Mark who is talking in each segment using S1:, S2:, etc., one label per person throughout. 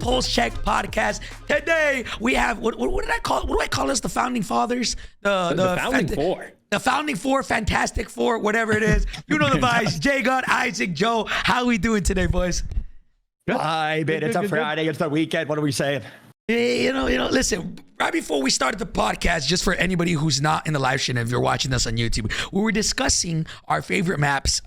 S1: Pulse Check podcast. Today we have what did I call? What do I call us? The founding fathers,
S2: The founding four.
S1: the founding four, Fantastic Four, whatever it is. You know the vibes. JGOD, Isaac, Joe. How we doing today, boys?
S3: Hi, man. It's a Friday. It's the weekend. What are we saying?
S1: You know, listen, right before we started the podcast, just for anybody who's not in the live stream, if you're watching us on YouTube, we were discussing our favorite maps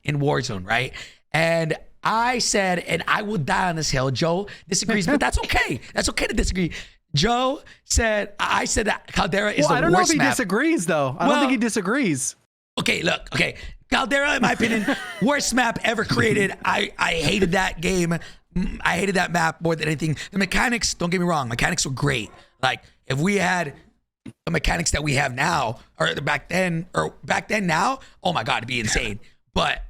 S1: in Warzone, right? And I said, and I will die on this hill. Joe disagrees, but that's okay. That's okay to disagree. Joe said, I said that Caldera is the worst map.
S4: I don't know if he disagrees, though. I don't think he disagrees.
S1: Okay, look, okay. Caldera, in my opinion, worst map ever created. I hated that game. I hated that map more than anything. The mechanics, don't get me wrong, mechanics were great. Like, if we had the mechanics that we have now, or back then now, oh my God, it'd be insane. But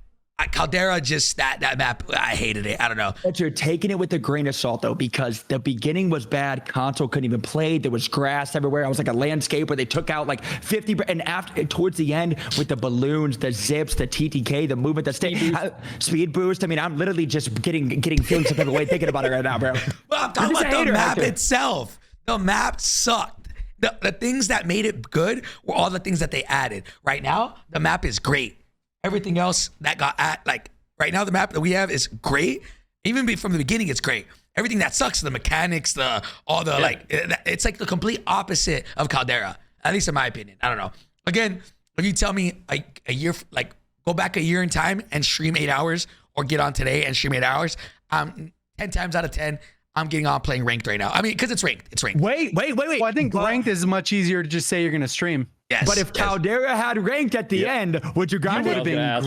S1: Caldera, just that map, I hated it. I don't know.
S3: But you're taking it with a grain of salt, though, because the beginning was bad. Console couldn't even play. There was grass everywhere. I was like a landscape where they took out like 50. And after, towards the end, with the balloons, the zips, the TTK, the movement, the speed boost. I mean, I'm literally just getting feelings of way thinking about it right now, bro.
S1: Well, I'm talking about the map itself. The map sucked. The things that made it good were all the things that they added. Right now, the map is great. Everything else that got right now, the map that we have is great. Even from the beginning, it's great. Everything that sucks, the mechanics, it's like the complete opposite of Caldera, at least in my opinion. I don't know. Again, if you tell me a year, like go back a year in time and stream 8 hours, or get on today and stream 8 hours, 10 times out of 10, I'm getting on playing ranked right now. I mean, because it's ranked. It's ranked.
S3: Wait.
S4: Well, I think ranked is much easier to just say you're going to stream.
S1: Yes,
S3: but if Caldera had ranked at the end, would you grind it?
S1: Yeah.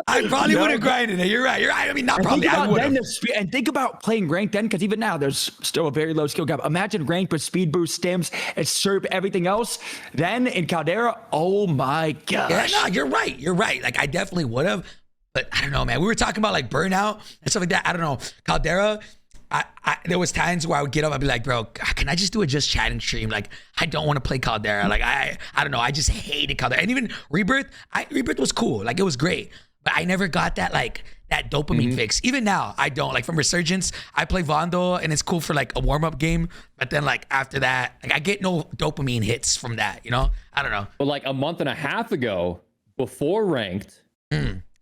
S1: I probably would have grinded it. You're right. I mean, not probably. I would have.
S3: And think about playing ranked then, because even now there's still a very low skill gap. Imagine ranked with speed boost, stims, and SERP, everything else. Then in Caldera, oh my gosh.
S1: Yeah, no, you're right. You're right. Like, I definitely would have. But I don't know, man. We were talking about like burnout and stuff like that. I don't know. Caldera, there was times where I would get up, I'd be like, bro, can I just do a just chatting stream? Like, I don't want to play Caldera. Like, I don't know. I just hated Caldera. And even Rebirth, Rebirth was cool. Like, it was great. But I never got that, like, that dopamine fix. Even now, I don't. Like, from Resurgence, I play Vando, and it's cool for, like, a warm-up game. But then, like, after that, like, I get no dopamine hits from that, you know? I don't know.
S2: But, like, a month and a half ago, before Ranked,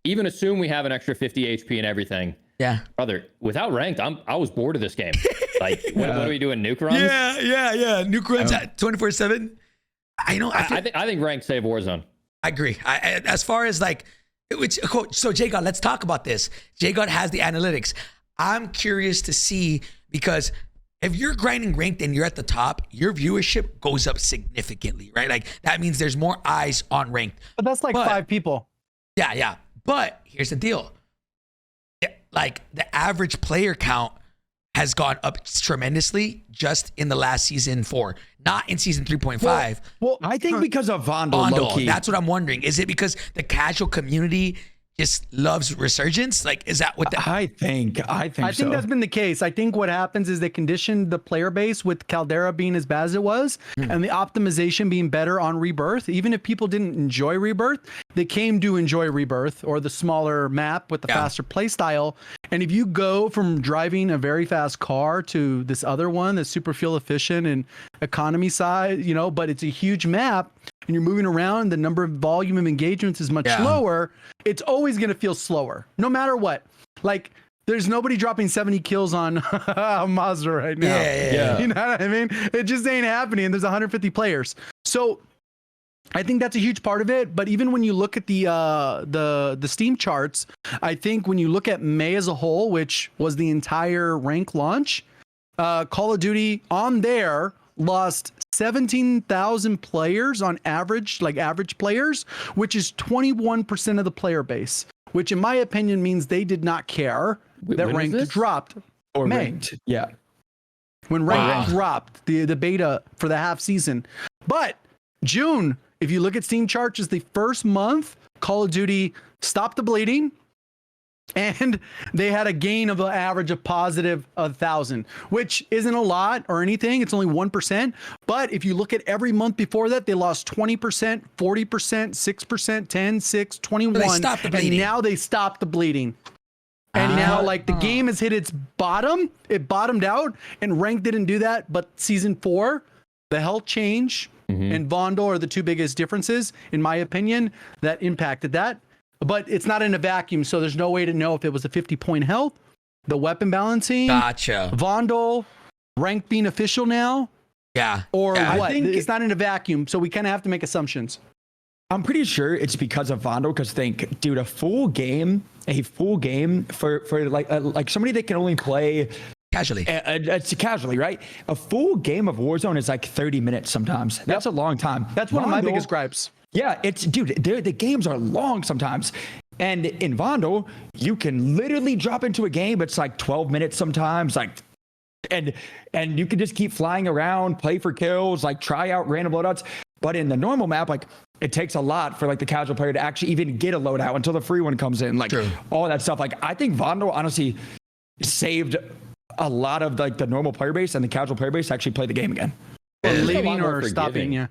S2: even assume we have an extra 50 HP and everything. Yeah. Brother, without Ranked, I was bored of this game. Like, what are we doing, nuke runs?
S1: Yeah. Nuke runs at 24/7.
S2: I think Ranked save Warzone.
S1: I agree. As far as, like, so JGOD, let's talk about this. JGOD has the analytics. I'm curious to see, because if you're grinding ranked and you're at the top, your viewership goes up significantly, right? Like, that means there's more eyes on ranked.
S4: But that's like 5 people.
S1: Yeah. But here's the deal. Like, the average player count has gone up tremendously just in the last season 4, not in season 3.5.
S3: Well, I think because of Vando.
S1: That's what I'm wondering. Is it because the casual community just loves Resurgence? Like, is that what
S3: I think so.
S4: I think that's been the case. I think what happens is they conditioned the player base with Caldera being as bad as it was, and the optimization being better on Rebirth. Even if people didn't enjoy Rebirth, they came to enjoy Rebirth, or the smaller map with the faster play style. And if you go from driving a very fast car to this other one that's super fuel efficient and economy side, you know, but it's a huge map, and you're moving around, the number of volume of engagements is much lower. It's always going to feel slower, no matter what. Like, there's nobody dropping 70 kills on Mazda right now.
S1: Yeah.
S4: You know what I mean? It just ain't happening. There's 150 players. So I think that's a huge part of it. But even when you look at the Steam charts, I think when you look at May as a whole, which was the entire rank launch, Call of Duty on there lost 17,000 players on average, like average players, which is 21% of the player base, which in my opinion means they did not care that ranked dropped.
S3: Or
S4: May.
S3: ranked. Yeah.
S4: When ranked dropped, the beta for the half season. But June, if you look at Steam charts, is the first month Call of Duty stopped the bleeding, and they had a gain of an average of positive 1,000, which isn't a lot or anything. It's only 1%. But if you look at every month before that, they lost 20%, 40%, 6%, 10, 6, 21.
S1: They stopped the bleeding.
S4: And now they stopped the bleeding. And now, like, the game has hit its bottom. It bottomed out, and Ranked didn't do that. But Season 4, the health change and Vondel are the two biggest differences, in my opinion, that impacted that. But it's not in a vacuum, so there's no way to know if it was a 50-point health, the weapon balancing,
S1: Gotcha.
S4: Vondel, Ranked being official now, or what. I think it's not in a vacuum, so we kind of have to make assumptions.
S3: I'm pretty sure it's because of Vondel, because think, dude, a full game for like somebody that can only play
S1: casually.
S3: It's casually, right? A full game of Warzone is like 30 minutes sometimes. That's a long time.
S4: That's one of my biggest gripes.
S3: Yeah, it's, dude, the games are long sometimes. And in Vondel, you can literally drop into a game. It's like 12 minutes sometimes, like, and you can just keep flying around, play for kills, like try out random loadouts. But in the normal map, like, it takes a lot for like the casual player to actually even get a loadout until the free one comes in, like all that stuff. Like, I think Vondel honestly saved a lot of like the normal player base and the casual player base to actually play the game again.
S4: Or leaving or stopping, yeah.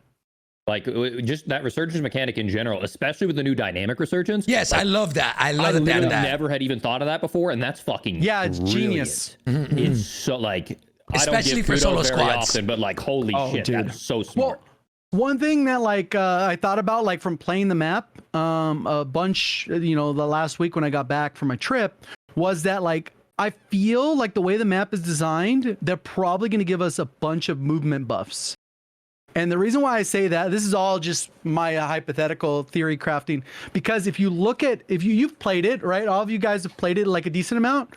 S2: Like, just that resurgence mechanic in general, especially with the new dynamic resurgence.
S1: Yes,
S2: like,
S1: I love that. I love that.
S2: I never had even thought of that before, and that's fucking
S4: it's genius.
S2: It's so, like,
S1: especially
S2: I don't give
S1: for solo
S2: very
S1: squads
S2: often, but like, holy shit,
S3: dude.
S2: that's so smart.
S4: Well, one thing that like I thought about, like, from playing the map a bunch, the last week when I got back from my trip, was that, like, I feel like the way the map is designed, they're probably going to give us a bunch of movement buffs. And the reason why I say that, this is all just my hypothetical theory crafting, because if you look at, you've played it, right? All of you guys have played it like a decent amount.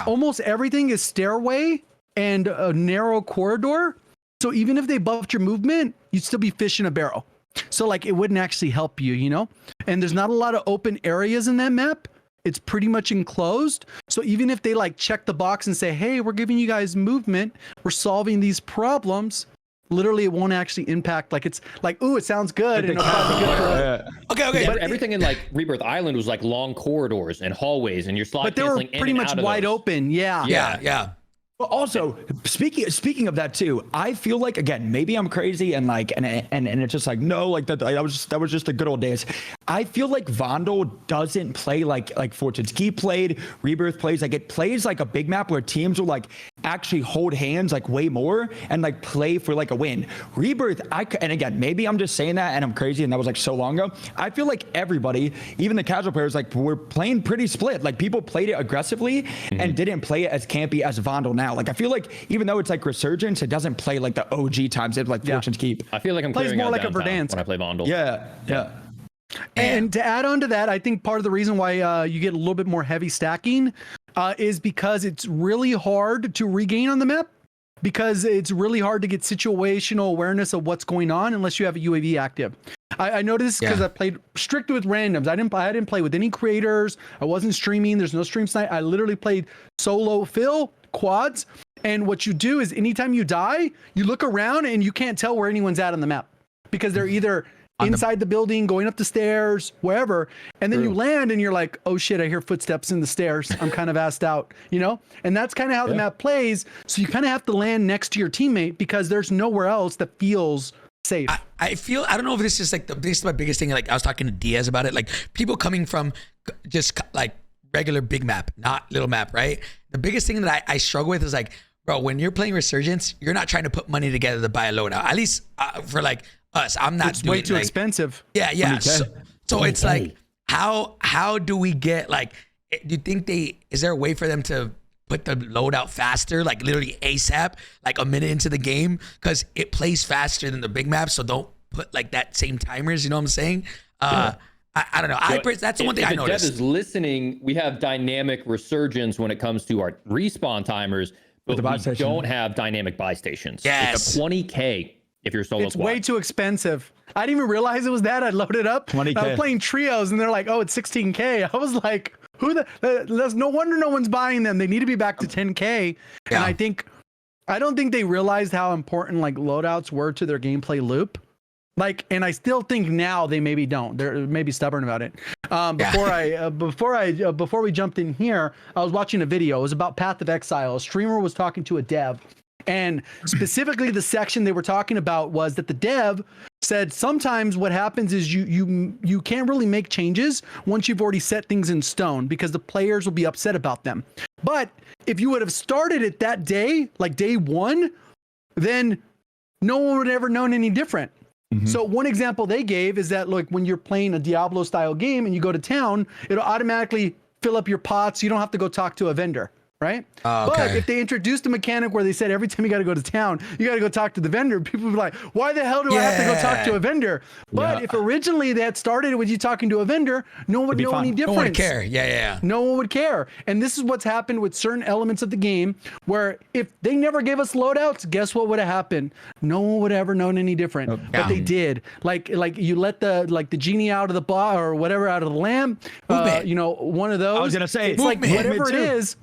S4: Almost everything is stairway and a narrow corridor. So even if they buffed your movement, you'd still be fish in a barrel. So like, it wouldn't actually help you, And there's not a lot of open areas in that map. It's pretty much enclosed. So even if they like check the box and say, hey, we're giving you guys movement, we're solving these problems, literally it won't actually impact. Like, it's like, ooh, it sounds good. And
S1: Okay.
S2: But everything in like Rebirth Island was like long corridors and hallways, and your slot
S4: but they were pretty much wide open. Yeah.
S3: But also, speaking of that too, I feel like, again, maybe I'm crazy and like and it's just like, no, like that was just the good old days. I feel like Vondel doesn't play like Fortune's Key played, Rebirth plays. Like, it plays like a big map where teams will like actually hold hands like way more and like play for like a win. Rebirth, and again, maybe I'm just saying that and I'm crazy and that was like so long ago. I feel like everybody, even the casual players, like, were playing pretty split. Like, people played it aggressively and didn't play it as campy as Vondel now. Like, I feel like even though it's like Resurgence, it doesn't play like the OG times. It's like Fortune's Keep.
S2: I feel like I'm
S4: plays
S2: clearing
S4: more
S2: out
S4: like a
S2: downtown
S4: Verdansk
S2: when I play Vondel.
S3: Yeah.
S4: And to add on to that, I think part of the reason why you get a little bit more heavy stacking is because it's really hard to regain on the map, because it's really hard to get situational awareness of what's going on unless you have a UAV active. I noticed because I played strict with randoms. I didn't play with any creators. I wasn't streaming. There's no stream snipe. I literally played solo fill quads. And what you do is anytime you die, you look around and you can't tell where anyone's at on the map, because they're either inside the building, going up the stairs, wherever. And then you land and you're like, oh shit, I hear footsteps in the stairs. I'm kind of assed out, And that's kind of how the map plays. So you kind of have to land next to your teammate because there's nowhere else that feels safe.
S1: I don't know if this is like this is my biggest thing. Like, I was talking to Diaz about it. Like, people coming from just like regular big map, not little map, right? The biggest thing that I struggle with is like, bro, when you're playing Resurgence, you're not trying to put money together to buy a loadout. At least for like us, I'm not.
S4: It's way too expensive.
S1: Yeah. So it's like, how do we get, like, do you think is there a way for them to put the loadout faster, like literally ASAP, like a minute into the game, because it plays faster than the big map? So don't put like that same timers. You know what I'm saying? I don't know. So that's the one thing I noticed.
S2: If Dev is listening, we have dynamic Resurgence when it comes to our respawn timers, but we don't have dynamic buy stations.
S1: Yes.
S2: It's a 20K if you're solo
S4: It's
S2: squad.
S4: way too expensive. I didn't even realize it was that. I loaded it up.
S3: 20K.
S4: I was playing trios and they're like, oh, it's 16K. I was like, there's no wonder no one's buying them. They need to be back to 10K.
S1: Yeah.
S4: And I don't think they realized how important like loadouts were to their gameplay loop. Like, and I still think now they maybe don't. They're maybe stubborn about it. Before we jumped in here, I was watching a video. It was about Path of Exile. A streamer was talking to a dev, And specifically the section they were talking about was that the dev said sometimes what happens is you can't really make changes once you've already set things in stone because the players will be upset about them. But if you would have started it that day, like day one, then no one would have ever known any different. So one example they gave is that, like, when you're playing a Diablo style game and you go to town, it'll automatically fill up your pots. You don't have to go talk to a vendor. Right.
S1: Okay.
S4: But if they introduced a mechanic where they said every time you got to go to town, you got to go talk to the vendor, people would be like, why the hell do I have to go talk to a vendor? But if originally they had started with you talking to a vendor, no one would know any difference.
S1: No one would care. Yeah.
S4: No one would care. And this is what's happened with certain elements of the game where if they never gave us loadouts, guess what would have happened? No one would have ever known any different. But they did. Like you let the genie out of the bar or whatever out of the lamp. One of those.
S3: I was gonna say
S4: it's like whatever it is.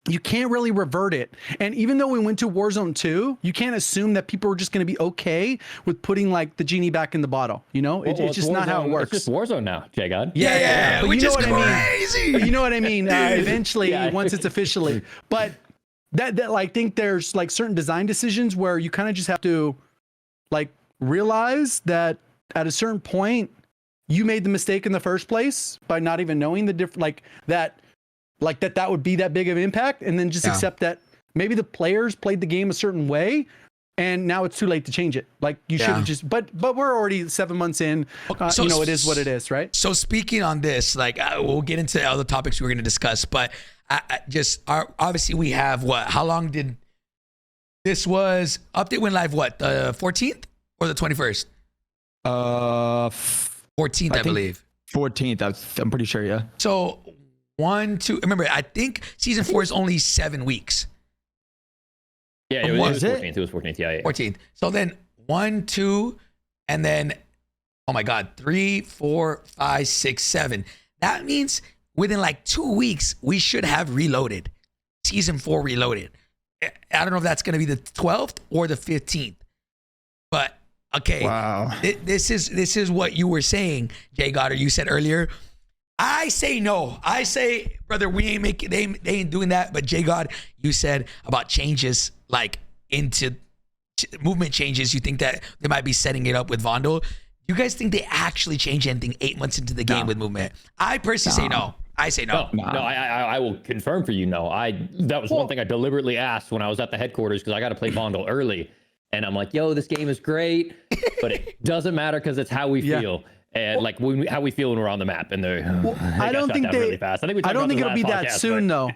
S4: You can't really revert it. And even though we went to Warzone 2, you can't assume that people are just going to be okay with putting like the genie back in the bottle. You know, it's just Warzone, not how it works.
S2: It's just Warzone now, JGOD.
S4: Yeah.
S1: Which is crazy.
S4: You know what I mean? Eventually, once it's officially. But that I think there's like certain design decisions where you kind of just have to like realize that at a certain point, you made the mistake in the first place by not even knowing the different that would be that big of an impact, and then just accept that maybe the players played the game a certain way and now it's too late to change it. Like you should have just, but we're already 7 months in, it is what it is. Right.
S1: So speaking on this, like we'll get into other topics we're going to discuss, but obviously we have how long did this was update went live? What, the 14th or the 21st? 14th, I believe.
S3: 14th. I'm pretty sure. Yeah.
S1: So 1, 2. Remember, I think season 4 is only 7 weeks.
S2: Yeah, it was 14th. It was 14th. Yeah.
S1: 14th. So then 1, 2, and then, oh my God, 3, 4, 5, 6, 7. That means within like 2 weeks, we should have reloaded. Season 4 reloaded. I don't know if that's going to be the 12th or the 15th. But okay. Wow. This is what you were saying, JGOD, or you said earlier. I say no. I say, brother, we ain't making. They ain't doing that. But JGOD, you said about changes, like into movement changes. You think that they might be setting it up with Vondel? You guys think they actually change anything 8 months into the game with movement? I personally say no. I say no.
S2: No, I will confirm for you. No, that was one thing I deliberately asked when I was at the headquarters because I got to play Vondel early, and I'm like, yo, this game is great, but it doesn't matter because it's how we feel. And like how we feel when we're on the map, and
S4: I don't think really fast. I don't think it'll be that soon, though.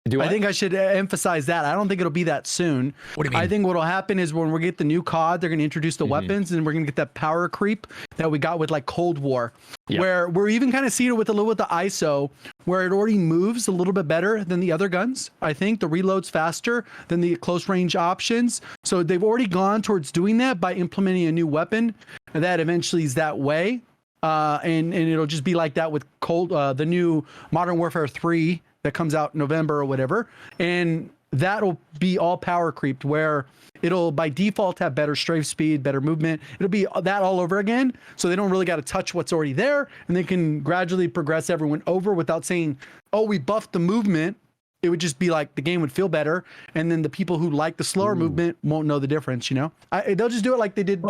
S4: I think I should emphasize that. I don't think it'll be that soon.
S1: What do you mean?
S4: I think what'll happen is when we get the new COD, they're going to introduce the weapons, and we're going to get that power creep that we got with like Cold War, where we're even kind of seeing it with the ISO, where it already moves a little bit better than the other guns. I think the reload's faster than the close range options. So they've already gone towards doing that by implementing a new weapon that eventually is that way. And it'll just be like that with the new Modern Warfare 3 that comes out in November or whatever. And that'll be all power creeped, where it'll by default have better strafe speed, better movement. It'll be that all over again. So they don't really got to touch what's already there, and they can gradually progress everyone over without saying, oh, we buffed the movement. It would just be like the game would feel better. And then the people who like the slower movement won't know the difference, they'll just do it like they did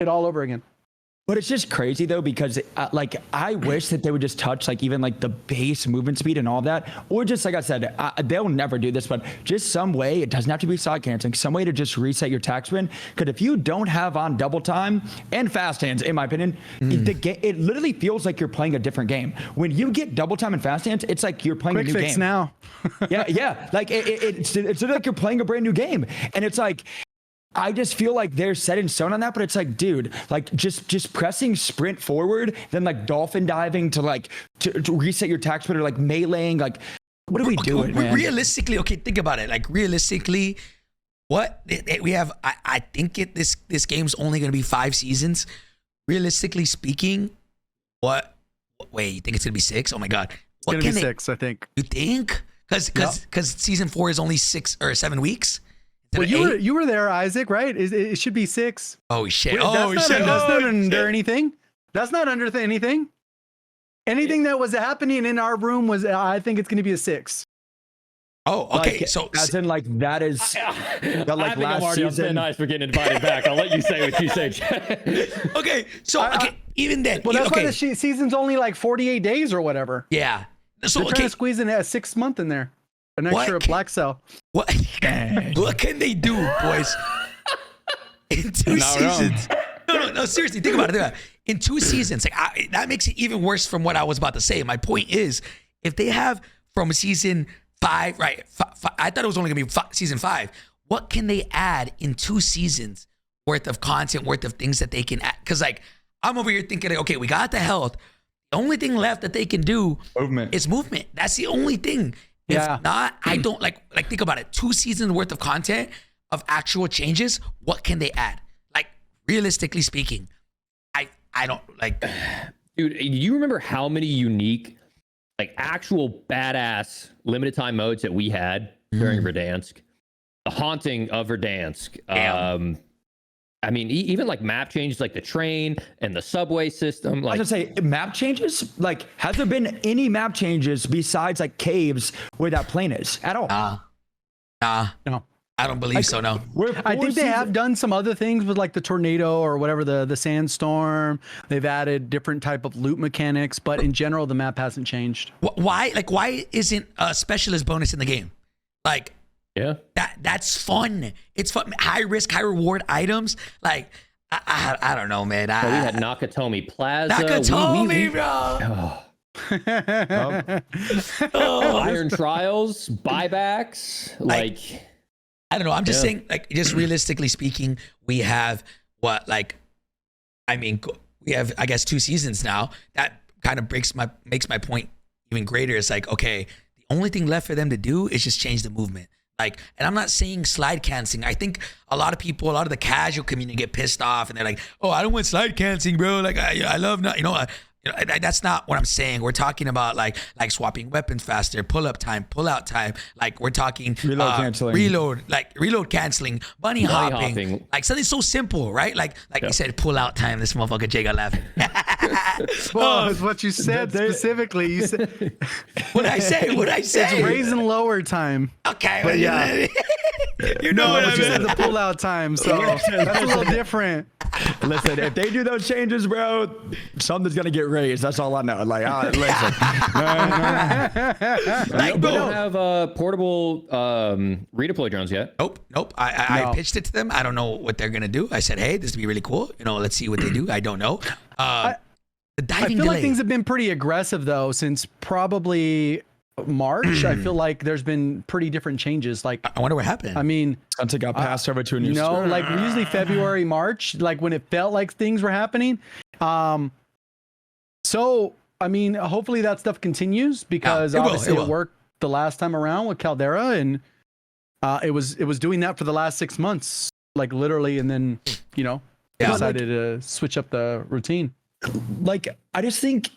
S4: it all over again.
S3: But it's just crazy though, because I wish that they would just touch like even like the base movement speed and all that, or just like I said, they'll never do this, but just some way, it doesn't have to be side canceling, some way to just reset your tax win. Because if you don't have on double time and fast hands, in my opinion, it literally feels like you're playing a different game. When you get double time and fast hands, it's like you're playing a new game.
S4: Now.
S3: yeah. Like it's like you're playing a brand new game, and it's like. I just feel like they're set in stone on that, but it's like, dude, like just pressing sprint forward, then like dolphin diving to reset your tax win, or like meleeing, like what are we doing, man?
S1: Realistically, okay, think about it. Like realistically, what we have, I think this game's only going to be 5 seasons. Realistically speaking, wait, you think it's going to be 6? Oh my God.
S4: It's going to be 6, I think.
S1: You think? Because season 4 is only 6 or 7 weeks.
S4: Well, you were there, Isaac, right? It should be 6.
S1: Oh shit!
S4: That's not under anything. That's not under anything. Anything that was happening in our room was. I think it's going to be a 6.
S1: Oh, okay. So
S3: as in like that is that, like
S2: I think I'm
S3: last
S2: already on thin
S3: season.
S2: ice for getting invited back. I'll let you say what you say.
S1: okay. So okay. Even then,
S4: Well, that's
S1: okay.
S4: why the season's only like 48 days or whatever.
S1: Yeah. So
S4: They're trying to squeeze in a 6 month in there, an extra black cell.
S1: What? What can they do, boys? In 2 seasons. No. Seriously, think about it. In 2 seasons, like that makes it even worse from what I was about to say. My point is, if they have from season 5, right? I thought it was only gonna be season 5. What can they add in 2 seasons worth of content, worth of things that they can add? Because like I'm over here thinking, like, okay, we got the health. The only thing left that they can do is movement. That's the only thing. If not, I don't like think about it. 2 seasons worth of content of actual changes. What can they add? Like realistically speaking, I don't like.
S2: Dude, do you remember how many unique, like actual badass limited time modes that we had during Verdansk? The Haunting of Verdansk. I mean, even like map changes, like the train and the subway system. Like,
S3: I was gonna say map changes. Like, has there been any map changes besides like caves where that plane is at all?
S1: No. I don't believe so. No.
S4: I think they have done some other things with like the tornado or whatever, the sandstorm. They've added different type of loot mechanics, but in general, the map hasn't changed.
S1: Why? Like, why isn't a specialist bonus in the game? Like,
S2: yeah,
S1: that's fun. It's fun. High risk, high reward items. Like, I don't know, man.
S2: We had Nakatomi Plaza.
S1: Nakatomi, bro.
S2: Iron Trials, buybacks, like
S1: I don't know. I'm just saying, like, just realistically speaking, we have what, like, I mean, we have, I guess, 2 seasons now. That kind of makes my point even greater. It's like, okay, the only thing left for them to do is just change the movement. Like, and I'm not saying slide canceling. I think a lot of people, a lot of the casual community get pissed off and they're like, oh, I don't want slide canceling, bro. Like, I love not, that's not what I'm saying. We're talking about like swapping weapons faster, pull up time, pull out time. Like we're talking reload canceling, bunny hopping. Like something so simple, right? Like you said, pull out time. This motherfucker Jay got laughing.
S4: Well, it's what you said specifically. You said
S1: What'd I say?
S4: It's raise and lower time.
S1: Okay, but yeah. You know what I mean?
S4: You said the pull out time, so that's a little different.
S3: Listen, if they do those changes, bro, something's gonna get raised. That's all I know. Like, listen.
S1: Like,
S2: we don't have portable redeploy drones yet.
S1: Nope. I pitched it to them. I don't know what they're gonna do. I said, hey, this would be really cool. Let's see what they do. I don't know. The diving
S4: I feel
S1: delay.
S4: like things have been pretty aggressive though since probably March. I feel like there's been pretty different changes. Like,
S1: I wonder what happened.
S4: I mean,
S3: since it got passed over to a new
S4: like usually February, March, like when it felt like things were happening. So I mean, hopefully that stuff continues because obviously it worked the last time around with Caldera, and it was doing that for the last 6 months, like literally, and then decided to switch up the routine.
S3: Like, I just think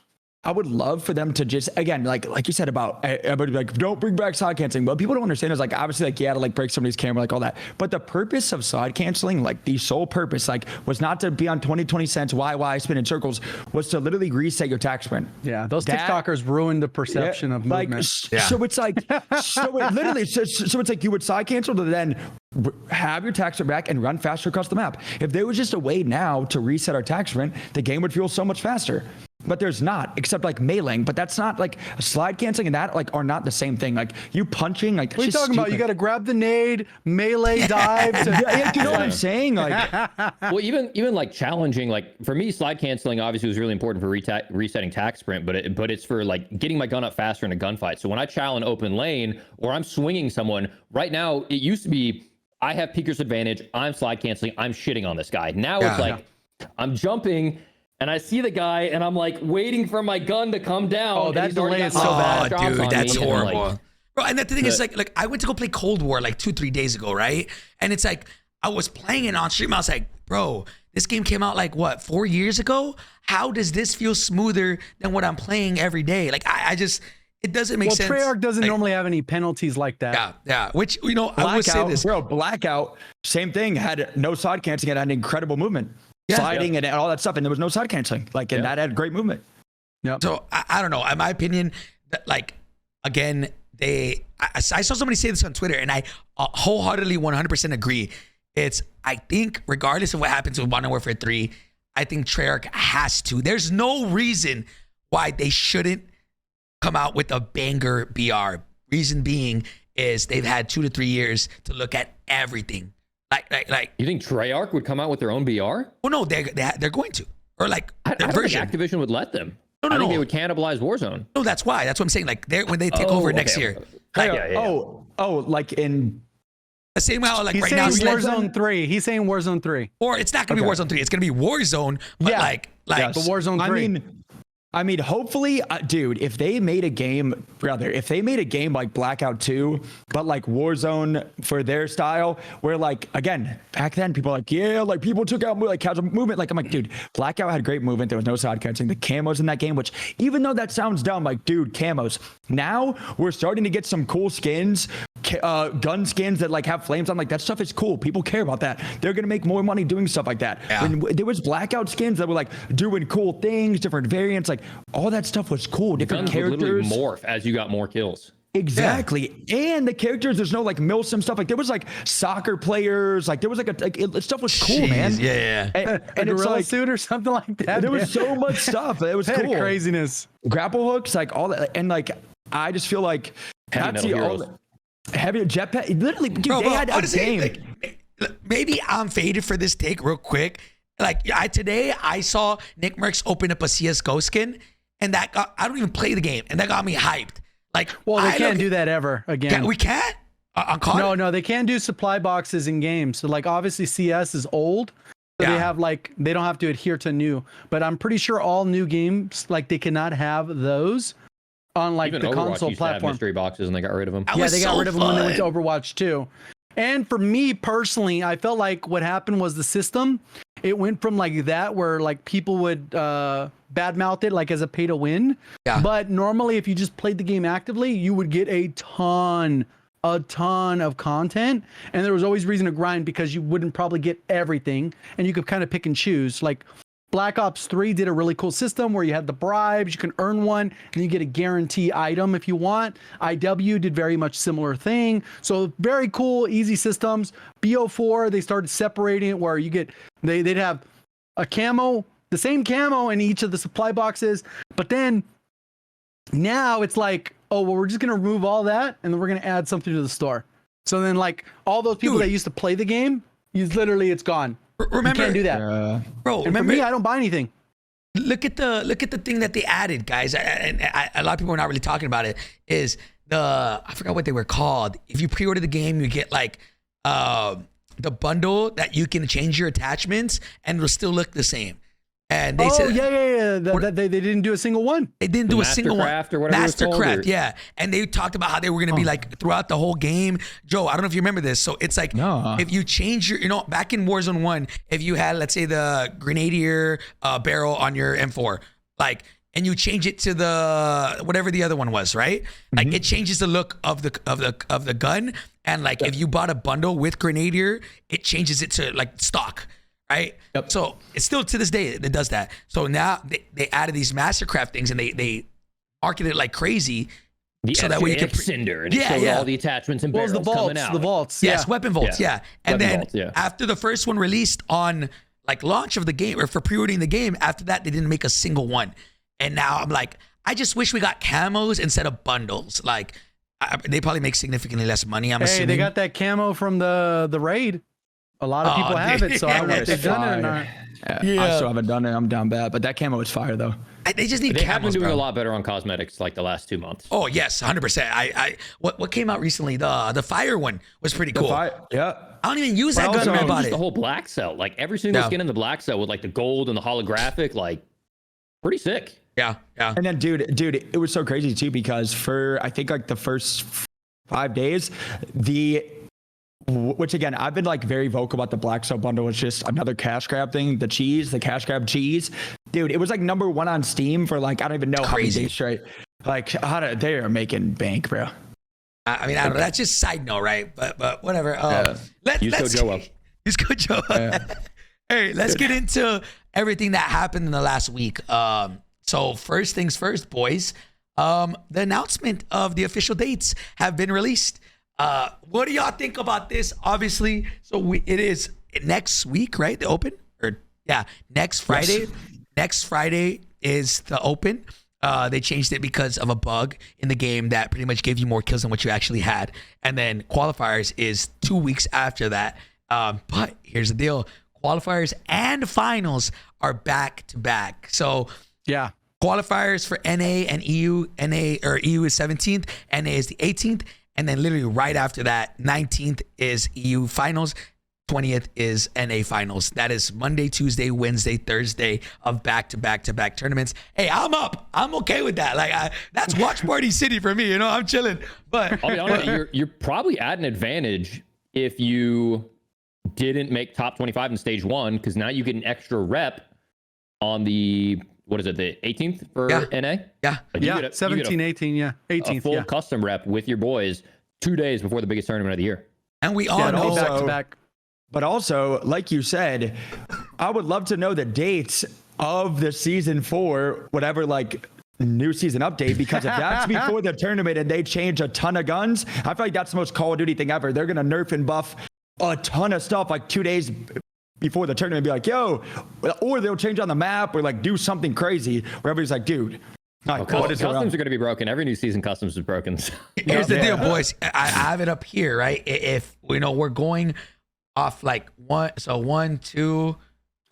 S3: I would love for them to just, again, like you said about everybody like, don't bring back side canceling. What people don't understand is like, obviously, like, to like break somebody's camera, like all that. But the purpose of side canceling, like the sole purpose, like was not to be on 20 cents, why spin in circles, was to literally reset your tax sprint.
S4: Yeah, those TikTokers ruined the perception of movement.
S3: So it's like, so it's like you would side cancel to then have your tax sprint back and run faster across the map. If there was just a way now to reset our tax sprint, the game would feel so much faster. But there's not, except like meleeing. But that's not like slide canceling and that like are not the same thing. Like you punching, like
S4: what are you talking about? You got to grab the nade, melee dive.
S3: You know what I'm saying? Like,
S2: well, even like challenging. Like for me, slide canceling obviously was really important for resetting tax sprint. But it's for like getting my gun up faster in a gunfight. So when I challenge open lane or I'm swinging someone, right now it used to be I have peeker's advantage. I'm slide canceling. I'm shitting on this guy. Now it's like I'm jumping. And I see the guy, and I'm like waiting for my gun to come down.
S4: Oh, that delay is so bad,
S1: dude. That's horrible, bro. And the thing is, like, I went to go play Cold War like 2-3 days ago, right? And it's like I was playing it on stream. I was like, bro, this game came out like what 4 years ago? How does this feel smoother than what I'm playing every day? Like, I just. It doesn't make sense.
S4: Well, Treyarch doesn't normally have any penalties like that.
S1: Yeah. Which I
S3: Blackout,
S1: would say this,
S3: bro. Blackout, same thing. Had no side canceling. It had incredible movement. Sliding and all that stuff, and there was no side canceling. Like, and that had great movement.
S4: Yeah.
S1: So I don't know. In my opinion, that like again, I saw somebody say this on Twitter, and I wholeheartedly 100% agree. I think regardless of what happens with Modern Warfare 3, I think Treyarch has to. There's no reason why they shouldn't come out with a banger BR. Reason being is they've had 2 to 3 years to look at everything. Like.
S2: You think Treyarch would come out with their own BR?
S1: Well, no, they're going to, or like
S2: I
S1: their
S2: don't
S1: version.
S2: think Activision would let them.
S1: No,
S2: I think they would cannibalize Warzone.
S1: No, that's why. That's what I'm saying. Like when they take over next year. Like,
S3: like in
S1: the same way how like
S4: He's
S1: right now,
S4: saying Warzone 3. He's saying Warzone 3.
S1: or it's not gonna be Warzone 3. It's gonna be Warzone, but like
S3: Yes.
S4: The Warzone 3.
S3: I mean, hopefully, dude, if they made a game like Blackout 2, but like Warzone for their style, where like, again, back then people were like, yeah, like people took out like casual movement. Like, I'm like, dude, Blackout had great movement. There was no side catching. The camos in that game, which even though that sounds dumb, like, dude, camos. Now we're starting to get some cool skins, gun skins that like have flames on. Like, that stuff is cool. People care about that. They're going to make more money doing stuff like that.
S1: Yeah.
S3: When there was Blackout skins that were like doing cool things, different variants, like, all that stuff was cool. Different
S2: Guns would
S3: characters.
S2: literally morph as you got more kills.
S3: Exactly. Yeah. And the characters, there's no like Milsim stuff. Like, there was like soccer players. Like, there was stuff was cool, man.
S1: Yeah.
S3: And
S4: A
S3: it's
S4: gorilla
S3: like,
S4: suit or something like that.
S3: there was so much stuff. It was
S4: Had
S3: cool.
S4: craziness.
S3: Grapple hooks, like all that. And like, I just feel like
S2: Heavy
S3: that's
S2: Metal
S3: the
S2: Heroes.
S3: only heavy jetpack. Literally, dude,
S1: Bro,
S3: they had a
S1: honestly,
S3: game.
S1: like, maybe I'm faded for this take real quick. Like today I saw Nick Merckx open up a CS:GO skin, and I don't even play the game, and that got me hyped. Like,
S4: Well, they can't do that ever again.
S1: We can't on COD?
S4: No, they can't do supply boxes in games. So like obviously CS is old. So
S1: Yeah.
S4: they have they don't have to adhere to new. But I'm pretty sure all new games, like they cannot have those on like
S2: Even
S4: the
S2: Overwatch
S4: console
S2: used to have
S4: platform.
S2: mystery boxes and they got rid of them.
S1: That
S4: Yeah,
S1: was
S4: they got
S1: so
S4: rid of them when they went to
S1: fun.
S4: Overwatch 2. And for me personally, I felt like what happened was the system. It went from like that where like people would badmouth it like as a pay to win.
S1: Yeah.
S4: But normally if you just played the game actively, you would get a ton of content. And there was always reason to grind because you wouldn't probably get everything. And you could kind of pick and choose. Like Black Ops 3 did a really cool system where you had the bribes, you can earn one, and you get a guarantee item if you want. IW did very much similar thing. So very cool, easy systems. BO4, they started separating it where they'd have a camo, the same camo in each of the supply boxes. But then now it's like, oh, well, we're just going to remove all that and then we're going to add something to the store. So then like all those people that used to play the game, it's gone.
S1: Remember,
S4: you can't do that.
S1: bro.
S4: And
S1: Remember,
S4: for me, I don't buy anything.
S1: look at the thing that they added, guys. And a lot of people are not really talking about it. Is I forgot what they were called. If you pre-order the game, you get like the bundle that you can change your attachments and it'll still look the same. And they said,
S4: They didn't do a single one.
S1: They didn't do a single one.
S2: Mastercraft or whatever it's called,
S1: Mastercraft,
S2: or-
S1: yeah. And they talked about how they were going to be like throughout the whole game. Joe, I don't know if you remember this. So it's like,
S3: No.
S1: if you change your, back in Warzone 1, if you had, let's say, the Grenadier barrel on your M4, like, and you change it to the whatever the other one was, right? Like it changes the look of the gun. And like if you bought a bundle with Grenadier, it changes it to like stock. Right.
S3: Yep.
S1: So it's still to this day it does that. So now they added these Mastercraft things and they market it like crazy.
S2: So that way you can Cinder and it showed all the attachments and barrels coming out.
S4: The vaults.
S1: Yes, weapon vaults. Yeah. And
S2: Weapon
S1: then
S2: vaults, yeah.
S1: after the first one released on like launch of the game or for pre-ordering the game, after that they didn't make a single one. And now I'm like, I just wish we got camos instead of bundles. Like they probably make significantly less money. I'm assuming.
S4: They got that camo from the raid. A lot of people have it, so I don't know if they've done it or not.
S3: I still haven't done it. I'm down bad, but that camo is fire though.
S1: They just need
S2: They have been
S1: camos,
S2: doing
S1: bro.
S2: a lot better on cosmetics like the last 2 months.
S1: Oh yes, 100%. What came out recently? The fire one was pretty cool.
S3: Yeah.
S1: I don't even use that gun.
S3: also-
S1: when I
S2: It's
S1: bought
S2: just
S1: it.
S2: the whole black cell, like every single
S1: Yeah.
S2: skin in the black cell with like the gold and the holographic, like pretty sick.
S1: Yeah.
S3: And then, dude, it was so crazy too because for I think like the first 5 days, which again I've been like very vocal about the black cell bundle. It's just another cash grab thing. The cash grab cheese, dude. It was like #1 on Steam for like I don't even know how many
S1: Crazy.
S3: days straight. Like they are making bank, bro.
S1: I mean, I don't know. That's just side note, right? But whatever.
S2: Use code JoeWo.
S1: Use code JoeWo. Hey, let's get into everything that happened in the last week. So first things first, boys. the announcement of the official dates have been released. What do y'all think about this? Obviously, so it is next week, right? The open, or next Friday. Yes. Next Friday is the open. They changed it because of a bug in the game that pretty much gave you more kills than what you actually had. And then qualifiers is 2 weeks after that. But here's the deal: qualifiers and finals are back to back. So
S4: yeah.
S1: Qualifiers for NA and EU. EU is 17th, NA is the 18th, and then literally right after that, 19th is EU finals, 20th is NA finals. That is Monday, Tuesday, Wednesday, Thursday of back-to-back tournaments. Hey, I'm up. I'm okay with that. Like that's watch party city for me. I'm chilling. But
S2: I'll be honest, you're probably at an advantage if you didn't make top 25 in stage 1, because now you get an extra rep on the. What is it, the 18th for NA?
S4: Yeah. Like 17, 18, 18th.
S2: A full custom rep with your boys 2 days before the biggest tournament of the year.
S1: And we all know
S4: back to back.
S3: But also, like you said, I would love to know the dates of the season 4, whatever, like new season update, because if that's before the tournament and they change a ton of guns, I feel like that's the most Call of Duty thing ever. They're going to nerf and buff a ton of stuff like 2 days before the tournament, be like, yo, or they'll change on the map or like do something crazy where everybody's like, dude.
S2: Customs are going to be broken. Every new season, customs is broken.
S1: Here's the deal, boys. I have it up here, right? If we're going off like 1, 2.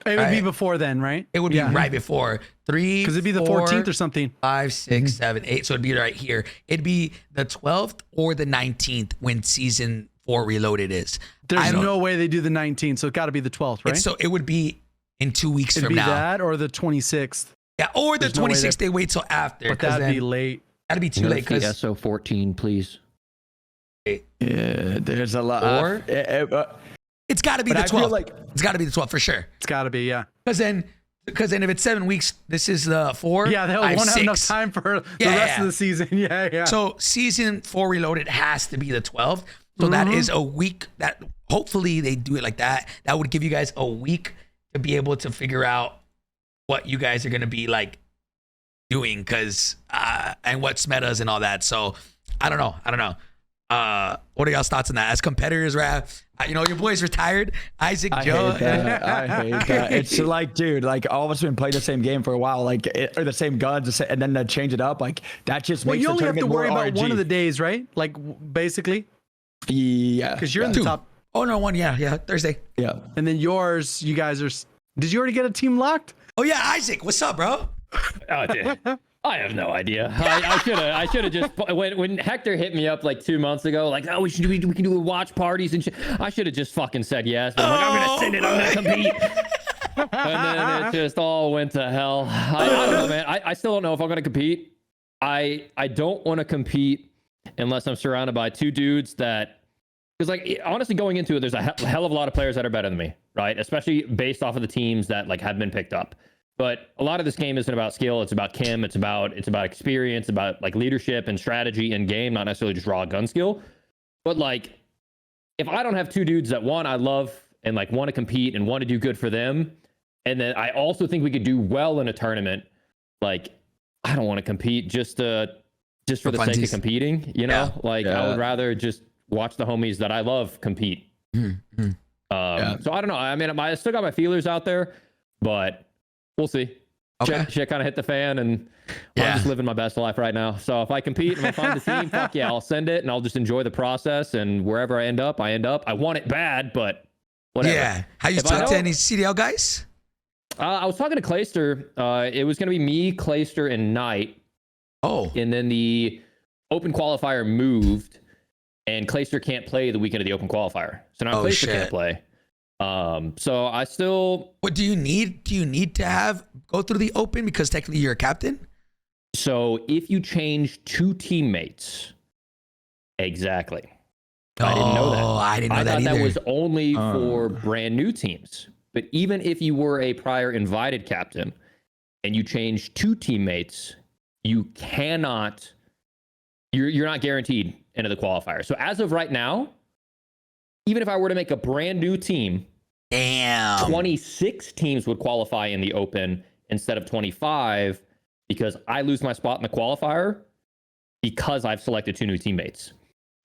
S4: It would be before then, right?
S1: It would be right before 3.
S4: Because it'd be the 14th or something.
S1: 5, 6, 7, 8. So it'd be right here. It'd be the 12th or the 19th when season 4 Reloaded is.
S4: There's no way they do the 19th, so it's got to be the 12th, right?
S1: So it would be in 2 weeks
S4: It'd
S1: from
S4: be
S1: now.
S4: That or the 26th.
S1: Yeah, or the 26th. They wait till after.
S4: But that'd be late.
S1: That'd be too late.
S2: Because SO14, please.
S3: Yeah, there's a lot.
S1: Or it's got to be the 12th. It's got to be the 12th for sure.
S4: It's got to be, yeah.
S1: Because then if it's 7 weeks, this is the 4.
S4: Yeah, they won't have enough time for the rest of the season. Yeah.
S1: So season 4 Reloaded has to be the 12th. So that is a week that hopefully they do it like that. That would give you guys a week to be able to figure out what you guys are going to be like doing and what's metas and all that. So I don't know. What are y'all's thoughts on that? As competitors, your boys retired, Isaac, Joe.
S3: I hate that. It's like, dude, like all of us have been playing the same game for a while, like or the same guns, and then to change it up, like that just makes
S4: you only have to worry about
S3: RNG.
S4: one of the days, right? Like basically.
S3: Yeah.
S4: Because you're in the top.
S1: Oh no, one. Yeah, Thursday.
S3: Yeah.
S4: And then yours, you guys are. Did you already get a team locked?
S1: Oh yeah, Isaac, what's up, bro?
S2: I have no idea. I should have just when Hector hit me up like 2 months ago, like, oh, we can do watch parties and shit. I should have just fucking said yes. But I'm gonna send it. I'm gonna compete. And then it just all went to hell. I don't know, man. I still don't know if I'm gonna compete. I don't want to compete unless I'm surrounded by 2 dudes that, because like honestly going into it, there's a hell of a lot of players that are better than me, right? Especially based off of the teams that like have been picked up. But a lot of this game isn't about skill. It's about Kim. It's about experience, about like leadership and strategy in game, not necessarily just raw gun skill. But like, if I don't have 2 dudes that one I love and like want to compete and want to do good for them, and then I also think we could do well in a tournament, like I don't want to compete just for the sake of competing. I would rather just watch the homies that I love compete. So I don't know. I mean, I still got my feelers out there, but we'll see.
S1: Okay.
S2: Shit kind of hit the fan, and I'm just living my best life right now. So if I compete and I find the team, fuck yeah, I'll send it, and I'll just enjoy the process. And wherever I end up, I end up. I want it bad, but whatever.
S1: Yeah. Have you talked to any CDL guys?
S2: I was talking to Clayster. It was going to be me, Clayster, and Knight.
S1: Oh.
S2: And then the open qualifier moved, and Clayster can't play the weekend of the open qualifier. So now Clayster can't play. So I still.
S1: What do you need? Do you need to go through the open because technically you're a captain?
S2: So if you change 2 teammates, exactly. I didn't know that.
S1: I didn't know that
S2: thought
S1: either.
S2: that was only for brand new teams. But even if you were a prior invited captain and you change 2 teammates, you cannot. You're not guaranteed into the qualifier. So as of right now, even if I were to make a brand new team, 26 teams would qualify in the open instead of 25 because I lose my spot in the qualifier. because I've selected 2 new teammates.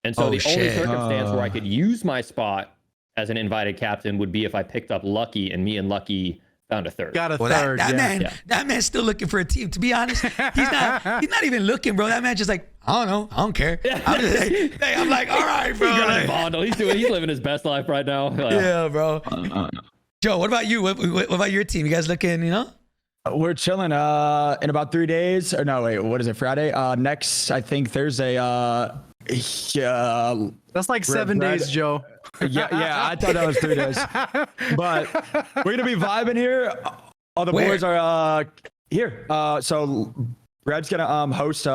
S2: And so
S1: Holy
S2: the only
S1: shit.
S2: circumstance where I could use my spot as an invited captain would be if I picked up Lucky and me and Lucky found a third.
S4: Got a
S1: Well,
S4: third.
S1: that man's still looking for a team. To be honest, he's not even looking, bro. That man's just like, I don't know, I don't care. I'm like, all right, bro. Like,
S2: He's living his best life right now.
S1: yeah, bro. Joe, what about you? What about your team? You guys looking,
S3: We're chilling in about 3 days. Or no, wait, what is it? Friday? Next, I think Thursday.
S4: That's like 7 days, Joe.
S3: Yeah, I thought that was 3 days. But we're gonna be vibing here. All the boys are here. So Red's gonna host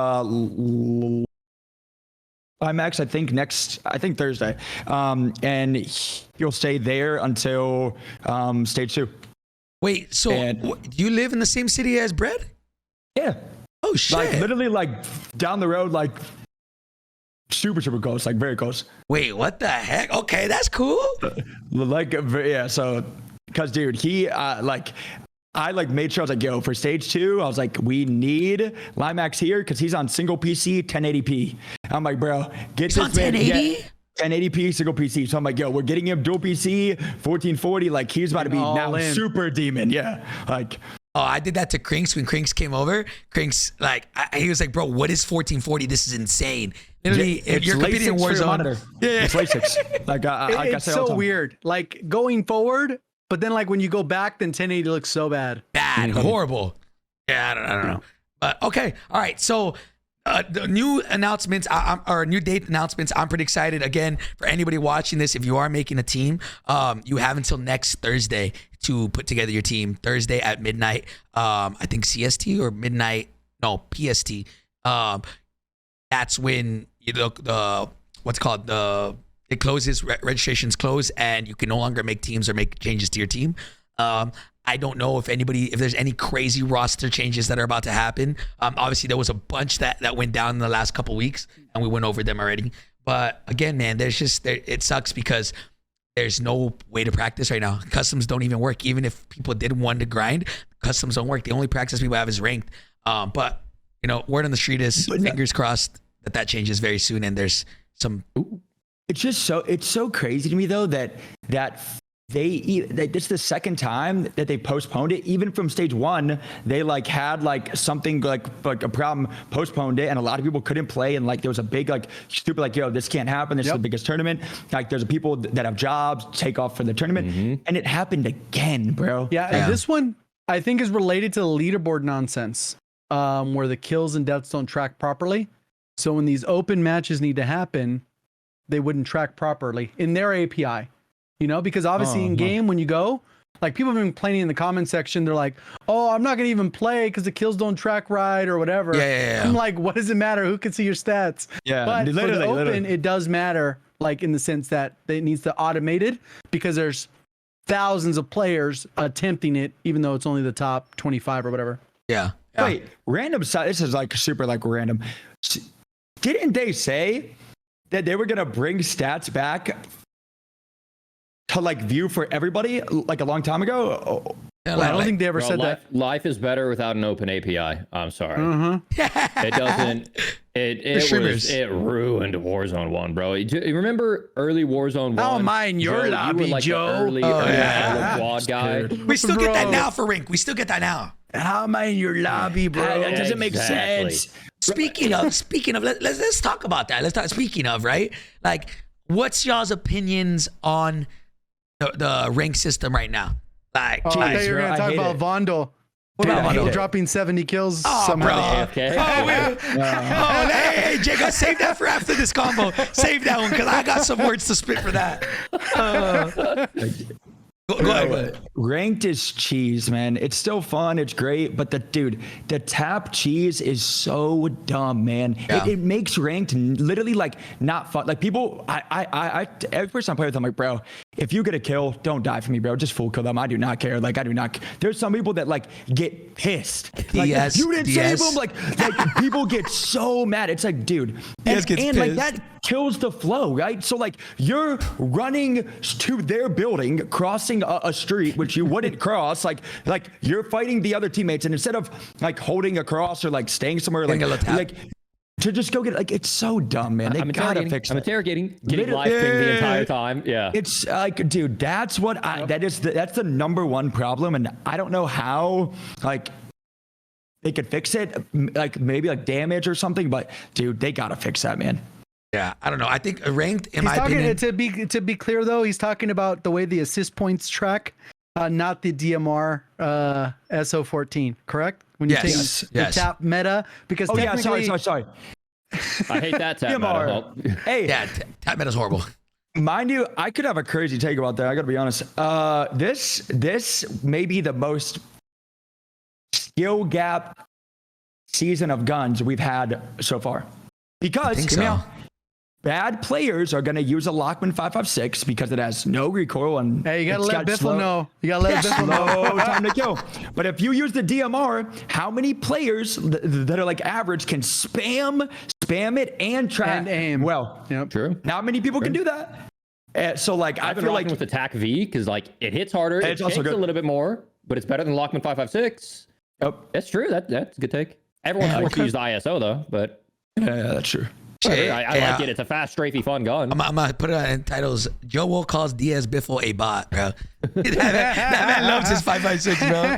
S3: IMAX, I think Thursday. And he'll stay there until stage 2.
S1: Wait, so do you live in the same city as Bread?
S3: Yeah.
S1: Oh shit!
S3: Like literally, like down the road, like super close, like very close.
S1: Wait, what the heck? Okay, that's cool.
S3: Like yeah, so because dude, he I made sure I was like, yo, for stage 2, I was like, we need Limax here because he's on single PC 1080p. I'm like, bro, get
S1: He's
S3: this
S1: on
S3: man
S1: 1080?
S3: 1080p single PC. So I'm like, yo, we're getting him dual PC 1440. Like he's about to be now super demon. Yeah, like.
S1: Oh, I did that to Crinks when Crinks came over. Crinks, like, he was like, bro, what is 1440? This is insane. Literally, if you're competing in Warzone.
S3: Yeah, it's LASIK. Like,
S4: it's so weird. Like, going forward, but then, like, when you go back, then 1080 looks so bad.
S1: Horrible. Yeah, I don't know. But, okay. All right. So, the new announcements, or new date announcements, I'm pretty excited. Again, for anybody watching this, if you are making a team, you have until next Thursday to put together your team. Thursday at midnight, I think CST or midnight, no, PST. That's when it closes, registrations close, and you can no longer make teams or make changes to your team. I don't know if there's any crazy roster changes that are about to happen. Obviously there was a bunch that went down in the last couple weeks, and we went over them already. But again, man, it sucks because there's no way to practice right now. Customs don't even work. Even if people did want to grind, customs don't work. The only practice people have is ranked. But word on the street is fingers crossed that changes very soon. And there's some.
S3: It's so crazy to me though that it's the second time that they postponed it. Even from stage 1, they like had like something like a problem, postponed it, and a lot of people couldn't play. And like there was a big like stupid like, yo, this can't happen. This is the biggest tournament. Like there's people that have jobs take off for the tournament, and it happened again, bro.
S4: Yeah, and this one I think is related to the leaderboard nonsense, where the kills and deaths don't track properly. So when these open matches need to happen, they wouldn't track properly in their API. Because obviously in game, when you go, like people have been complaining in the comment section, they're like, oh, I'm not going to even play because the kills don't track right or whatever.
S1: Yeah.
S4: I'm like, what does it matter? Who can see your stats?
S3: Yeah,
S4: but for the open, it does matter, like in the sense that it needs to automated because there's thousands of players attempting it, even though it's only the top 25 or whatever.
S1: Yeah.
S3: Wait, random side. This is like super like random. Didn't they say that they were going to bring stats back to like view for everybody like a long time ago?
S4: I don't think they ever said that.
S2: Life is better without an open API. I'm sorry. It doesn't. It ruined Warzone 1, bro. You remember early Warzone 1?
S4: Oh, mine, your lobby,
S2: you were like
S4: Joe.
S2: The early quad guy.
S1: We still get that now for Rink. We still get that now.
S4: How am I in your lobby, bro?
S3: That doesn't make sense.
S1: Speaking of, let's talk about that. Speaking of, right? Like, what's y'all's opinions on the rank system right now? Like,
S4: okay, you're gonna talk about Vondel. What about Vondel dropping 70 kills somehow?
S1: Hey, JGOD, save that for after this combo. Save that one because I got some words to spit for that. Go ahead.
S3: Ranked is cheese, man. It's still fun. It's great. But the tap cheese is so dumb, man.
S1: Yeah.
S3: It makes ranked literally like not fun. Like people, I every person I play with, I'm like, bro, if you get a kill, don't die for me, bro. Just full kill them. I do not care. Like I do not. There's some people that like get pissed. Like you didn't save them. Like people get so mad. It's like, dude, and like that kills the flow, right? So like you're running to their building, crossing a street which you wouldn't cross, like you're fighting the other teammates, and instead of like holding across or like staying somewhere like to just go get it. Like, it's so dumb, man. They gotta fix it.
S2: I'm interrogating, getting live ping the entire time. Yeah.
S3: It's like, dude, that's what that's the number one problem. And I don't know how, like, they could fix it, like maybe like damage or something, but dude, they gotta fix that, man.
S1: Yeah, I don't know. I think ranked, in my opinion,
S4: to be clear though, he's talking about the way the assist points track, not the DMR SO14, correct? When you take the tap meta, because
S3: sorry.
S2: I hate that tap meta.
S3: Hey,
S1: yeah, tap meta's horrible.
S3: Mind you, I could have a crazy take about that. I gotta be honest. This may be the most skill gap season of guns we've had so far, because bad players are going to use a Lockman 5.56 because it has no recoil and
S4: hey, you gotta let Biffle know. You gotta let Biffle know.
S3: Time to kill. But if you use the DMR, how many players that are like average can spam it and track
S4: and aim?
S3: Well,
S2: true.
S3: Not many people can do that. So like,
S2: I feel like with Attack V, because like it hits harder, it takes a little bit more, but it's better than Lockman 5.56. Oh, that's true. That's a good take. Everyone's forced to use the ISO though, but
S3: yeah, that's true.
S2: I like it. It's a fast, strafey, fun gun.
S1: I'm gonna put it in titles. JoeWo calls Diaz Biffle a bot, bro. that man loves his 5.56, bro.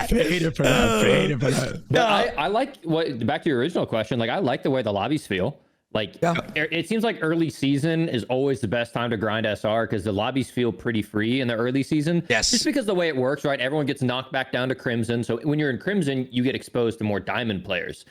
S3: Faded for that.
S2: But I like back to your original question. Like, I like the way the lobbies feel. Like, it seems like early season is always the best time to grind SR because the lobbies feel pretty free in the early season.
S1: Yes.
S2: Just because the way it works, right? Everyone gets knocked back down to Crimson. So when you're in Crimson, you get exposed to more Diamond players.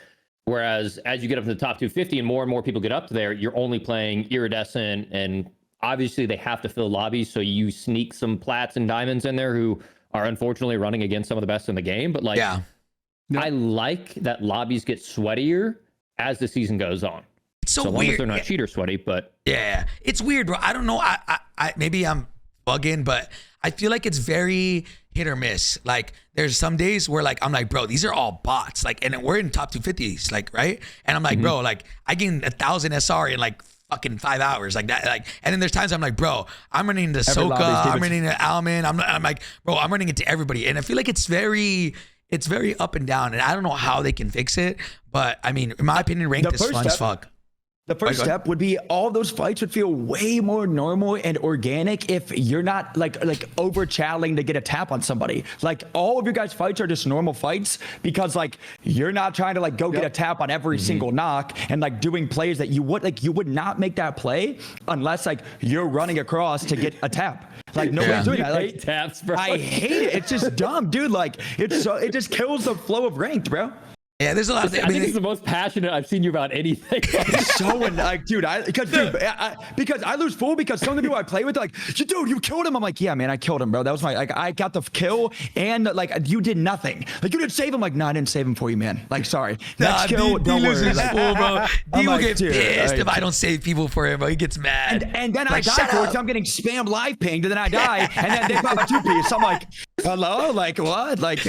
S2: Whereas as you get up to the top 250 and more people get up to there, you're only playing Iridescent, and obviously they have to fill lobbies. So you sneak some Plats and Diamonds in there who are unfortunately running against some of the best in the game. But like, I like that lobbies get sweatier as the season goes on.
S1: It's so
S2: long
S1: weird.
S2: As they're not cheater sweaty, but
S1: yeah, it's weird, bro. I don't know. I maybe I'm bugging, but I feel like it's very hit or miss. Like there's some days where like I'm like, bro, these are all bots. Like, and we're in top 250s, like, right? And I'm like, bro, like I gained 1,000 SR in like fucking 5 hours, like that. Like, and then there's times I'm like, bro, I'm running into Soka, I'm running into Alman. I'm like, bro, I'm running into everybody, and I feel like it's very up and down, and I don't know how they can fix it. But I mean, in my opinion, ranked is fun as fuck.
S3: The first step would be all those fights would feel way more normal and organic if you're not like over channeling to get a tap on somebody. Like all of your guys' fights are just normal fights because like you're not trying to like go get a tap on every single knock and like doing plays that you would not make that play unless like you're running across to get a tap. Like nobody's doing that. Like,
S2: taps, bro.
S3: I hate it. It's just dumb, dude. Like it just kills the flow of ranked, bro.
S1: Yeah, there's a lot of things.
S2: I think it's the most passionate I've seen you about anything.
S3: So like, dude, because I lose full because some of the people I play with are like, dude, you killed him. I'm like, yeah, man, I killed him, bro. That was I got the kill and like you did nothing. Like you didn't save him. Like, no, I didn't save him for you, man. Like, sorry. Next kill, don't worry. Like,
S1: full, bro. D will get pissed if
S3: like,
S1: I don't save people for him, bro. He gets mad.
S3: And then like, I die for it. I'm getting spam live pinged, and then I die, and then they pop a 2-piece. I'm like, hello, like what, like.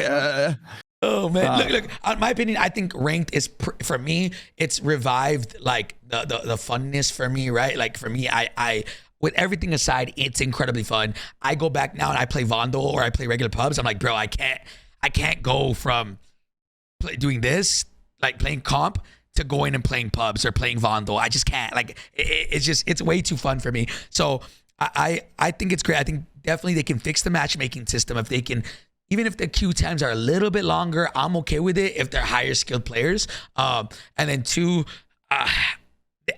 S1: Oh man, look. In my opinion, I think ranked is for me. It's revived like the funness for me, right? Like for me, I with everything aside, it's incredibly fun. I go back now and I play Vondel or I play regular pubs. I'm like, bro, I can't go from doing this, like playing comp, to going and playing pubs or playing Vondel. I just can't. Like it's way too fun for me. So I think it's great. I think definitely they can fix the matchmaking system if they can. Even if the queue times are a little bit longer, I'm okay with it if they're higher skilled players. And then two, I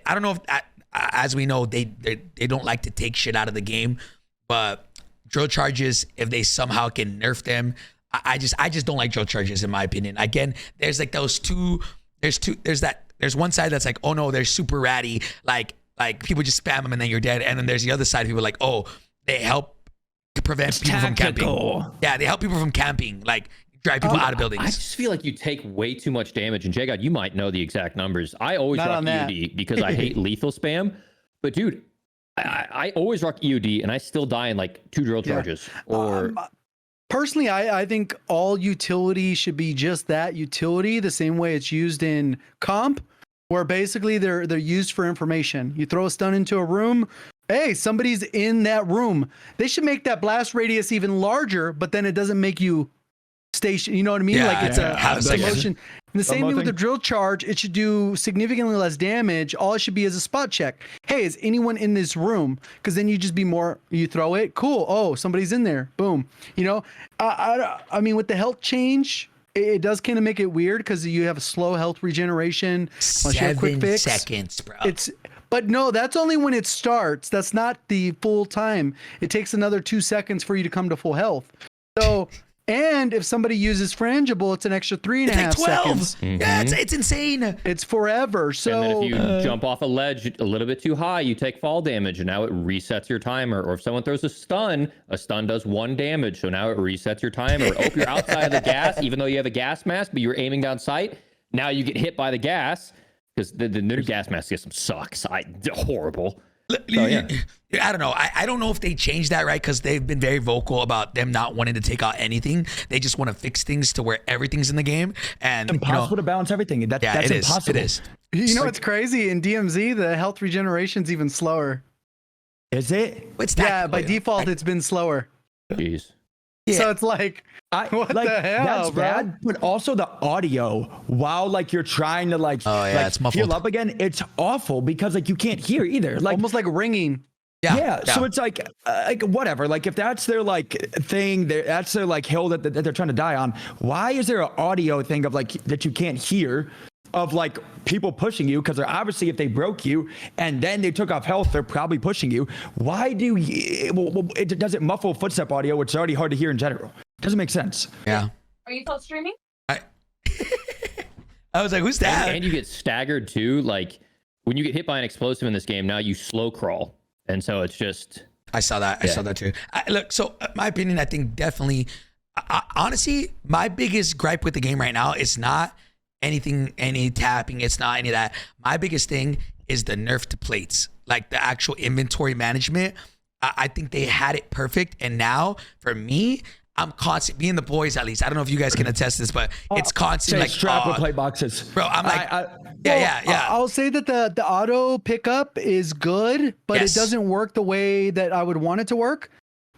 S1: don't know if, as we know, they don't like to take shit out of the game, but drill charges, if they somehow can nerf them, I just don't like drill charges in my opinion. Again, there's like those two. There's one side that's like, oh no, they're super ratty, like people just spam them and then you're dead. And then there's the other side of people like, oh, they help prevent people from camping. Yeah, they help people from camping, like drive people out of buildings.
S2: I just feel like you take way too much damage. And JGOD, you might know the exact numbers. I always rock EUD because I hate lethal spam. But dude, I always rock EUD and I still die in like 2 drill charges. Or
S4: personally, I think all utility should be just that, utility, the same way it's used in comp, where basically they're used for information. You throw a stun into a room. Hey, somebody's in that room. They should make that blast radius even larger, but then it doesn't make you station. You know what I mean?
S1: Yeah,
S4: Like it's
S1: half a
S4: a
S1: second.
S4: motion. And the same thing with the drill charge. It should do significantly less damage. All it should be is a spot check. Hey, is anyone in this room? Because then you just be more. You throw it. Cool. Oh, somebody's in there. Boom. You know. I mean, with the health change, it does kind of make it weird because you have a slow health regeneration. Unless you have quick
S1: 7
S4: fix.
S1: seconds, bro.
S4: But no, that's only when it starts. That's not the full time. It takes another 2 seconds for you to come to full health. So, and if somebody uses frangible, it's an extra 3.5 seconds.
S1: Yeah, it's insane.
S4: It's forever. So,
S2: and then if you jump off a ledge a little bit too high, you take fall damage, and now it resets your timer. Or if someone throws a stun does 1 damage, so now it resets your timer. Or if you're outside of the gas, even though you have a gas mask, but you're aiming down sight, now you get hit by the gas. Because the new gas mask system sucks. Horrible. So, yeah.
S1: I don't know. I don't know if they changed that, right? Because they've been very vocal about them not wanting to take out anything. They just want to fix things to where everything's in the game. And
S3: It's impossible to balance everything. That's impossible.
S1: It is.
S4: you know what's crazy? In DMZ, the health regeneration's even slower.
S3: Is it?
S4: Yeah, by default, it's been slower.
S2: Jeez.
S1: Yeah.
S4: So it's like, what the hell,
S3: that's
S4: bro?
S3: bad. But also the audio, while like you're trying to
S1: it's muffled.
S3: heal up again, it's awful because like you can't hear either. Like
S4: Almost like ringing.
S3: Yeah. So it's like whatever. Like if that's their like thing, that's their like hill that they're trying to die on. Why is there an audio thing of like that you can't hear? Of like people pushing you because they're obviously if they broke you and then they took off health, they're probably pushing you. Why do it doesn't muffle footstep audio, which is already hard to hear in general? Doesn't make sense.
S1: Yeah.
S5: Are you still streaming?
S1: I was like, who's that?
S2: And you get staggered too. Like when you get hit by an explosive in this game, now you slow crawl, and so it's just.
S1: I saw that. I saw that too. Look, so my opinion, I think definitely. Honestly, my biggest gripe with the game right now is not any tapping. It's not any of that. My biggest thing is the nerf to plates, like the actual inventory management. I think they had it perfect. And now for me, I'm constant being the boys, at least. I don't know if you guys can attest this, but it's constant like
S3: strap with plate boxes.
S1: Bro, I'm like, yeah.
S4: I'll say that the auto pickup is good, but it doesn't work the way that I would want it to work.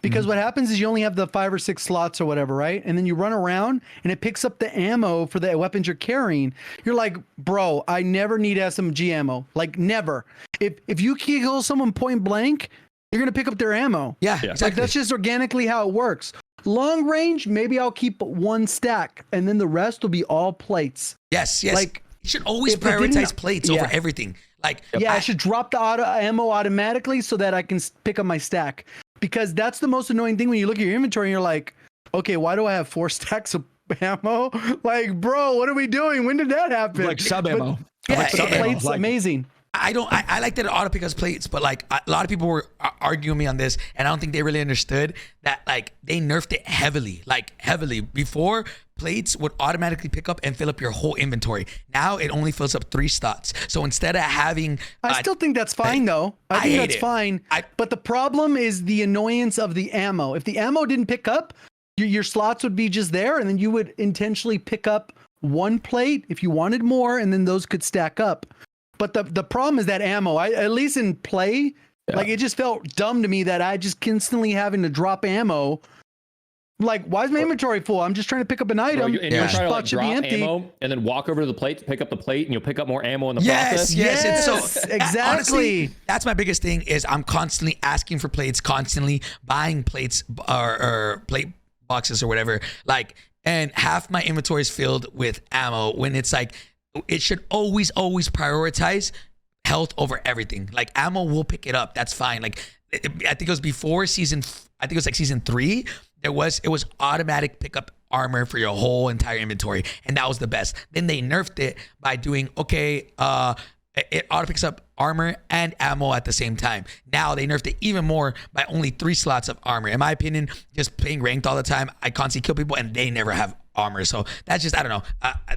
S4: Because what happens is you only have the 5 or 6 slots or whatever, right? And then you run around and it picks up the ammo for the weapons you're carrying. You're like, bro, I never need SMG ammo. Like never. If you kill someone point blank, you're gonna pick up their ammo.
S1: Yeah,
S4: Like
S1: exactly.
S4: that's just organically how it works. Long range, maybe I'll keep 1 stack and then the rest will be all plates.
S1: Yes.
S4: Like
S1: you should always
S4: if it didn't-
S1: prioritize plates over everything. Like,
S4: I should drop the ammo automatically so that I can pick up my stack. Because that's the most annoying thing when you look at your inventory and you're like, okay, why do I have 4 stacks of ammo? Like, bro, what are we doing? When did that happen?
S3: Like sub ammo.
S1: Yeah,
S4: Plates, amazing.
S1: I like that it auto picks plates, but like a lot of people were arguing me on this, and I don't think they really understood that like they nerfed it heavily. Before, plates would automatically pick up and fill up your whole inventory. Now it only fills up 3 slots. So instead of having,
S4: I still think that's fine though. I think that's fine. But the problem is the annoyance of the ammo. If the ammo didn't pick up, your slots would be just there, and then you would intentionally pick up 1 plate if you wanted more, and then those could stack up. But the problem is that ammo. At least in play, like it just felt dumb to me that I just constantly having to drop ammo. Like, why is my inventory full? I'm just trying to pick up an item.
S2: Bro, and you're trying to like drop ammo and then walk over to the plate to pick up the plate, and you'll pick up more ammo in the process.
S1: Yes. And so
S4: exactly.
S1: Honestly, that's my biggest thing is I'm constantly asking for plates, constantly buying plates or plate boxes or whatever. Like, and half my inventory is filled with ammo when it's like, it should always prioritize health over everything. Like ammo will pick it up. That's fine. Like I think it was before season 3. It was automatic pickup armor for your whole entire inventory, and that was the best. Then they nerfed it by doing it auto picks up armor and ammo at the same time. Now they nerfed it even more by only 3 slots of armor. In my opinion, just playing ranked all the time, I constantly kill people and they never have armor. So that's just, I don't know.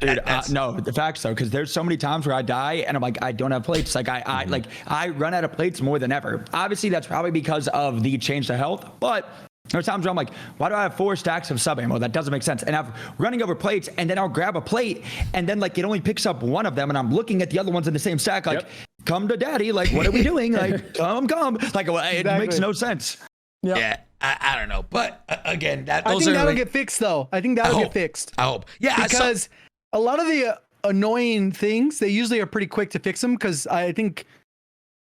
S3: Dude, no, the facts though, because there's so many times where I die and I'm like, I don't have plates. Like I run out of plates more than ever. Obviously, that's probably because of the change to health, but there's times where I'm like, why do I have 4 stacks of sub ammo? That doesn't make sense. And I'm running over plates, and then I'll grab a plate, and then like it only picks up 1 of them, and I'm looking at the other ones in the same stack, like, come to daddy. Like, what are we doing? Like, come. Like, it makes no sense.
S1: Yeah, I don't know, but again,
S4: I think that'll get fixed though. I think that'll get fixed.
S1: I hope. Yeah,
S4: because a lot of the annoying things, they usually are pretty quick to fix them, because I think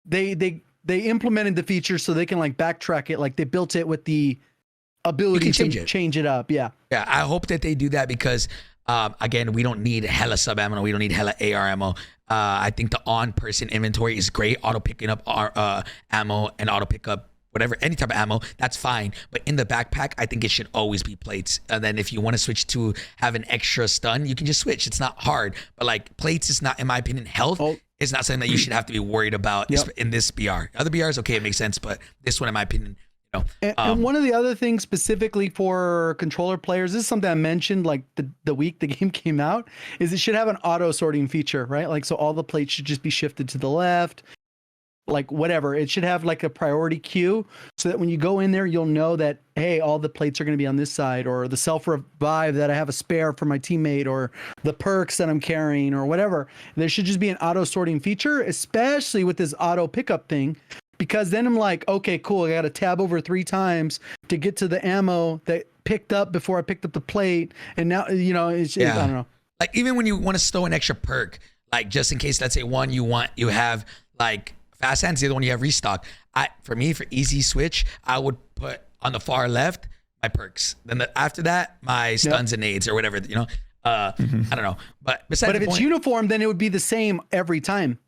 S4: they implemented the feature so they can like backtrack it. Like they built it with the ability to change it up. Yeah.
S1: Yeah, I hope that they do that, because again, we don't need hella sub ammo. We don't need hella AR ammo. I think the on-person inventory is great. Auto picking up our ammo and auto pick up whatever, any type of ammo, that's fine. But in the backpack, I think it should always be plates. And then if you want to switch to have an extra stun, you can just switch. It's not hard. But like plates is not, in my opinion, health is not something that you should have to be worried about in this BR. Other BRs, okay, it makes sense. But this one, in my opinion, you know.
S4: And one of the other things specifically for controller players, this is something I mentioned like the week the game came out, is it should have an auto sorting feature, right? Like, so all the plates should just be shifted to the left, like whatever. It should have like a priority queue, so that when you go in there, you'll know that, hey, all the plates are going to be on this side, or the self-revive that I have a spare for my teammate, or the perks that I'm carrying, or whatever. There should just be an auto sorting feature, especially with this auto pickup thing, because then I'm like, okay, cool. I got to tab over 3 times to get to the ammo that picked up before I picked up the plate. And now, you know, it's just, I don't know.
S1: Like even when you want to stow an extra perk, like just in case, let's say one you have like fast hands, the other one you have restock. For me, for easy switch, I would put on the far left my perks. Then after that, my stuns and nades or whatever, you know. I don't know. But besides,
S4: if it's uniform, then it would be the same every time.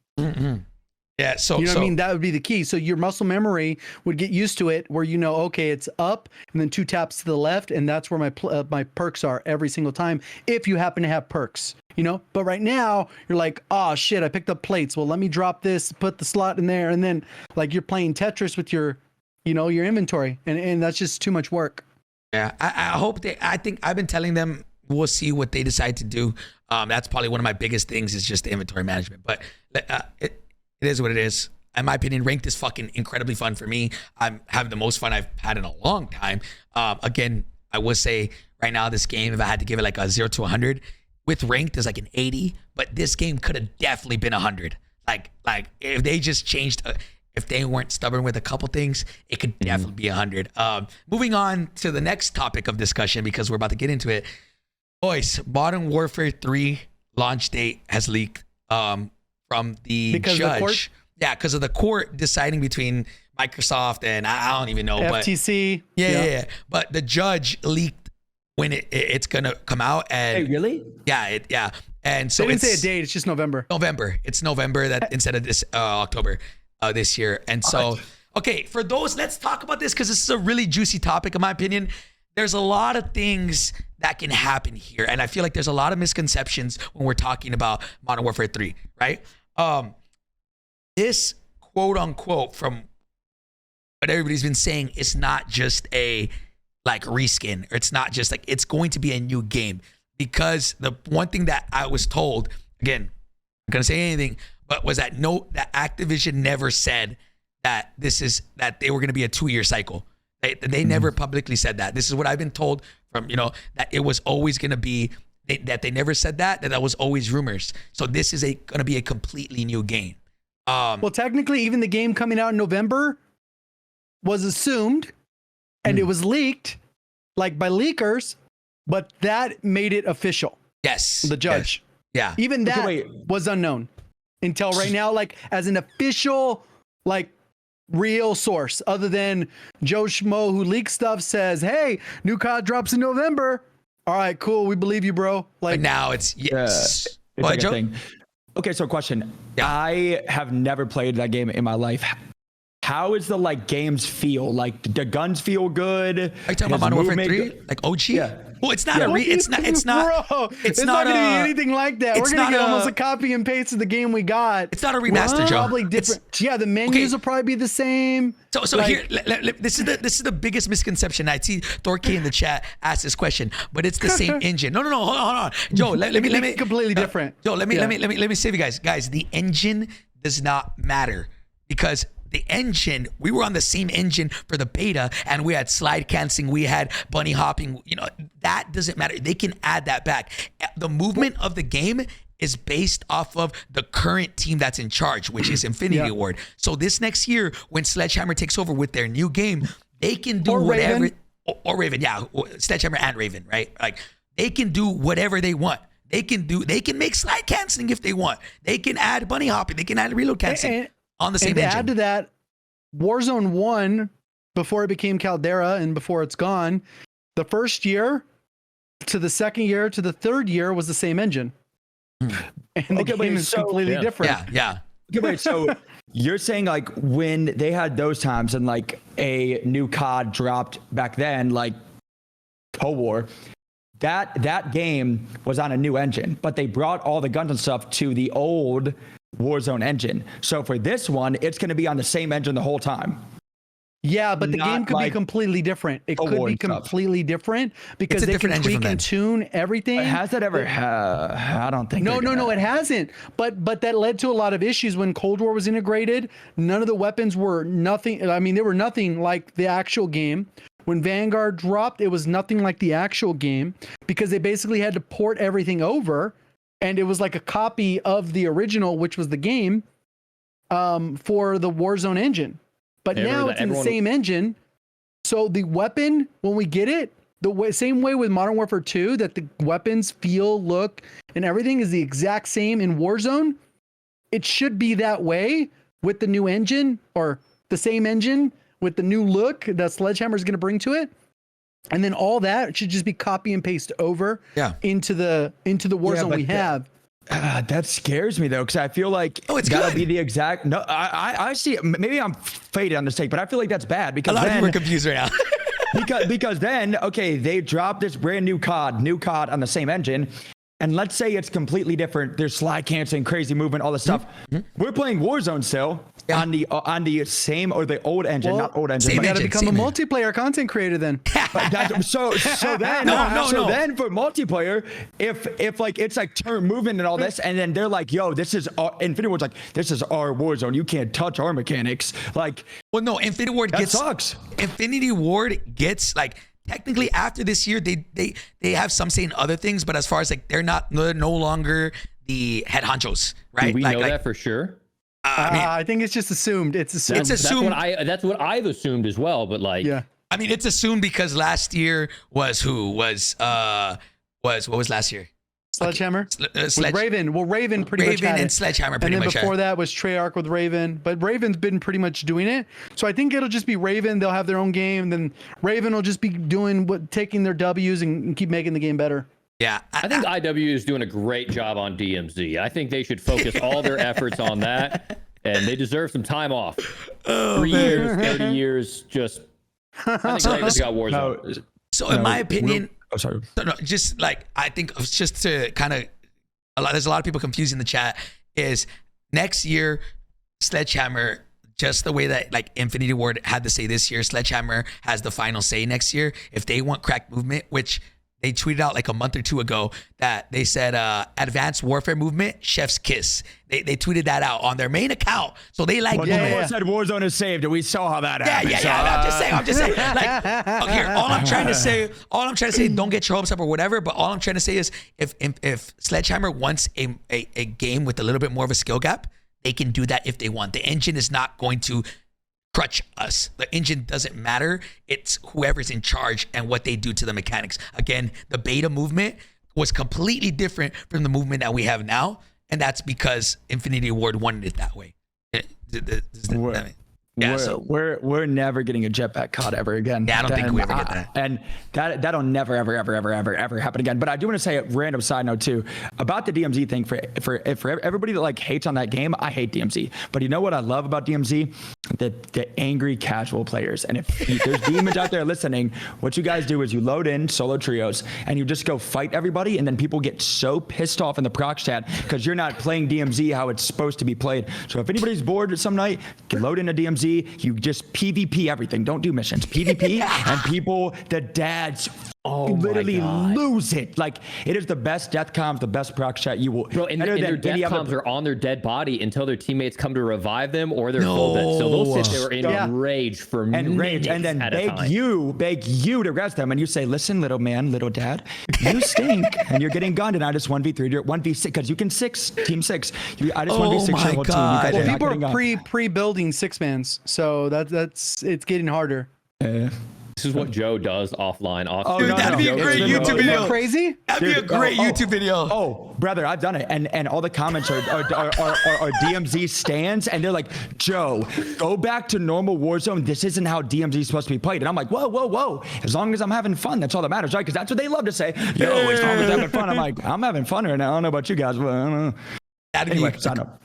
S1: Yeah, so
S4: you know what I mean? That would be the key. So your muscle memory would get used to it, where you know, okay, it's up and then 2 taps to the left, and that's where my perks are every single time, if you happen to have perks, you know. But right now you're like, oh shit, I picked up plates. Well, let me drop this, put the slot in there, and then like you're playing Tetris with your, you know, your inventory, and that's just too much work.
S1: Yeah, I hope I think I've been telling them we'll see what they decide to do. That's probably one of my biggest things is just the inventory management, but it is what it is. In my opinion, ranked is fucking incredibly fun for me. I'm having the most fun I've had in a long time. Again, I would say right now this game, if I had to give it like a 0 to 100, with ranked is like an 80, but this game could have definitely been 100. Like if they just changed, if they weren't stubborn with a couple things, it could definitely be 100. Moving on to the next topic of discussion, because we're about to get into it. Boys, Modern Warfare 3 launch date has leaked. From the judge, because of the court deciding between Microsoft and I don't even know,
S4: FTC.
S1: But yeah. But the judge leaked when it's gonna come out, and
S3: hey, really?
S1: Yeah. And so
S4: they didn't say a date. It's just November.
S1: It's November that instead of this October this year. And so, okay, for those, let's talk about this because this is a really juicy topic in my opinion. There's a lot of things that can happen here, and I feel like there's a lot of misconceptions when we're talking about Modern Warfare 3, right? This quote unquote, from what everybody's been saying, is not just a like reskin, or it's not just like it's going to be a new game, because the one thing that I was told, again, I'm not gonna say anything, but was that that Activision never said that that they were gonna be a 2-year cycle. They never publicly said that. This is what I've been told from, you know, that it was always gonna be that they never said that was always rumors. So this is going to be a completely new game.
S4: Well, technically, even the game coming out in November was assumed, and it was leaked, like by leakers, but that made it official.
S1: Yes.
S4: The judge.
S1: Yeah.
S4: Even that was unknown until right now, like as an official, like real source, other than Joe Schmo, who leaks stuff, says, hey, new COD drops in November. All right, cool. We believe you, bro.
S1: Like, but now it's yes.
S3: It's like a thing. Okay, so question. Yeah. I have never played that game in my life. How is the like games feel? Like the guns feel good?
S1: Are you talking about Modern Warfare 3? Like OG?
S3: Yeah.
S1: Well, it's not it's not
S4: bro, it's not gonna be anything like that. We're gonna get almost a copy and paste of the game we got.
S1: It's not a remaster, Joe.
S4: Probably different. The menus will probably be the same.
S1: So like, here, this is the biggest misconception. I see Thorky in the chat ask this question, but it's the same engine. No, hold on. Joe, let me
S4: completely different.
S1: Joe, let me save you guys. Guys, the engine does not matter, because the engine, we were on the same engine for the beta, and we had slide canceling, we had bunny hopping, you know, that doesn't matter. They can add that back. The movement of the game is based off of the current team that's in charge, which is Infinity Ward. So this next year, when Sledgehammer takes over with their new game, they can do
S4: Or
S1: whatever.
S4: Raven.
S1: Or Raven, yeah, Sledgehammer and Raven, right? Like they can do whatever they want. They can make slide canceling if they want. They can add bunny hopping. They can add reload canceling on the same
S4: and to
S1: engine.
S4: add to that, Warzone 1, before it became Caldera and before it's gone, the first year to the second year to the third year was the same engine. And the game is completely different.
S1: Yeah.
S3: Okay, wait, so you're saying like when they had those times and like a new COD dropped back then, like Cold War, that game was on a new engine, but they brought all the guns and stuff to the old Warzone engine. So for this one, it's going to be on the same engine the whole time.
S4: Yeah, but the
S3: Not
S4: game could be
S3: like
S4: completely different. It
S3: Cold
S4: could
S3: War
S4: be
S3: and stuff.
S4: completely different because
S1: It's a
S4: they
S1: different
S4: can
S1: engine
S4: tweak
S1: from
S4: and
S1: then.
S4: tune everything.
S3: Has that ever? I don't think.
S4: No, it hasn't. But that led to a lot of issues when Cold War was integrated. None of the weapons were nothing. I mean, they were nothing like the actual game. When Vanguard dropped, it was nothing like the actual game because they basically had to port everything over, and it was like a copy of the original, which was the game, for the Warzone engine. But now it's in the same engine. So the weapon, when we get it, same way with Modern Warfare 2, that the weapons feel, look, and everything is the exact same in Warzone. It should be that way with the new engine, or the same engine with the new look that Sledgehammer is going to bring to it. And then all that should just be copy and paste over into the Warzone we have.
S3: That scares me though, because I feel like
S1: it's
S3: that'll
S1: good.
S3: be the exact. No, I see. Maybe I'm faded on this take, but I feel like that's bad because
S1: A lot of
S3: then,
S1: people are confused right now.
S3: because then, okay, they dropped this brand new COD on the same engine, and let's say it's completely different. There's slide canceling, crazy movement, all this stuff. We're playing Warzone still on the same or the old engine, not old engine.
S1: same
S3: but
S4: You got to
S1: engine,
S4: become a
S1: same
S4: multiplayer content creator then.
S3: so then then for multiplayer, if like it's like turn movement and all this, and then they're like, yo, this is our Infinity Ward's like, this is our Warzone, you can't touch our mechanics. Like,
S1: Well, no, Infinity Ward
S3: that
S1: gets
S3: sucks.
S1: Infinity Ward gets like technically after this year they have some say in other things, but as far as like they're no longer the head honchos, right?
S2: Do we
S1: like,
S2: know that for sure?
S4: I think it's just assumed. It's assumed.
S1: It's assumed.
S2: That's what I've assumed as well. But like,
S4: Yeah.
S1: I mean, it's assumed because last year was what was last year?
S4: Sledgehammer? With Raven. Well, Raven pretty much
S1: Raven
S4: had
S1: and
S4: it.
S1: Sledgehammer pretty
S4: And then
S1: much.
S4: before that was Treyarch with Raven. But Raven's been pretty much doing it. So I think it'll just be Raven. They'll have their own game. Then Raven will just be taking their W's and keep making the game better.
S1: Yeah,
S2: I think IW is doing a great job on DMZ. I think they should focus all their efforts on that, and they deserve some time off. 3 years, 30 years, just. I think Ravens got Warzone.
S1: so. In my opinion,
S3: sorry.
S1: no, just like I think just to kind of there's a lot of people confused in the chat is next year Sledgehammer. Just the way that like Infinity Ward had to say this year, Sledgehammer has the final say next year. If they want crack movement, which they tweeted out like a month or two ago that they said advanced warfare movement, chef's kiss. They tweeted that out on their main account. So they like
S3: Well, said Warzone is saved, and we saw how that happened.
S1: Yeah. I'm just saying. Like here, all I'm trying to say, don't get your hopes up or whatever. But all I'm trying to say is, if Sledgehammer wants a game with a little bit more of a skill gap, they can do that if they want. The engine is not going to crutch us. The engine doesn't matter. It's whoever's in charge and what they do to the mechanics. Again, the beta movement was completely different from the movement that we have now, and that's because Infinity Ward wanted it that way.
S3: We're never getting a jetpack COD ever again.
S1: Yeah, I don't think we ever get that.
S3: And that'll never ever happen again. But I do want to say a random side note too about the DMZ thing. For everybody that like hates on that game, I hate DMZ. But you know what I love about DMZ? The angry casual players. And if there's demons out there listening, what you guys do is you load in solo trios and you just go fight everybody, and then people get so pissed off in the proc chat because you're not playing DMZ how it's supposed to be played. So if anybody's bored some night, you can load into DMZ. You just PvP everything. Don't do missions. PvP and people, the dads literally lose it. Like, it is the best death comms, the best proc chat you will.
S2: Bro, and their death comms are on their dead body until their teammates come to revive them or they're full dead. So they'll sit there in rage for minutes
S3: and then
S2: at a time.
S3: beg you to rest them, and you say, listen, little man, little dad, you stink, and you're getting gunned, and I just 1v3, 1v6, because you can team 6. I just 1v6
S1: my
S3: your whole team.
S1: God.
S3: You guys
S4: Well,
S3: are not
S4: people
S3: getting
S4: are
S3: on.
S4: pre-building 6-mans, so it's getting harder.
S2: This is what Joe does offline.
S3: Oh,
S1: Dude,
S3: no,
S1: that'd be a
S3: no.
S1: great
S3: It's
S1: YouTube
S3: remote.
S1: video.
S4: Crazy?
S1: That'd be a great YouTube video.
S3: Oh, brother, I've done it, and all the comments are DMZ stands, and they're like, Joe, go back to normal Warzone. This isn't how DMZ is supposed to be played. And I'm like, whoa. As long as I'm having fun, that's all that matters, right? Because that's what they love to say. Yo, as long as I'm having fun. I'm like, I'm having fun right now. I don't know about you guys, but I don't know.
S1: That'd
S3: Anyway,
S1: be
S3: sign up.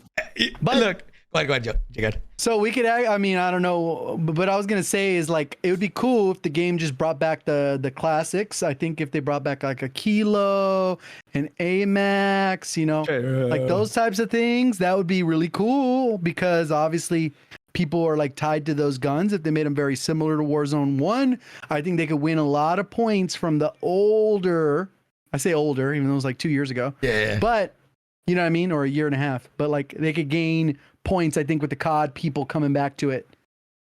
S1: But look, go ahead, Joe. JGOD.
S4: So we could, I mean, I don't know, but I was gonna say is like it would be cool if the game just brought back the classics. I think if they brought back like a Kilo, an AMAX, you know, like those types of things, that would be really cool because obviously people are like tied to those guns. If they made them very similar to Warzone 1, I think they could win a lot of points from the older. I say older, even though it was like 2 years ago.
S1: Yeah.
S4: But you know what I mean, or a year and a half. But like they could gain points, I think, with the COD people coming back to it,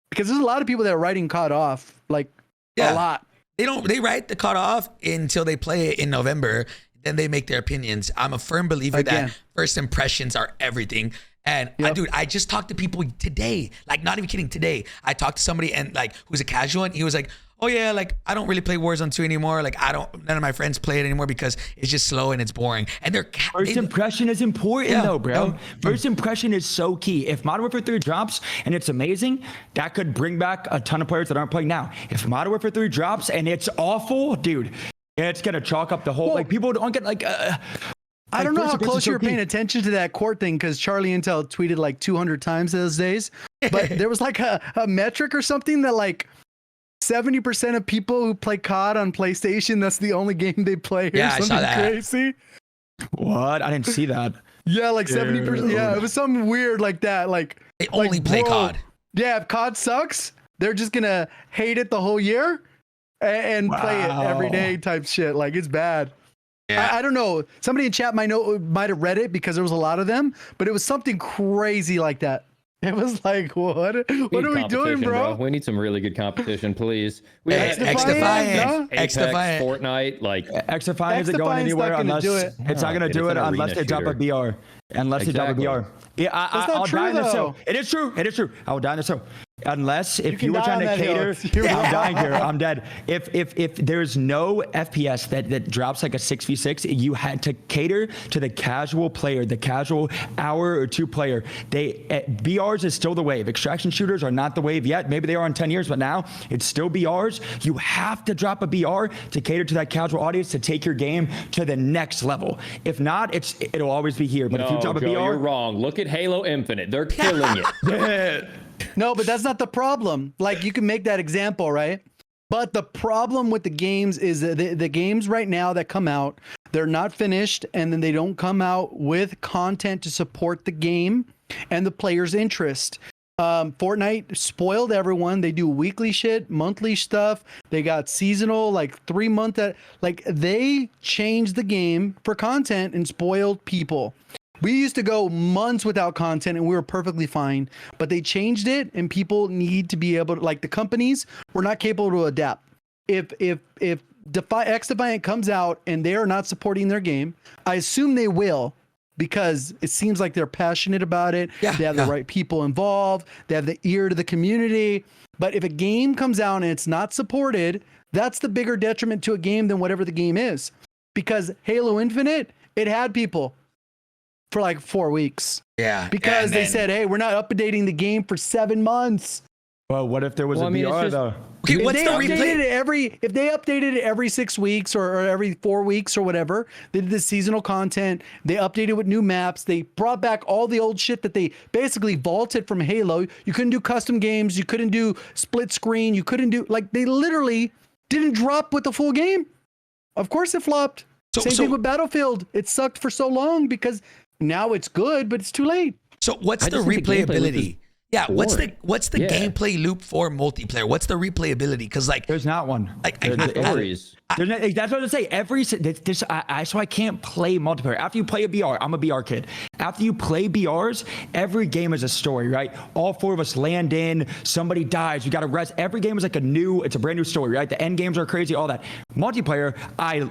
S4: because there's a lot of people that are writing COD off, like a lot.
S1: They write the COD off until they play it in November. Then they make their opinions. I'm a firm believer that first impressions are everything. And dude, I just talked to people today, like not even kidding, today. I talked to somebody and like who's a casual, and he was like, oh yeah, like I don't really play Warzone 2 anymore. Like none of my friends play it anymore because it's just slow and it's boring. And
S3: First impression is important though, bro. First impression is so key. If Modern Warfare 3 drops and it's amazing, that could bring back a ton of players that aren't playing now. If Modern Warfare 3 drops and it's awful, dude, it's gonna chalk up the whole, like people don't get like,
S4: I don't know how close you were paying attention to that court thing, because Charlie Intel tweeted like 200 times those days, but there was like a metric or something that like 70% of people who play COD on PlayStation, that's the only game they play.
S1: Yeah, I saw that.
S4: Crazy.
S3: What? I didn't see that.
S4: Yeah, like 70%. Yeah, it was something weird like that. Like
S1: they only play COD.
S4: Yeah, if COD sucks, they're just gonna hate it the whole year and play it every day type shit. Like it's bad. Yeah. I don't know. Somebody in chat might have read it because there was a lot of them, but it was something crazy like that. It was like, what are we doing, bro?
S2: We need some really good competition, please. We
S1: X-Defiant,
S2: Fortnite, like
S3: X-Defiant isn't going anywhere unless it's not gonna do it unless they drop a BR. Unless they drop a BR. Yeah, I'll die in this hill. It is true. I will die in this hill. Unless if you were trying to cater, I'm dying here. I'm dead. If there's no FPS that drops like a 6v6, you had to cater to the casual player, the casual hour or two player. BRs is still the wave. Extraction shooters are not the wave yet. Maybe they are in 10 years, but now it's still BRs. You have to drop a BR to cater to that casual audience to take your game to the next level. If not, it'll always be here. But if you drop a BR,
S2: you're wrong. Look at Halo Infinite. They're killing it.
S4: No, but that's not the problem. Like you can make that example, right? But the problem with the games is that the games right now that come out, they're not finished, and then they don't come out with content to support the game and the player's interest. Fortnite spoiled everyone. They do weekly shit, monthly stuff. They got seasonal, like 3 month. Like they changed the game for content and spoiled people. We used to go months without content and we were perfectly fine, but they changed it and people need to be able to, like the companies were not capable to adapt. If X-Defiant comes out and they are not supporting their game, I assume they will, because it seems like they're passionate about it. They have the right people involved. They have the ear to the community. But if a game comes out and it's not supported, that's the bigger detriment to a game than whatever the game is. Because Halo Infinite, it had people for like 4 weeks.
S1: Yeah.
S4: Because they said, hey, we're not updating the game for 7 months.
S3: Well, what if there was a BR though?
S1: Okay, what's the replay?
S4: If they updated it every 6 weeks or every 4 weeks or whatever, they did the seasonal content, they updated with new maps, they brought back all the old shit that they basically vaulted from Halo. You couldn't do custom games, you couldn't do split screen, you couldn't do, like, they literally didn't drop with the full game. Of course it flopped. Same thing with Battlefield. It sucked for so long because now it's good, but it's too late.
S1: So what's the replayability? Yeah, what's the gameplay loop for multiplayer? What's the replayability? Because like
S3: there's not one.
S1: Like
S3: that's what I say. So I can't play multiplayer. After you play a BR, I'm a BR kid. After you play BRs, every game is a story, right? All 4 of us land in, somebody dies, you got to rest. Every game is like it's a brand new story, right? The end games are crazy, all that. Multiplayer, I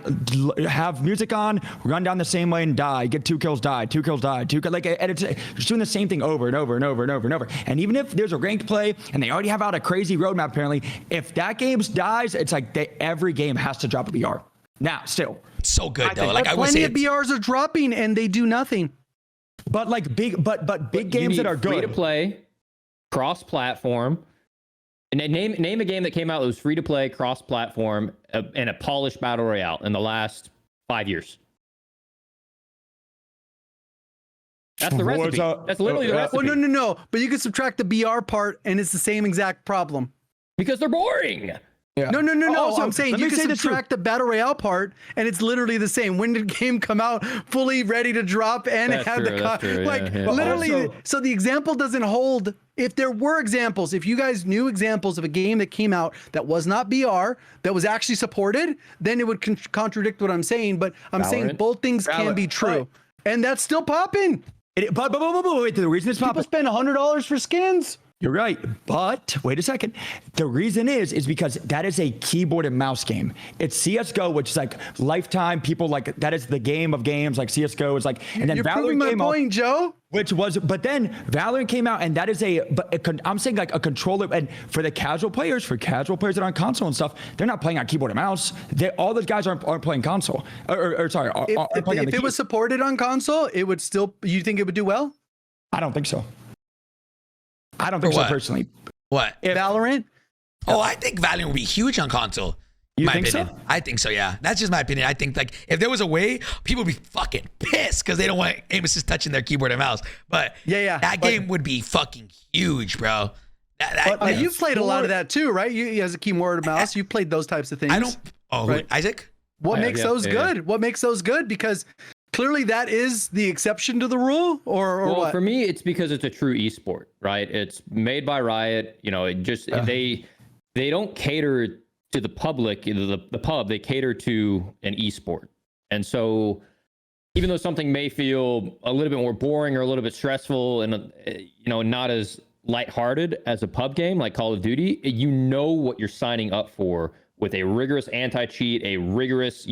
S3: have music on, run down the same lane, die, get 2 kills, die, 2 kills, die, 2 kills, like, and it's just doing the same thing over and over and over and over and over. And even if there's a ranked play and they already have out a crazy roadmap, apparently, if that game dies, it's like every game has to drop a BR. Now, still.
S1: It's so good, though. Like, I would
S4: plenty
S1: say
S4: of BRs are dropping and they do nothing.
S3: But like big games that are good.
S2: Free to play, cross platform. And name a game that came out that was free to play, cross platform, and a polished battle royale in the last 5 years. That's the recipe. That's literally the recipe.
S4: Well, no. But you can subtract the BR part and it's the same exact problem.
S2: Because they're boring.
S3: Yeah.
S4: No.
S3: Also,
S4: I'm saying you can subtract the battle royale part, and it's literally the same. When did the game come out, fully ready to drop, and
S2: That's
S4: have
S2: true,
S4: the
S2: that's true, yeah.
S4: literally?
S3: Also,
S4: so the example doesn't hold. If there were examples, if you guys knew examples of a game that came out that was not BR, that was actually supported, then it would contradict what I'm saying. But I'm saying both things can be true, and that's still popping.
S3: But wait, the reason it's
S4: People
S3: popping.
S4: spend $100 for skins.
S3: You're right, but wait a second. The reason is because that is a keyboard and mouse game. It's CS:GO, which is like lifetime. People like that is the game of games. Like CS:GO is like, and then
S4: You're
S3: Valorant
S4: proving my
S3: came
S4: point, Joe.
S3: but then Valorant came out, and that is I'm saying like a controller. And for the casual players that are on console and stuff, they're not playing on keyboard and mouse. All those guys aren't playing console. Or sorry, aren't playing on the
S4: If it was supported on console, it would still. You think it would do well?
S3: I don't think so. I don't think so personally.
S1: What?
S4: Valorant?
S1: Oh, I think Valorant would be huge on console.
S3: You think so?
S1: I think so, yeah. That's just my opinion. I think like if there was a way, people would be fucking pissed because they don't want aim assist touching their keyboard and mouse. But that game would be fucking huge, bro.
S4: You've played a lot of that too, right? You as a keyboard and mouse, you've played those types of things.
S1: I don't. Oh, right. Isaac?
S4: What makes those good? What makes those good? Because clearly that is the exception to the rule, or what?
S2: For me, it's because it's a true esport, right? It's made by Riot. You know, it just they don't cater to the public, the pub. They cater to an esport, and so even though something may feel a little bit more boring or a little bit stressful, and not as lighthearted as a pub game like Call of Duty, you know what you're signing up for with a rigorous anti-cheat, a rigorous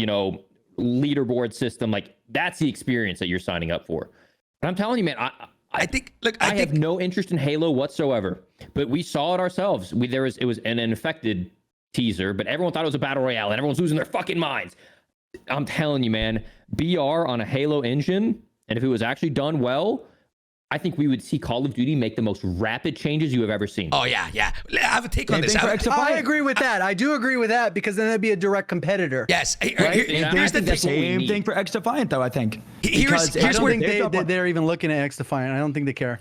S2: leaderboard system. Like that's the experience that you're signing up for. And I'm telling you, man, I think I have no interest in Halo whatsoever, but we saw it ourselves. It was an infected teaser, but everyone thought it was a battle royale and everyone's losing their fucking minds. I'm telling you, man, BR on a Halo engine, and if it was actually done well, I think we would see Call of Duty make the most rapid changes you have ever seen.
S1: Oh, yeah. I have a take on this.
S4: I agree with that. I do agree with that because then that'd be a direct competitor.
S1: Yes.
S3: Here's the same thing for XDefiant, though, I think.
S4: Here's where they're even looking at XDefiant. I don't think they care.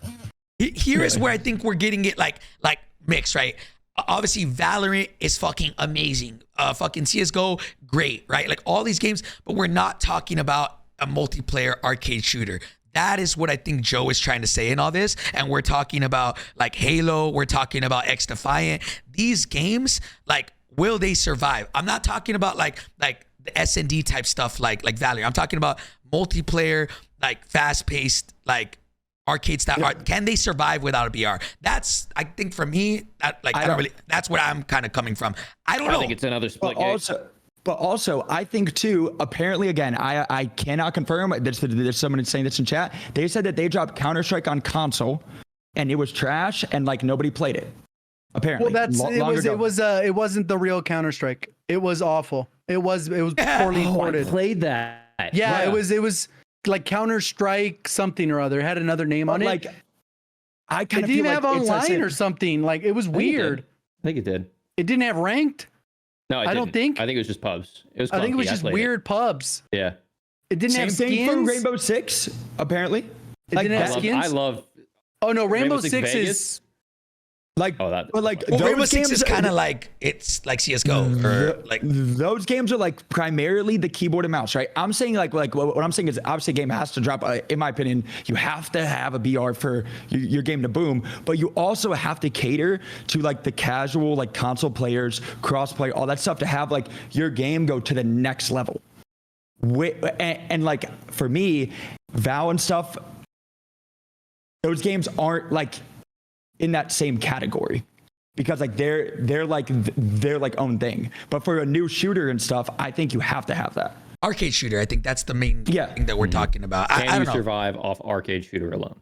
S1: Here is where I think we're getting it like mixed, right? Obviously, Valorant is fucking amazing. Fucking CSGO, great, right? Like all these games, but we're not talking about a multiplayer arcade shooter. That is what I think Joe is trying to say in all this. And we're talking about like Halo. We're talking about XDefiant. These games, like, will they survive? I'm not talking about like the S&D type stuff like Valorant. I'm talking about multiplayer, like fast-paced, like arcade style. Can they survive without a BR? That's, I think for me, that's where I'm kind of coming from. I don't know.
S2: I think it's another split game.
S3: But also, I think too, apparently, again, I cannot confirm, there's someone saying this in chat. They said that they dropped Counter-Strike on console and it was trash and like nobody played it. Apparently.
S4: Well, it wasn't the real Counter-Strike. It was awful. It was poorly ported.
S2: I played that.
S4: Yeah, it was like Counter-Strike something or other. It had another name on it.
S3: I kind of
S4: didn't have online or something. Like it was weird.
S2: I think it did.
S4: It didn't have ranked.
S2: No, I don't think. I think it was just pubs. I think
S4: it was just weird pubs.
S2: Yeah.
S4: It didn't have skins.
S3: Same thing for Rainbow Six, apparently.
S4: It didn't have skins.
S2: I love.
S4: Oh no, Rainbow Six is
S3: like.
S1: Rainbow Six is kind of like it's like CS:GO or like
S3: those games are like primarily the keyboard and mouse, right? I'm saying like what I'm saying is obviously a game has to drop. In my opinion, you have to have a BR for your game to boom, but you also have to cater to like the casual like console players, cross-play, all that stuff to have like your game go to the next level. And like for me, Val and stuff, those games aren't like in that same category because like they're like own thing. But for a new shooter and stuff, I think you have to have that
S1: arcade shooter. I think that's the main thing that we're talking about.
S2: Can you survive off arcade shooter alone?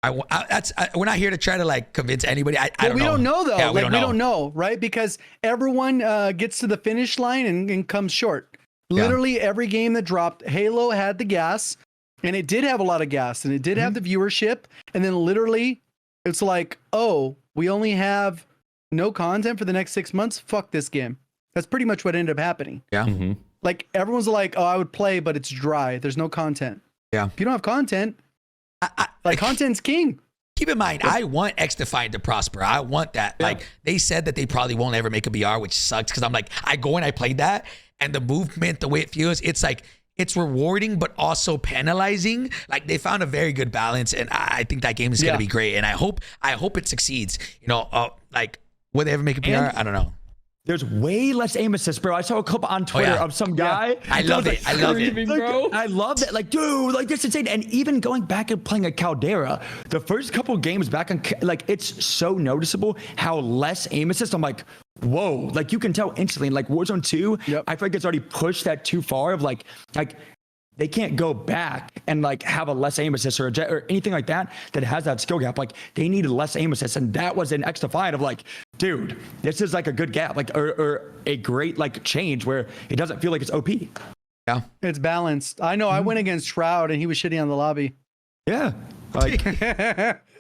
S1: We're not here to try to like convince anybody. I don't know.
S4: We don't know though.
S1: Yeah,
S4: we don't know, right? Because everyone gets to the finish line and comes short. Literally every game that dropped, Halo had the gas, and it did have a lot of gas, and it did have the viewership. And then literally, it's like, oh, we only have no content for the next 6 months. Fuck this game. That's pretty much what ended up happening.
S1: Yeah.
S2: Mm-hmm.
S4: Like everyone's like, oh, I would play, but it's dry. There's no content.
S1: Yeah.
S4: If you don't have content, content's king.
S1: Keep in mind, I want XDefiant to prosper. I want that.
S2: Yeah.
S1: Like they said that they probably won't ever make a BR, which sucks because I'm like, I go and I played that, and the movement, the way it feels, it's like it's rewarding but also penalizing. Like they found a very good balance, and I think that game is gonna be great. And I hope it succeeds. You know, like will they ever make a BR? I don't know.
S3: There's way less aim assist, bro. I saw a clip on Twitter of some guy.
S1: I love it. I love it,
S2: bro.
S3: I love that. Like, dude, like this is insane. And even going back and playing a Caldera, the first couple games back on, like, it's so noticeable how less aim assist. I'm like, whoa. Like, you can tell instantly. Like Warzone 2, I feel like it's already pushed that too far of like they can't go back and like have a less aim assist or anything like that has that skill gap. Like they needed less aim assist, and that was an XDefiant of like, dude, this is like a good gap, like or a great like change where it doesn't feel like it's OP.
S1: Yeah,
S4: it's balanced. I know. I went against Shroud and he was shitty on the lobby.
S3: Yeah, like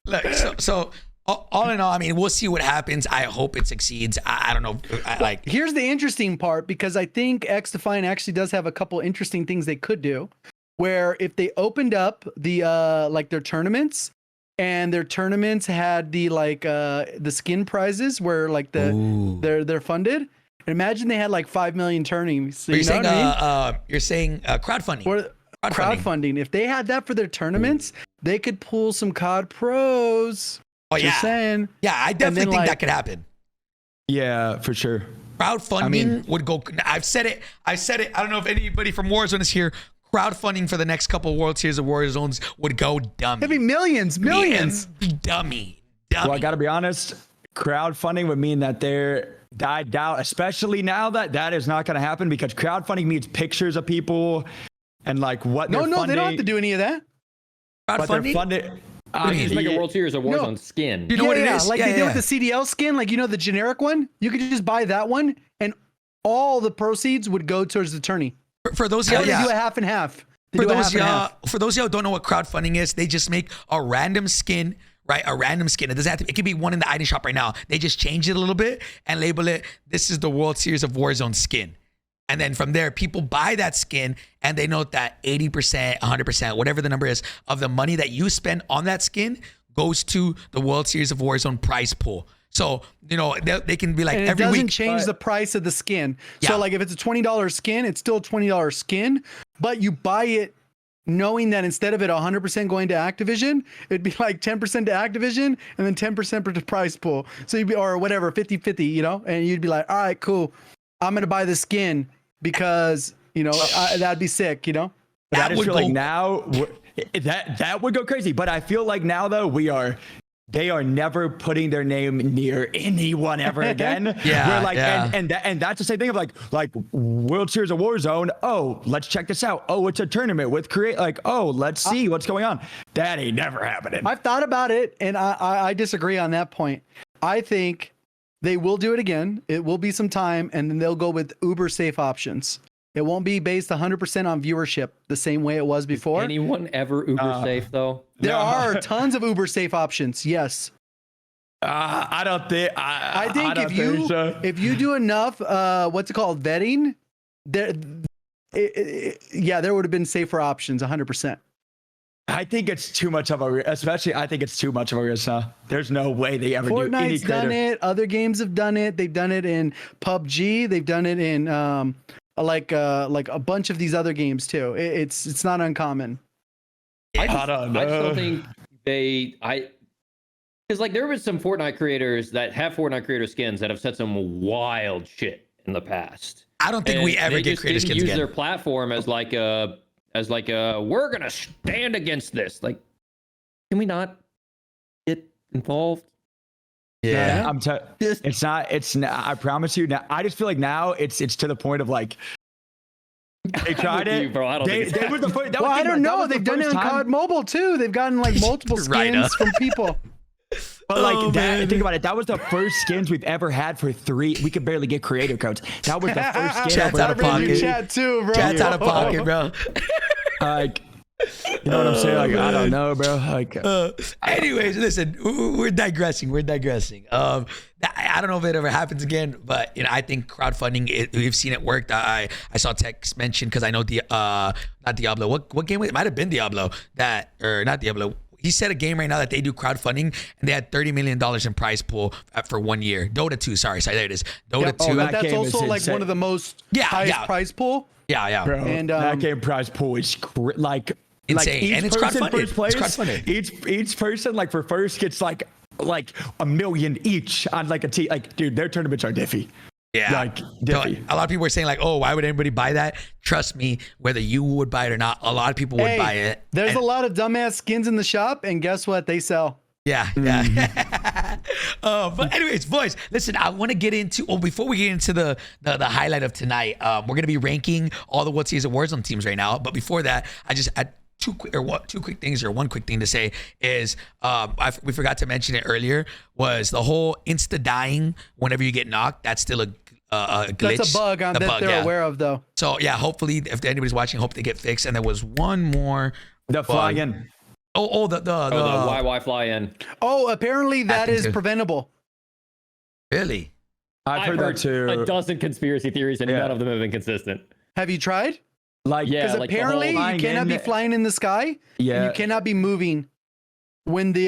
S1: look, so all in all, I mean, we'll see what happens. I hope it succeeds. I don't know.
S4: Here's the interesting part, because I think XDefiant actually does have a couple interesting things they could do, where if they opened up the like their tournaments, and their tournaments had the like the skin prizes where like they're funded. Imagine they had like 5 million tourneys. So you're
S1: saying crowdfunding.
S4: Or crowdfunding. If they had that for their tournaments, they could pull some COD pros.
S1: Oh, yeah.
S4: Saying.
S1: Yeah, I definitely think that could happen.
S3: Yeah, for sure.
S1: Crowdfunding would go. I've said it. I don't know if anybody from Warzone is here. Crowdfunding for the next couple of World Series of Warzones would go dummy.
S4: It'd be millions.
S1: Be dummy.
S3: Well, I got to be honest. Crowdfunding would mean that they're died down, especially now that is not going to happen, because crowdfunding means pictures of people and like what they're funding.
S4: No, they don't have to do any of that.
S3: Crowdfunding? But they're funded.
S2: Just make a World Series of Warzone skin.
S1: You know what it is?
S4: Like they did with the CDL skin, like, you know, the generic one. You could just buy that one, and all the proceeds would go towards the tourney.
S1: For those of y'all,
S4: they do a half and half.
S1: For those of y'all who don't know what crowdfunding is, they just make a random skin, right? A random skin. It doesn't have to. It could be one in the item shop right now. They just change it a little bit and label it. This is the World Series of Warzone skin. And then from there, people buy that skin, and they know that 80%, 100%, whatever the number is, of the money that you spend on that skin goes to the World Series of Warzone prize pool. So, you know, they can be like,
S4: and
S1: every week.
S4: It doesn't change the price of the skin. So, like, if it's a $20 skin, it's still a $20 skin, but you buy it knowing that instead of it 100% going to Activision, it'd be like 10% to Activision and then 10% for the prize pool. So you'd be, or whatever, 50-50, you know, and you'd be like, all right, cool. I'm going to buy the skin because, you know, that'd be sick, you know?
S3: I just feel like now that would go crazy. But I feel like now, though, they are never putting their name near anyone ever again. And that's the same thing of like World Series of Warzone. Oh, let's check this out. Oh, it's a tournament with let's see what's going on. That ain't never happening.
S4: I've thought about it, and I disagree on that point. I think they will do it again. It will be some time, and then they'll go with uber safe options. It won't be based 100% on viewership the same way it was before.
S2: Is anyone ever uber safe though?
S4: There are tons of uber safe options. Yes.
S3: I don't think.
S4: I think if you do enough, what's it called, vetting, there would have been safer options, 100%.
S3: I think it's too much of a, especially I think it's too much of a risk now. There's no way they ever do any
S4: Fortnite's done it. Other games have done it. They've done it in PUBG. They've done it in like a bunch of these other games too. It's not uncommon.
S2: I still think because like there was some Fortnite creators that have Fortnite creator skins that have said some wild shit in the past.
S1: I don't think we ever get creator skins again.
S2: Use their platform as like a we're gonna stand against this. Like, can we not get involved?
S1: Yeah,
S3: it's not. I promise you. Now, I just feel like now it's to the point of like They tried
S2: with you,
S3: it,
S2: bro. I don't think it's
S3: they were the first. That
S4: Well,
S3: was
S4: I
S3: the-
S4: don't
S3: that
S4: know.
S3: was the
S4: They've done it
S3: first
S4: on
S3: time.
S4: COD Mobile too. They've gotten like multiple
S1: Right
S4: skins
S1: up.
S4: from people.
S3: But like
S1: Oh,
S3: that,
S1: man.
S3: think about it. That was the first skins we've ever had for 3. We could barely get creator codes. That was the first skin.
S1: Chat's
S3: over
S1: out of
S3: the
S1: pocket.
S4: Chat too, bro.
S1: Chat's out of pocket, bro.
S3: Like, you know what I'm saying? Like, I don't know, bro. Like,
S1: Anyways, listen, we're digressing. We're digressing. I don't know if it ever happens again, but I think crowdfunding. We've seen it work. I saw Tex mention because I know not Diablo. What game? It might have been Diablo or not Diablo. He said a game right now that they do crowdfunding and they had $30 million in prize pool for 1 year. Dota 2, sorry, there it is. Dota
S4: Yep.
S1: 2.
S4: Oh,
S3: that
S4: that's
S3: game is
S4: also like
S3: insane.
S4: one of the most highest prize pool.
S1: Yeah.
S3: bro,
S4: And,
S3: that game prize pool is like
S1: Insane.
S3: each
S1: And it's
S3: person
S1: crowdfunded.
S3: first place,
S1: It's crowdfunded.
S3: each person like for first gets like $1 million each on like a team. Like, dude, their tournaments are diffy.
S1: Yeah.
S3: Like, diffy.
S1: A lot of people were saying like, oh, why would anybody buy that? Trust me, whether you would buy it or not, a lot of people would buy it.
S4: There's
S1: And-
S4: a lot of dumbass skins in the shop, and guess what? They sell.
S1: Yeah. But anyways, boys, listen, I want to get into, before we get into the highlight of tonight, we're going to be ranking all the World Series of Warzone teams right now. But before that, I just had one quick thing to say is we forgot to mention it earlier, was the whole insta dying whenever you get knocked. That's still a glitch.
S4: That's a bug that they're aware of, though.
S1: So yeah, hopefully if anybody's watching, hope they get fixed. And there was one more.
S3: The flying in.
S2: the YY fly in.
S4: Oh, apparently that
S1: think
S4: is
S1: so.
S4: preventable.
S1: Really?
S3: I've heard that too.
S2: A dozen conspiracy theories, and
S3: Yeah.
S2: none of them have been consistent.
S4: Have you tried?
S3: Like,
S2: Yeah,
S4: Because
S2: like the
S4: apparently
S2: whole
S4: you
S3: flying
S4: cannot be
S3: in-
S4: flying in the sky.
S3: Yeah.
S4: And you cannot be moving when the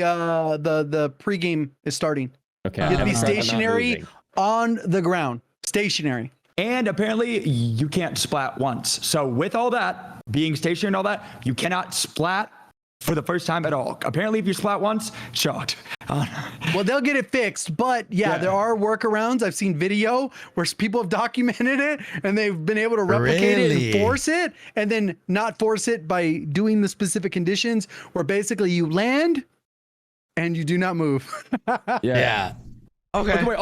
S4: pregame is starting.
S2: Okay.
S4: You have to be
S2: I'm not
S4: stationary
S2: moving.
S4: on the ground. Stationary.
S3: And apparently you can't splat once. So with all that, being stationary and all that, you cannot splat for the first time at all. Apparently if you splat once, shocked.
S4: Well, they'll get it fixed, but yeah, there are workarounds. I've seen video where people have documented it and they've been able to replicate it
S1: Really?
S4: and force it, and then not force it by doing the specific conditions where basically you land and you do not move.
S1: Yeah. Okay.
S3: Wait,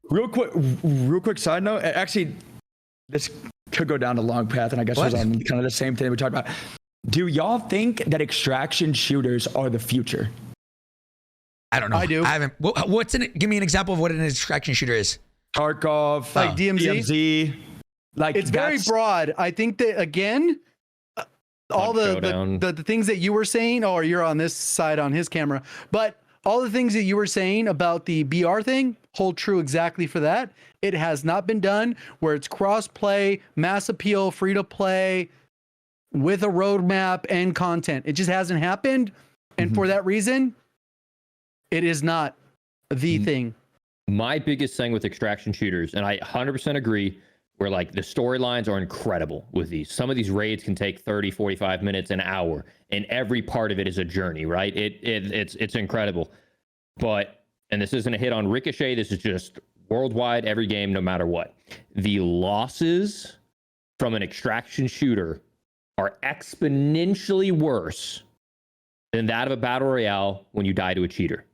S3: real quick side note. Actually, this could go down a long path, and I guess it was
S1: What?
S3: on kind of the same thing we talked about. Do y'all think that extraction shooters are the future?
S1: I don't know.
S4: I do.
S1: I haven't. Give me an example of what an extraction shooter is.
S3: Tarkov,
S4: Like DMZ?
S3: Like
S4: It's very
S3: that's-
S4: broad. I think that again, all
S2: Showdown.
S4: the things that you were saying, or you're on this side on his camera, but all the things that you were saying about the BR thing hold true exactly for that. It has not been done where it's cross play, mass appeal, free to play with a roadmap and content. It just hasn't happened. And for that reason, it is not the thing.
S2: My biggest thing with extraction shooters, and I 100% agree, where like the storylines are incredible with these. Some of these raids can take 30, 45 minutes, an hour, and every part of it is a journey, right? It's incredible. But, and this isn't a hit on Ricochet, this is just worldwide, every game, no matter what. The losses from an extraction shooter are exponentially worse than that of a battle royale when you die to a cheater.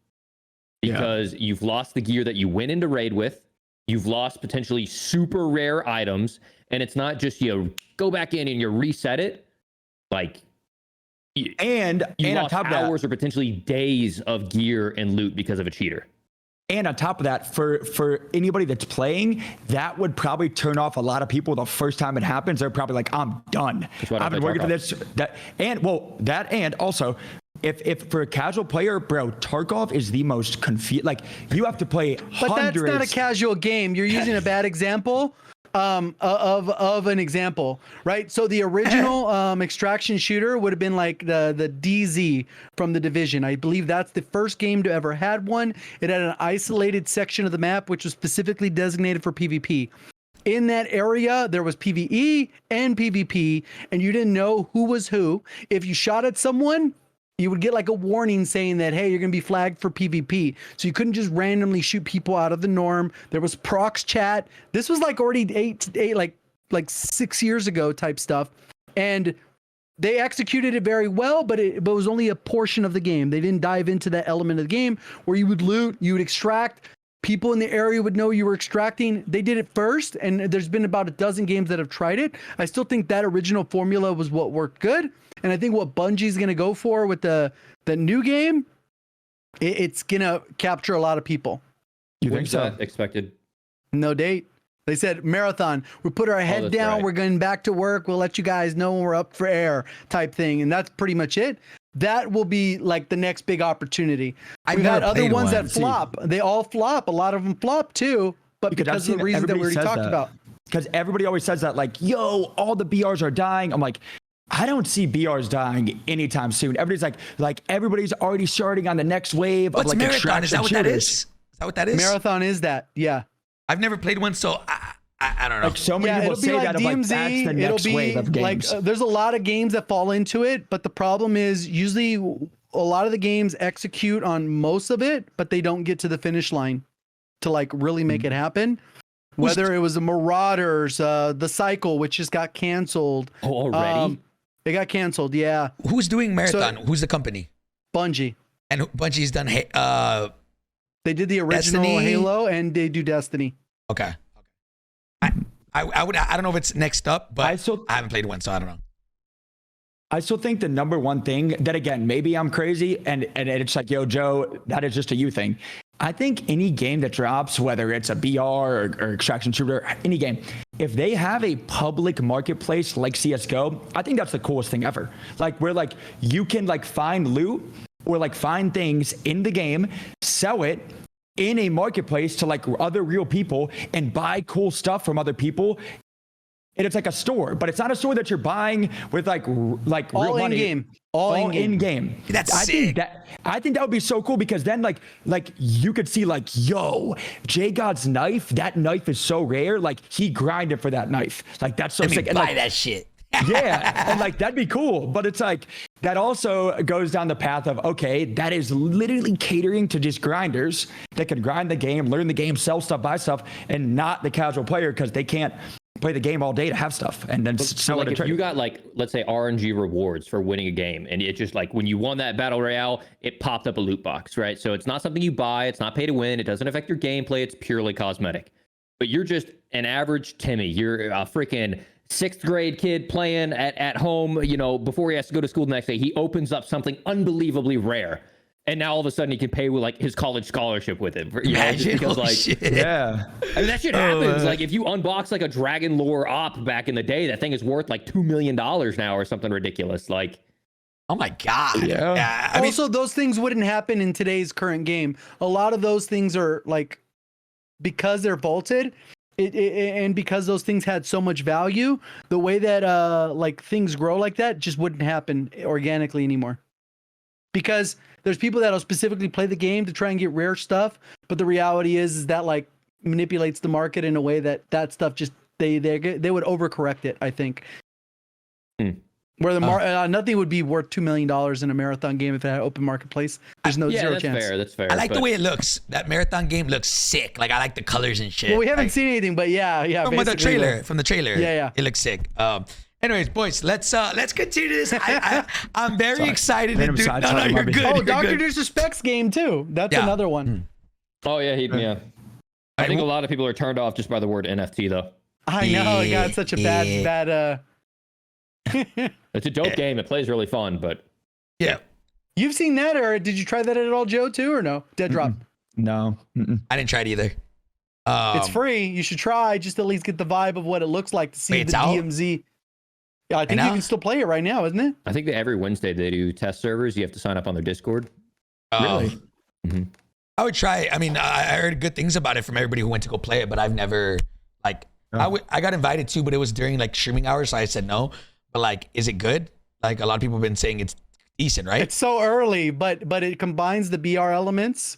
S2: Because you've lost the gear that you went into raid with, you've lost potentially super rare items, and it's not just you go back in and you reset it. Like,
S3: and
S2: you
S3: on
S2: lost
S3: top of that,
S2: hours or potentially days of gear and loot because of a cheater.
S3: and on top of that, for anybody that's playing, that would probably turn off a lot of people the first time it happens. They're probably like, I'm done.
S2: why I
S3: I've been
S2: play
S3: working for
S2: Tarkov.
S3: this. And also, if for a casual player, bro, Tarkov is the most confused. Like, you have to play
S4: But
S3: hundreds.
S4: that's not a casual game. You're using a bad example of an example, right? So the original extraction shooter would have been like the DZ from The Division. I believe that's the first game to ever had one. It had an isolated section of the map which was specifically designated for PvP. In that area, there was PvE and PvP, and you didn't know who was who. If you shot at someone, you would get like a warning saying that, hey, you're going to be flagged for PvP. So you couldn't just randomly shoot people out of the norm. There was prox chat. This was like already like 6 years ago type stuff. And they executed it very well, but it was only a portion of the game. They didn't dive into that element of the game where you would loot, you would extract. people in the area would know you were extracting. They did it first, and there's been about a dozen games that have tried it. I still think that original formula was what worked good, and I think what Bungie's going to go for with the new game, it's going to capture a lot of people.
S3: You think so?
S2: Expected?
S4: No date. They said marathon. We put our head down. Right. We're going back to work. We'll let you guys know when we're up for air type thing. And that's pretty much it. That will be like the next big opportunity. We've had other ones that flop. They all flop. A lot of them flop too. But because of the reasons that we already talked about.
S3: Because everybody always says that, like, yo, all the BRs are dying. I'm like, I don't see BRs dying anytime soon. Everybody's like everybody's already starting on the next wave.
S1: What's
S3: of like
S1: Marathon? Is that what that is? Is that what that is?
S4: Marathon is that, yeah.
S1: I've never played one, so I don't know.
S3: Like so many people say that, DMZ, like, that's the next wave of games.
S4: Like, there's a lot of games that fall into it, but the problem is usually a lot of the games execute on most of it, but they don't get to the finish line to like really make it happen. Whether it was the Marauders, the Cycle, which just got canceled.
S2: Oh, already?
S4: It got canceled, yeah.
S1: Who's doing Marathon? Who's the company?
S4: Bungie.
S1: And Bungie's done
S4: they did the original
S1: Destiny?
S4: Halo, and they do Destiny.
S1: Okay. I don't know if it's next up, but I haven't played one, so I don't know.
S3: I still think the number one thing that, again, maybe I'm crazy and it's like, yo, Joe, that is just a you thing. I think any game that drops, whether it's a BR or extraction shooter, any game, if they have a public marketplace like CSGO, I think that's the coolest thing ever. Like where like you can like find loot or like find things in the game, sell it in a marketplace to like other real people and buy cool stuff from other people. And it's like a store, but it's not a store that you're buying with like
S4: all
S3: real money.
S4: In-game.
S3: All in game.
S1: That's sick.
S3: I think that would be so cool because then like you could see like, yo, JGOD's knife, that knife is so rare. Like he grinded for that knife. Like that's so sick.
S1: Buy
S3: and, like,
S1: that shit.
S3: Yeah. And like, that'd be cool. But it's like, that also goes down the path of, okay, that is literally catering to just grinders that can grind the game, learn the game, sell stuff, buy stuff, and not the casual player because they can't play the game all day to have stuff and then
S2: so like if you got like, let's say RNG rewards for winning a game, and it just like when you won that battle royale, it popped up a loot box, right? So it's not something you buy, it's not pay to win, it doesn't affect your gameplay, it's purely cosmetic. But you're just an average Timmy, you're a freaking 6th grade kid playing at home, you know, before he has to go to school the next day, he opens up something unbelievably rare. And now all of a sudden he can pay with like his college scholarship with it. You know, just because like,
S1: shit.
S3: Yeah.
S2: I mean, that shit happens. Like if you unbox like a Dragon Lore op back in the day, that thing is worth like $2 million now or something ridiculous. Like,
S1: oh my God.
S3: Yeah.
S1: I mean,
S4: also, those things wouldn't happen in today's current game. A lot of those things are like, because they're vaulted, and because those things had so much value, the way that like things grow like that just wouldn't happen organically anymore. Because there's people that'll specifically play the game to try and get rare stuff, but the reality is that like manipulates the market in a way that stuff just they would overcorrect it, I think. Where the nothing would be worth $2 million in a marathon game if it had an open marketplace. There's zero chance.
S2: That's fair.
S1: I like the way it looks. That marathon game looks sick. Like I like the colors and shit.
S4: Well, we haven't seen anything, but yeah.
S1: From the trailer.
S4: Yeah.
S1: It looks sick. Anyways, boys, let's continue this. I'm very excited to do. No, you're good.
S4: Oh, Dr. Disrespect's game too. That's another one.
S2: Oh yeah, I think a lot of people are turned off just by the word NFT though.
S4: I know, it got such a bad.
S2: It's a dope game. It plays really fun, but
S1: yeah.
S4: You've seen that, or did you try that at all, Joe? Too, or no? Dead Drop.
S3: No,
S1: I didn't try it either.
S4: It's free. You should try. Just at least get the vibe of what it looks like to see the DMZ. Yeah, I think you can still play it right now, isn't it?
S2: I think that every Wednesday they do test servers. You have to sign up on their Discord.
S3: Really?
S2: Mm-hmm.
S1: I would try. I mean, I heard good things about it from everybody who went to go play it, but I've never like. I got invited to, but it was during like streaming hours, so I said no. But like, is it good? Like a lot of people have been saying it's decent, right?
S4: It's so early, but it combines the BR elements,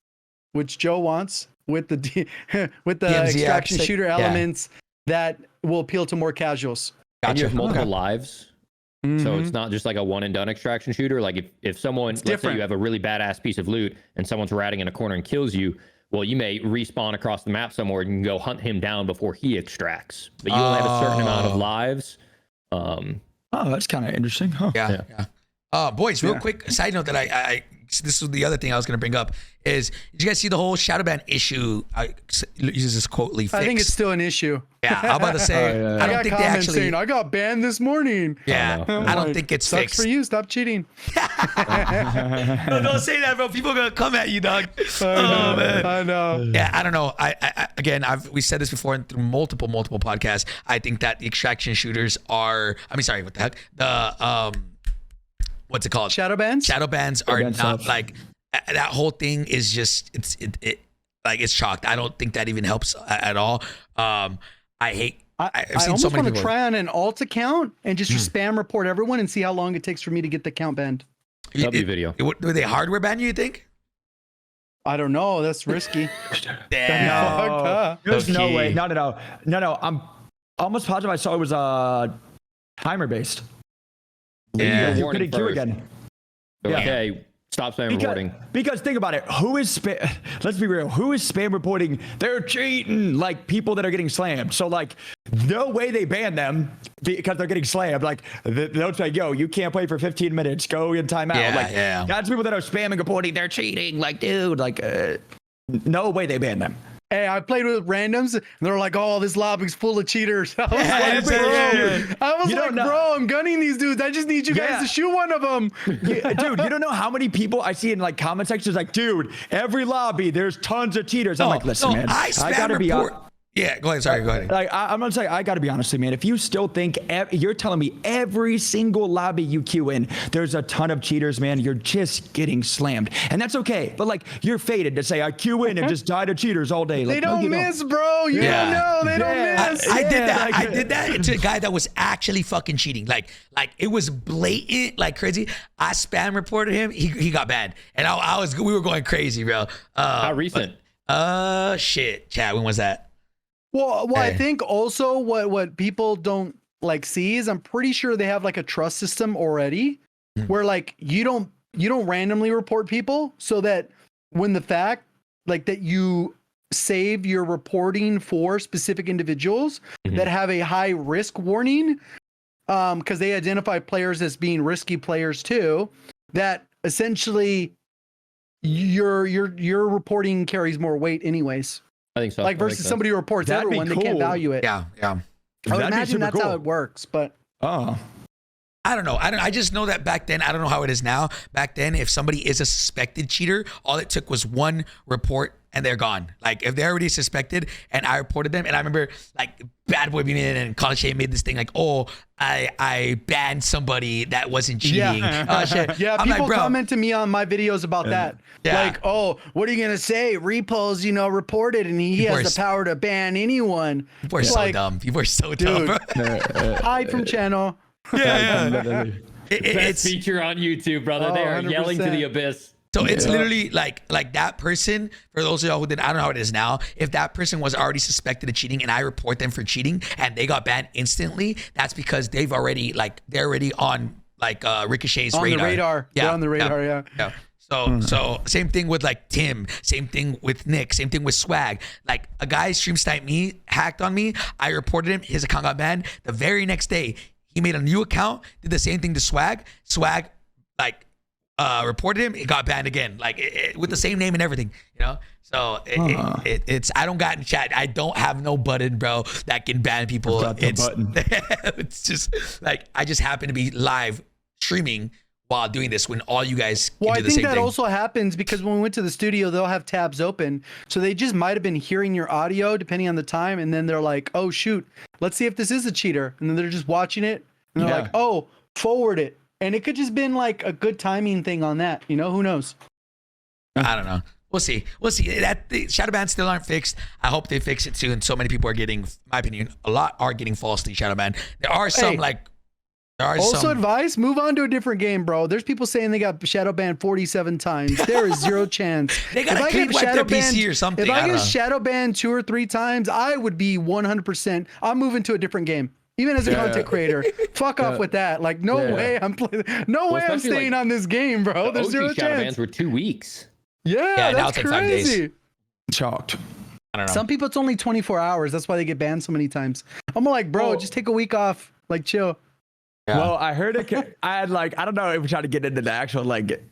S4: which Joe wants, with the extraction shooter elements that will appeal to more casuals.
S2: Gotcha. And you have multiple lives. So it's not just like a one and done extraction shooter. Like if someone, let's say you have a really badass piece of loot and someone's ratting in a corner and kills you, well, you may respawn across the map somewhere and you can go hunt him down before he extracts. But you only have a certain amount of lives.
S3: Oh, that's kind of interesting. Huh?
S1: Yeah. Boys, real quick side note that I this was the other thing I was going to bring up is, did you guys see the whole shadow ban issue? I use this quote, fixed.
S4: I think it's still an issue.
S1: Yeah, I'm about to say, I don't think they actually.
S4: Saying, I got banned this morning.
S1: Yeah, I don't think it's
S4: Sucks
S1: fixed.
S4: for you. Stop cheating.
S1: No, don't say that, bro. People are gonna come at you, dog.
S4: Man. I know.
S1: Yeah, I don't know. Again, we said this before through multiple podcasts. I think that the extraction shooters are. I mean, sorry, what the heck? The what's it called?
S4: Shadow bans.
S1: Shadow bans are not
S3: stuff.
S1: like that whole thing is just it's chalked. I don't think that even helps at all. I've
S4: I
S1: seen
S4: almost
S1: so many
S4: want to
S1: people.
S4: try on an alt account and just spam report everyone and see how long it takes for me to get the account banned.
S2: Video.
S1: Would they hardware ban you think?
S4: I don't know. That's risky.
S1: Damn.
S3: There's no
S1: Okay.
S3: way. No. I'm almost positive I saw it was timer based.
S1: Yeah.
S3: You
S2: Warning
S3: couldn't queue
S2: first.
S3: again.
S2: Okay, stop spam reporting.
S3: Because think about it. Who is let's be real. Who is spam reporting? They're cheating, like people that are getting slammed. So like, no way they ban them because they're getting slammed. Like they'll say, "Yo, you can't play for 15 minutes. Go in timeout."
S1: Yeah,
S3: like
S1: yeah.
S3: that's people that are spamming reporting. They're cheating. Like, dude, like, no way they ban them.
S4: Hey, I played with randoms and they're like, "Oh, this lobby's full of cheaters." I was bro, I'm gunning these dudes. I just need you guys to shoot one of them.
S3: Yeah, dude, you don't know how many people I see in like comment sections like, dude, every lobby there's tons of cheaters. I'm like, listen, man,
S1: I
S3: gotta be
S1: report. Yeah, go ahead. Sorry, go ahead.
S3: Like, I'm gonna say, I gotta be honest with you, man. If you still think you're telling me every single lobby you queue in, there's a ton of cheaters, man, you're just getting slammed, and that's okay. But like, you're fated to say I queue in and just die to cheaters all day. Like,
S4: They don't miss, bro. You don't know. They don't miss.
S1: I did that. I did that to a guy that was actually fucking cheating. Like it was blatant, like crazy. I spam reported him. He got banned, and we were going crazy, bro.
S2: How recent?
S1: Shit, Chad. When was that?
S4: Well, I think also what people don't like see is I'm pretty sure they have like a trust system already where like you don't randomly report people, so that when the fact like that you save your reporting for specific individuals that have a high risk warning, because they identify players as being risky players too, that essentially your reporting carries more weight anyways.
S2: I think so.
S4: Like versus somebody who reports
S3: That'd be
S4: everyone, they can't
S3: cool.
S4: value it.
S1: Yeah.
S4: I would
S3: That'd be
S4: imagine
S3: super
S4: that's how
S3: cool.
S4: it works, but
S3: Oh.
S1: I don't know. I just know that back then, I don't know how it is now. Back then, if somebody is a suspected cheater, all it took was one report and they're gone. Like if they're already suspected and I reported them, and I remember like Bad Boy Beeman and College Shade made this thing like, oh, I banned somebody that wasn't cheating. Shit.
S4: yeah,
S1: I'm
S4: people
S1: like, bro,
S4: comment to me on my videos about that.
S1: Yeah.
S4: Like, oh, what are you gonna say? Repulse, reported, and he
S1: People
S4: has
S1: are
S4: the power to ban anyone.
S1: people are so
S4: Like,
S1: dumb. People are so dumb, bro.
S4: hide from channel.
S1: Yeah.
S2: Best
S1: It's
S2: feature on YouTube, brother.
S4: Oh,
S2: They are yelling to
S4: 100%.
S2: the abyss.
S1: so it's literally like that person, for those of y'all who didn't, I don't know how it is now, if that person was already suspected of cheating and I report them for cheating and they got banned instantly, that's because they're already on like Ricochet's
S4: On
S1: radar.
S4: the radar.
S1: Yeah,
S4: They're on the radar, yeah.
S1: So same thing with like Tim, same thing with Nick, same thing with Swag. Like a guy stream sniped me, hacked on me. I reported him. His account got banned. The very next day, he made a new account, did the same thing to Swag. Swag like reported him. It got banned again, like with the same name and everything. So it's I don't got in chat. I don't have no button, bro, that can ban people. It's just like I just happen to be live streaming while doing this when all you guys can
S4: Well,
S1: do
S4: I
S1: the
S4: think
S1: same
S4: that
S1: thing.
S4: also happens because when we went to the studio, they'll have tabs open. So they just might have been hearing your audio depending on the time. And then they're like, oh, shoot, let's see if this is a cheater. And then they're just watching it. And they're like, oh, forward it. And it could just been like a good timing thing on that. Who knows?
S1: I don't know. We'll see. That the shadow bans still aren't fixed. I hope they fix it soon. So many people are getting, in my opinion, a lot are getting falsely shadow banned. There are some
S4: Also advice, move on to a different game, bro. There's people saying they got shadow banned 47 times. There is zero chance.
S1: They gotta clean wipe their PC or something.
S4: If I
S1: don't
S4: get
S1: know.
S4: shadow banned 2 or 3 times, I would be 100%. I'm moving to a different game. Even as a content creator, fuck off with that. Like, no way I'm playing. No way I'm
S2: especially,
S4: staying on this game, bro. There's
S2: OG
S4: zero
S2: shadow bans
S4: chance.
S2: were 2 weeks.
S4: Yeah,
S1: now
S4: that's
S1: it's like 5 days.
S4: crazy.
S3: Shocked.
S1: I don't know.
S4: Some people, it's only 24 hours. That's why they get banned so many times. I'm like, bro, just take a week off. Like, chill.
S1: Yeah.
S3: Well, I heard it. I had like, I don't know if we're trying to get into the actual like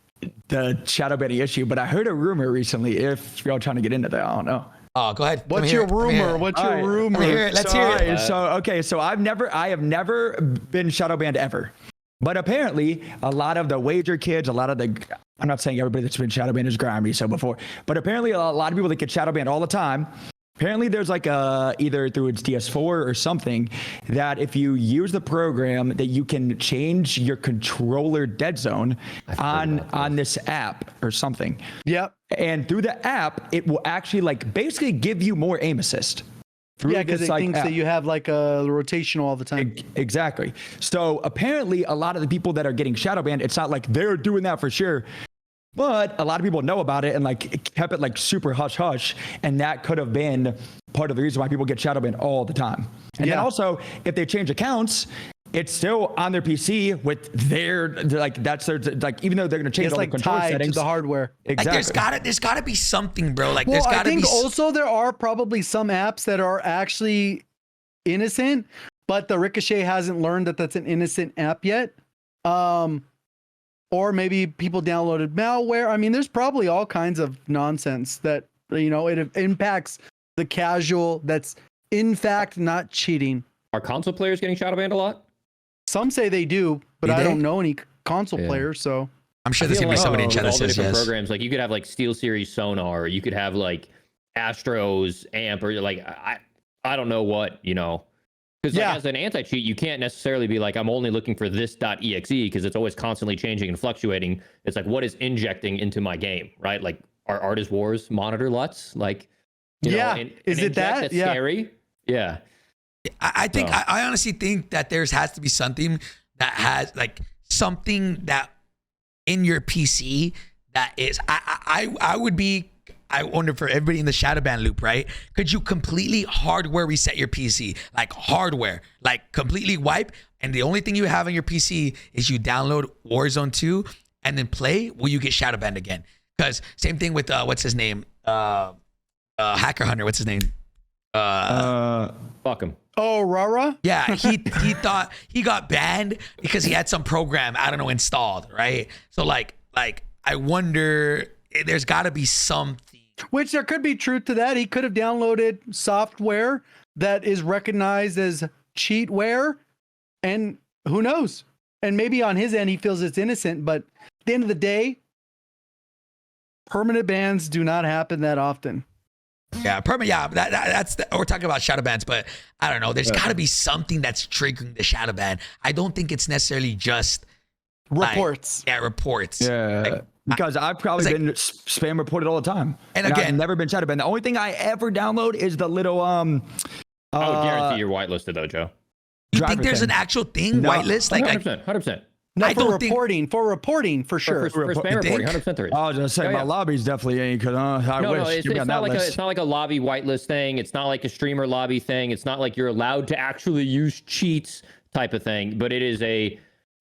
S3: the shadow banning issue, but I heard a rumor recently. If y'all trying to get into that, I don't know.
S1: Oh, go ahead.
S4: What's your rumor? What's your rumor?
S1: Let's hear it.
S3: So I have never been shadow banned ever. But apparently, a lot of the wager kids, a lot of the, I'm not saying everybody that's been shadow banned is grimy, so before, but apparently a lot of people that get shadow banned all the time. Apparently there's like either through its DS4 or something that if you use the program that you can change your controller dead zone on this app or something.
S4: Yep.
S3: And through the app, it will actually like basically give you more aim assist.
S4: Yeah, because it thinks that you have like a rotational all the time.
S3: Exactly. So apparently a lot of the people that are getting shadow banned, it's not like they're doing that for sure, but a lot of people know about it and like kept it like super hush hush. And that could have been part of the reason why people get shadow banned all the time. And then also if they change accounts, it's still on their PC with their like that's their like even though they're gonna change all the control settings
S4: to the hardware.
S3: Exactly.
S1: Like there's gotta be something, bro. Like
S4: Well,
S1: there's gotta
S4: I think
S1: be
S4: also there are probably some apps that are actually innocent, but the Ricochet hasn't learned that that's an innocent app yet. Or maybe people downloaded malware. I mean, there's probably all kinds of nonsense that, you know, it impacts the casual that's in fact not cheating.
S2: Are console players getting shadow banned a lot?
S4: Some say they do, but I don't know any console players, so
S1: I'm sure there's gonna be somebody in chat that
S2: all the
S1: says
S2: different
S1: yes.
S2: programs, like you could have like SteelSeries Sonar, or you could have like Astro's Amp, or like I don't know what, you know. Because like, as an anti-cheat, you can't necessarily be like, I'm only looking for this .exe because it's always constantly changing and fluctuating. It's like, what is injecting into my game, right? Like, are Artist Wars monitor LUTs? Like, you know,
S4: is it that?
S2: That's scary. Yeah.
S1: I think I honestly think that there has to be something that has like something that in your PC that is I wonder for everybody in the shadow ban loop, right? Could you completely hardware reset your PC? Like hardware, like completely wipe, and the only thing you have on your PC is you download Warzone 2 and then play, will you get shadow banned again? Because same thing with what's his name? Hacker Hunter, what's his name?
S2: Fuck him.
S4: Oh, Rara?
S1: Yeah, he thought he got banned because he had some program, I don't know, installed, right? So like I wonder, there's got to be something.
S4: Which there could be truth to that. He could have downloaded software that is recognized as cheatware, and who knows? And maybe on his end he feels it's innocent, but at the end of the day, permanent bans do not happen that often.
S1: Yeah, permanent. Yeah, that's we're talking about shadow bans, but I don't know. There's got to be something that's triggering the shadow ban. I don't think it's necessarily just
S4: reports.
S1: Reports.
S3: Yeah.
S1: Like,
S3: because I've probably been spam reported all the time.
S1: And again,
S3: I've never been shadow banned. The only thing I ever download is the little
S2: I would guarantee you're whitelisted though, Joe.
S1: You think there's an actual thing, whitelist? Like
S2: 100%.
S4: No,
S1: I don't think
S4: for reporting for sure.
S2: For spam reporting, 100% there is.
S3: I was gonna say my lobbies definitely ain't because I wish.
S2: It's not like a lobby whitelist thing. It's not like a streamer lobby thing. It's not like you're allowed to actually use cheats type of thing. But it is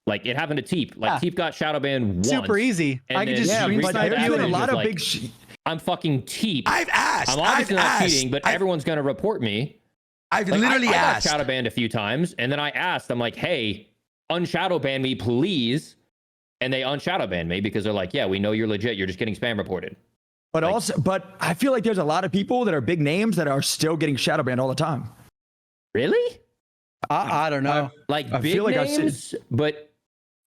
S2: like it happened to Teep. Like Teep got shadow banned once.
S4: Super easy. I can just stream
S3: but
S4: snipe
S3: there's
S4: you.
S3: been a lot of big.
S2: I'm fucking Teep.
S1: I've asked.
S2: I'm obviously not cheating, but everyone's gonna report me.
S1: I've literally
S2: I
S1: asked.
S2: got shadow banned a few times, and then I asked. I'm like, hey, unshadow ban me, please. And they unshadow ban me because they're like, yeah, we know you're legit. You're just getting spam reported.
S3: But but I feel like there's a lot of people that are big names that are still getting shadow banned all the time.
S2: Really?
S4: I don't know.
S2: Like
S3: I
S2: big
S3: feel like
S2: names, but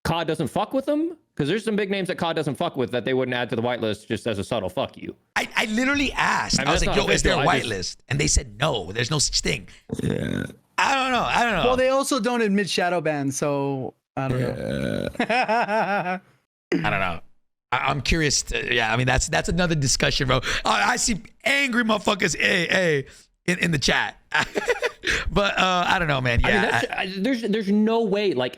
S2: COD doesn't fuck with them? Because there's some big names that COD doesn't fuck with that they wouldn't add to the whitelist just as a subtle fuck you.
S1: I literally asked. I was like, yo, is there a whitelist? And they said, no, there's no such thing.
S3: Yeah.
S1: I don't know.
S4: Well, they also don't admit shadow ban, so I don't know.
S1: I don't know. I'm curious. I mean, that's another discussion, bro. I see angry motherfuckers in the chat. But I don't know, man. Yeah,
S2: I mean, there's no way. Like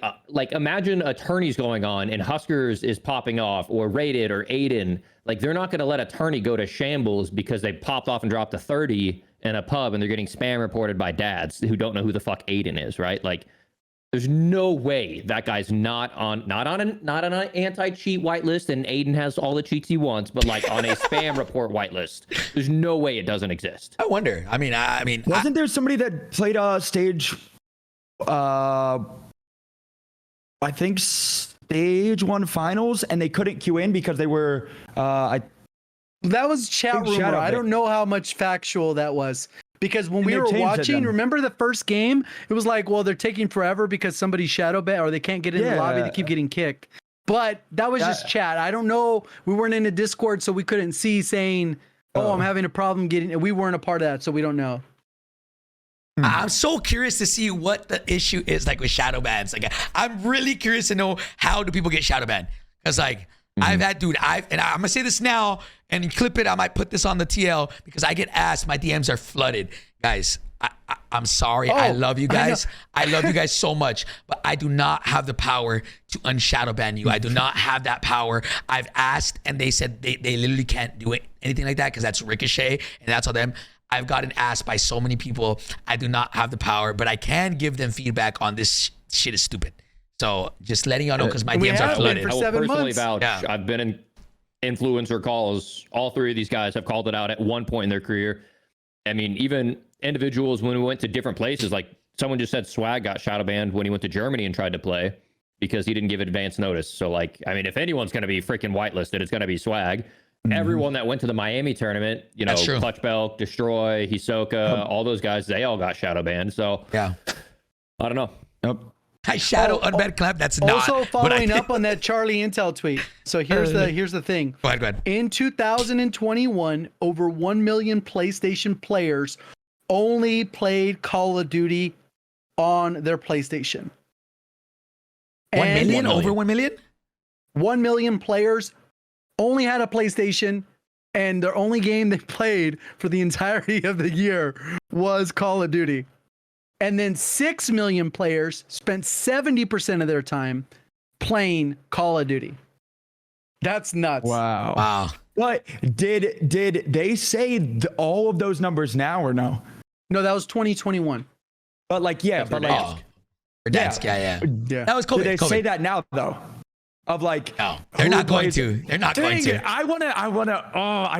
S2: imagine attorneys going on and Huskers is popping off, or Rated or Aiden. Like they're not going to let a tourney go to shambles because they popped off and dropped a 30 in a pub and they're getting spam reported by dads who don't know who the fuck Aiden is, right? Like there's no way that guy's not on an anti-cheat whitelist and Aiden has all the cheats he wants, but like on a spam report whitelist. There's no way it doesn't exist.
S1: I wonder. I mean,
S3: wasn't there somebody that played stage I think stage 1 finals, and they couldn't queue in because they were
S4: that was chat rumor. I don't know how much factual that was. Because when we were watching, remember the first game? It was like, well, they're taking forever because somebody shadow ban or they can't get in the lobby. They keep getting kicked. But that was just chat. I don't know. We weren't in a Discord, so we couldn't see saying, oh, I'm having a problem getting. We weren't a part of that, so we don't know.
S1: I'm so curious to see what the issue is like with shadow bans. Like, I'm really curious to know how do people get shadow banned. Because like I've had, dude, and I'm gonna say this now and you clip it. I might put this on the TL because I get asked. My DMs are flooded, guys. I'm sorry. I love you guys. I love you guys so much, but I do not have the power to unshadow ban you. I do not have that power. I've asked and they said they literally can't do it, anything like that because that's Ricochet and that's all them. I've gotten asked by so many people. I do not have the power, but I can give them feedback on this shit is stupid. So just letting y'all know because my DMs are flooded.
S2: I will personally vouch. I've been in influencer calls. All three of these guys have called it out at one point in their career. I mean, even individuals when we went to different places, like someone just said Swag got shadow banned when he went to Germany and tried to play because he didn't give advance notice. So like, I mean, if anyone's going to be freaking whitelisted, it's going to be Swag. Everyone that went to the Miami tournament, you know, Clutch Belt, Destroy, Hisoka, all those guys, they all got shadow banned. So I don't know.
S1: I shadow unbanned clap. That's not.
S4: Also following up on that Charlie Intel tweet. So here's the thing.
S1: Go ahead.
S4: In 2021, over 1 million PlayStation players only played Call of Duty on their PlayStation.
S1: 1 million? Over 1 million?
S4: 1 million players only had a PlayStation, and their only game they played for the entirety of the year was Call of Duty. And then 6 million players spent 70% of their time playing Call of Duty. That's nuts.
S3: Wow. But did they say all of those numbers now or no?
S4: No, that was 2021.
S3: But like, yeah.
S1: That was COVID.
S3: Did they say that now though? Of like,
S1: no, they're not going to. They're not going to.
S3: I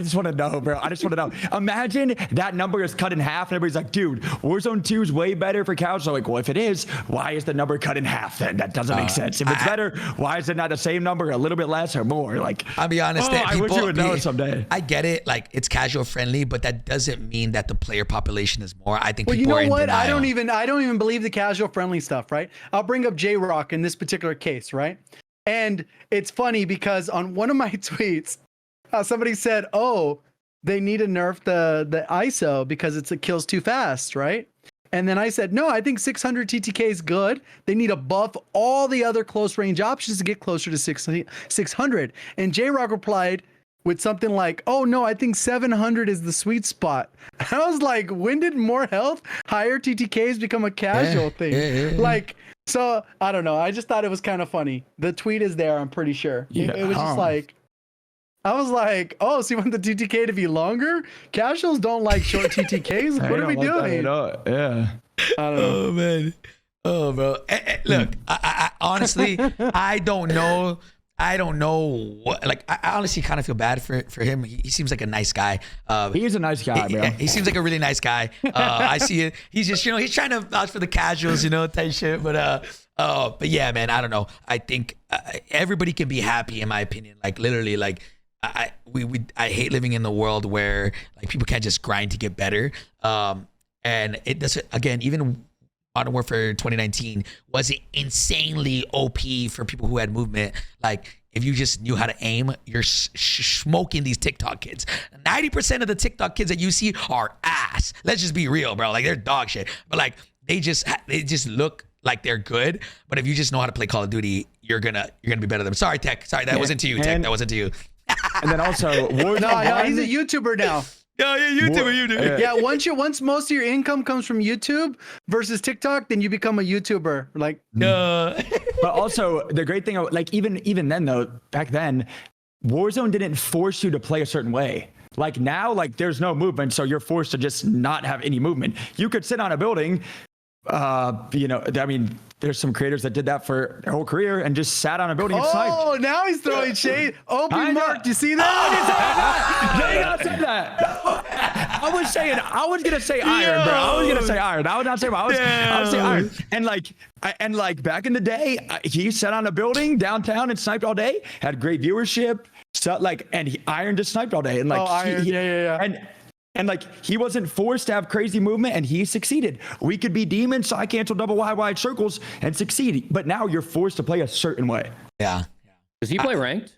S3: just want to know, bro. I just want to know. Imagine that number is cut in half and everybody's like, dude, Warzone 2 is way better for couch. So like, well, if it is, why is the number cut in half then? That doesn't make sense. If it's better, why is it not the same number, a little bit less or more? Like,
S1: I'll be honest.
S3: I wish you would know someday.
S1: I get it. Like, it's casual friendly, but that doesn't mean that the player population is more. I think
S4: well,
S1: people
S4: you know
S1: are in
S4: what?
S1: denial.
S4: I don't even believe the casual friendly stuff, right? I'll bring up J-Rock in this particular case, right? And it's funny because on one of my tweets, somebody said, oh, they need to nerf the ISO because it kills too fast, right? And then I said, no, I think 600 TTK is good. They need to buff all the other close range options to get closer to 600. And J-Rock replied with something like, oh, no, I think 700 is the sweet spot. I was like, when did more health, higher TTKs become a casual thing? Like, so I don't know. I just thought it was kind of funny. The tweet is there, I'm pretty sure. It was just like, I was like, oh, so you want the TTK to be longer? Casuals don't like short TTKs. What are we doing?
S3: Yeah.
S4: I don't know.
S1: Oh man. Oh bro. Look, I honestly, I don't know. What, like, I honestly kind of feel bad for him. He seems like a nice guy.
S3: He's a nice guy, bro.
S1: He seems like a really nice guy. I see it. He's just, he's trying to vouch for the casuals, type shit. But yeah, man, I don't know. I think everybody can be happy, in my opinion. Like, literally, like, I hate living in the world where like people can't just grind to get better. And it doesn't, again, even Modern Warfare 2019 was insanely OP for people who had movement. Like, if you just knew how to aim, you're smoking these TikTok kids. 90% of the TikTok kids that you see are ass. Let's just be real, bro. Like, they're dog shit. But like, they just look like they're good. But if you just know how to play Call of Duty, you're gonna be better than them. Sorry, Tech. Sorry, that wasn't to you, Tech. That wasn't to you.
S3: And then also,
S4: he's a YouTuber now.
S1: Yeah, YouTuber.
S4: Yeah, once most of your income comes from YouTube versus TikTok, then you become a YouTuber. Like,
S3: But also, the great thing, like even then though, back then, Warzone didn't force you to play a certain way. Like now, like there's no movement, so you're forced to just not have any movement. You could sit on a building. I mean, there's some creators that did that for their whole career and just sat on a building and sniped.
S4: Oh, now he's throwing shade. Open Mark, do you see that?
S3: They not said that. I was gonna say iron, bro. I was gonna say iron. I would not say I was say iron. And like back in the day, he sat on a building downtown and sniped all day. Had great viewership. So and iron just sniped all day. And like
S4: yeah.
S3: And like he wasn't forced to have crazy movement, and he succeeded. We could be demons, side cancel, double wide circles, and succeed. But now you're forced to play a certain way.
S1: Yeah.
S2: Does he play ranked?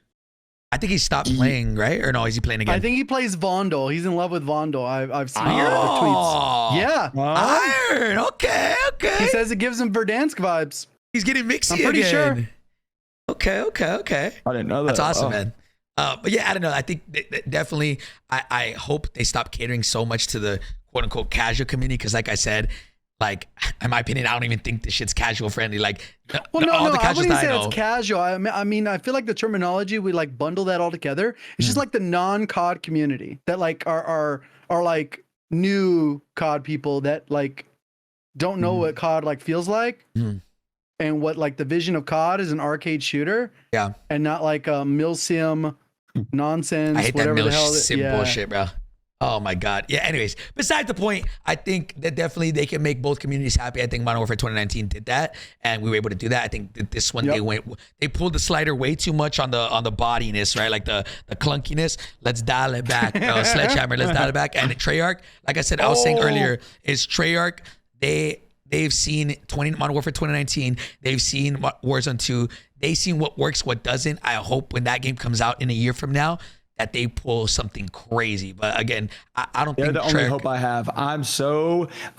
S1: I think he stopped playing, right? Or no, is he playing again?
S4: I think he plays Vondel. He's in love with Vondel. I've seen tweets. Yeah.
S1: Iron. Okay.
S4: He says it gives him Verdansk vibes.
S1: He's getting mixy
S4: I'm pretty
S1: again.
S4: sure.
S1: Okay.
S3: I didn't know that.
S1: That's awesome, man. But yeah, I don't know. I think definitely, I hope they stop catering so much to the quote unquote casual community. Because like I said, like in my opinion, I don't even think this shit's casual friendly. Like,
S4: all the casuals I wouldn't say it's casual. I mean, I feel like the terminology, we like bundle that all together. It's just like the non-COD community that like are like new COD people that like don't know what COD like feels like. And what like the vision of COD is an arcade shooter. Yeah. And not like a milsim nonsense.
S1: I hate that milsim bullshit, bro. Oh my God. Yeah. Anyways, besides the point, I think that definitely they can make both communities happy. I think Modern Warfare 2019 did that, and we were able to do that. I think that this one they pulled the slider way too much on the bodiness, right? Like the clunkiness. Let's dial it back, bro. Sledgehammer. Let's dial it back. And Treyarch, like I said, I was saying earlier, is Treyarch. They've seen Modern Warfare 2019. They've seen Warzone 2. They've seen what works, what doesn't. I hope when that game comes out in a year from now that they pull something crazy. But again, I don't think
S3: the only hope I have. I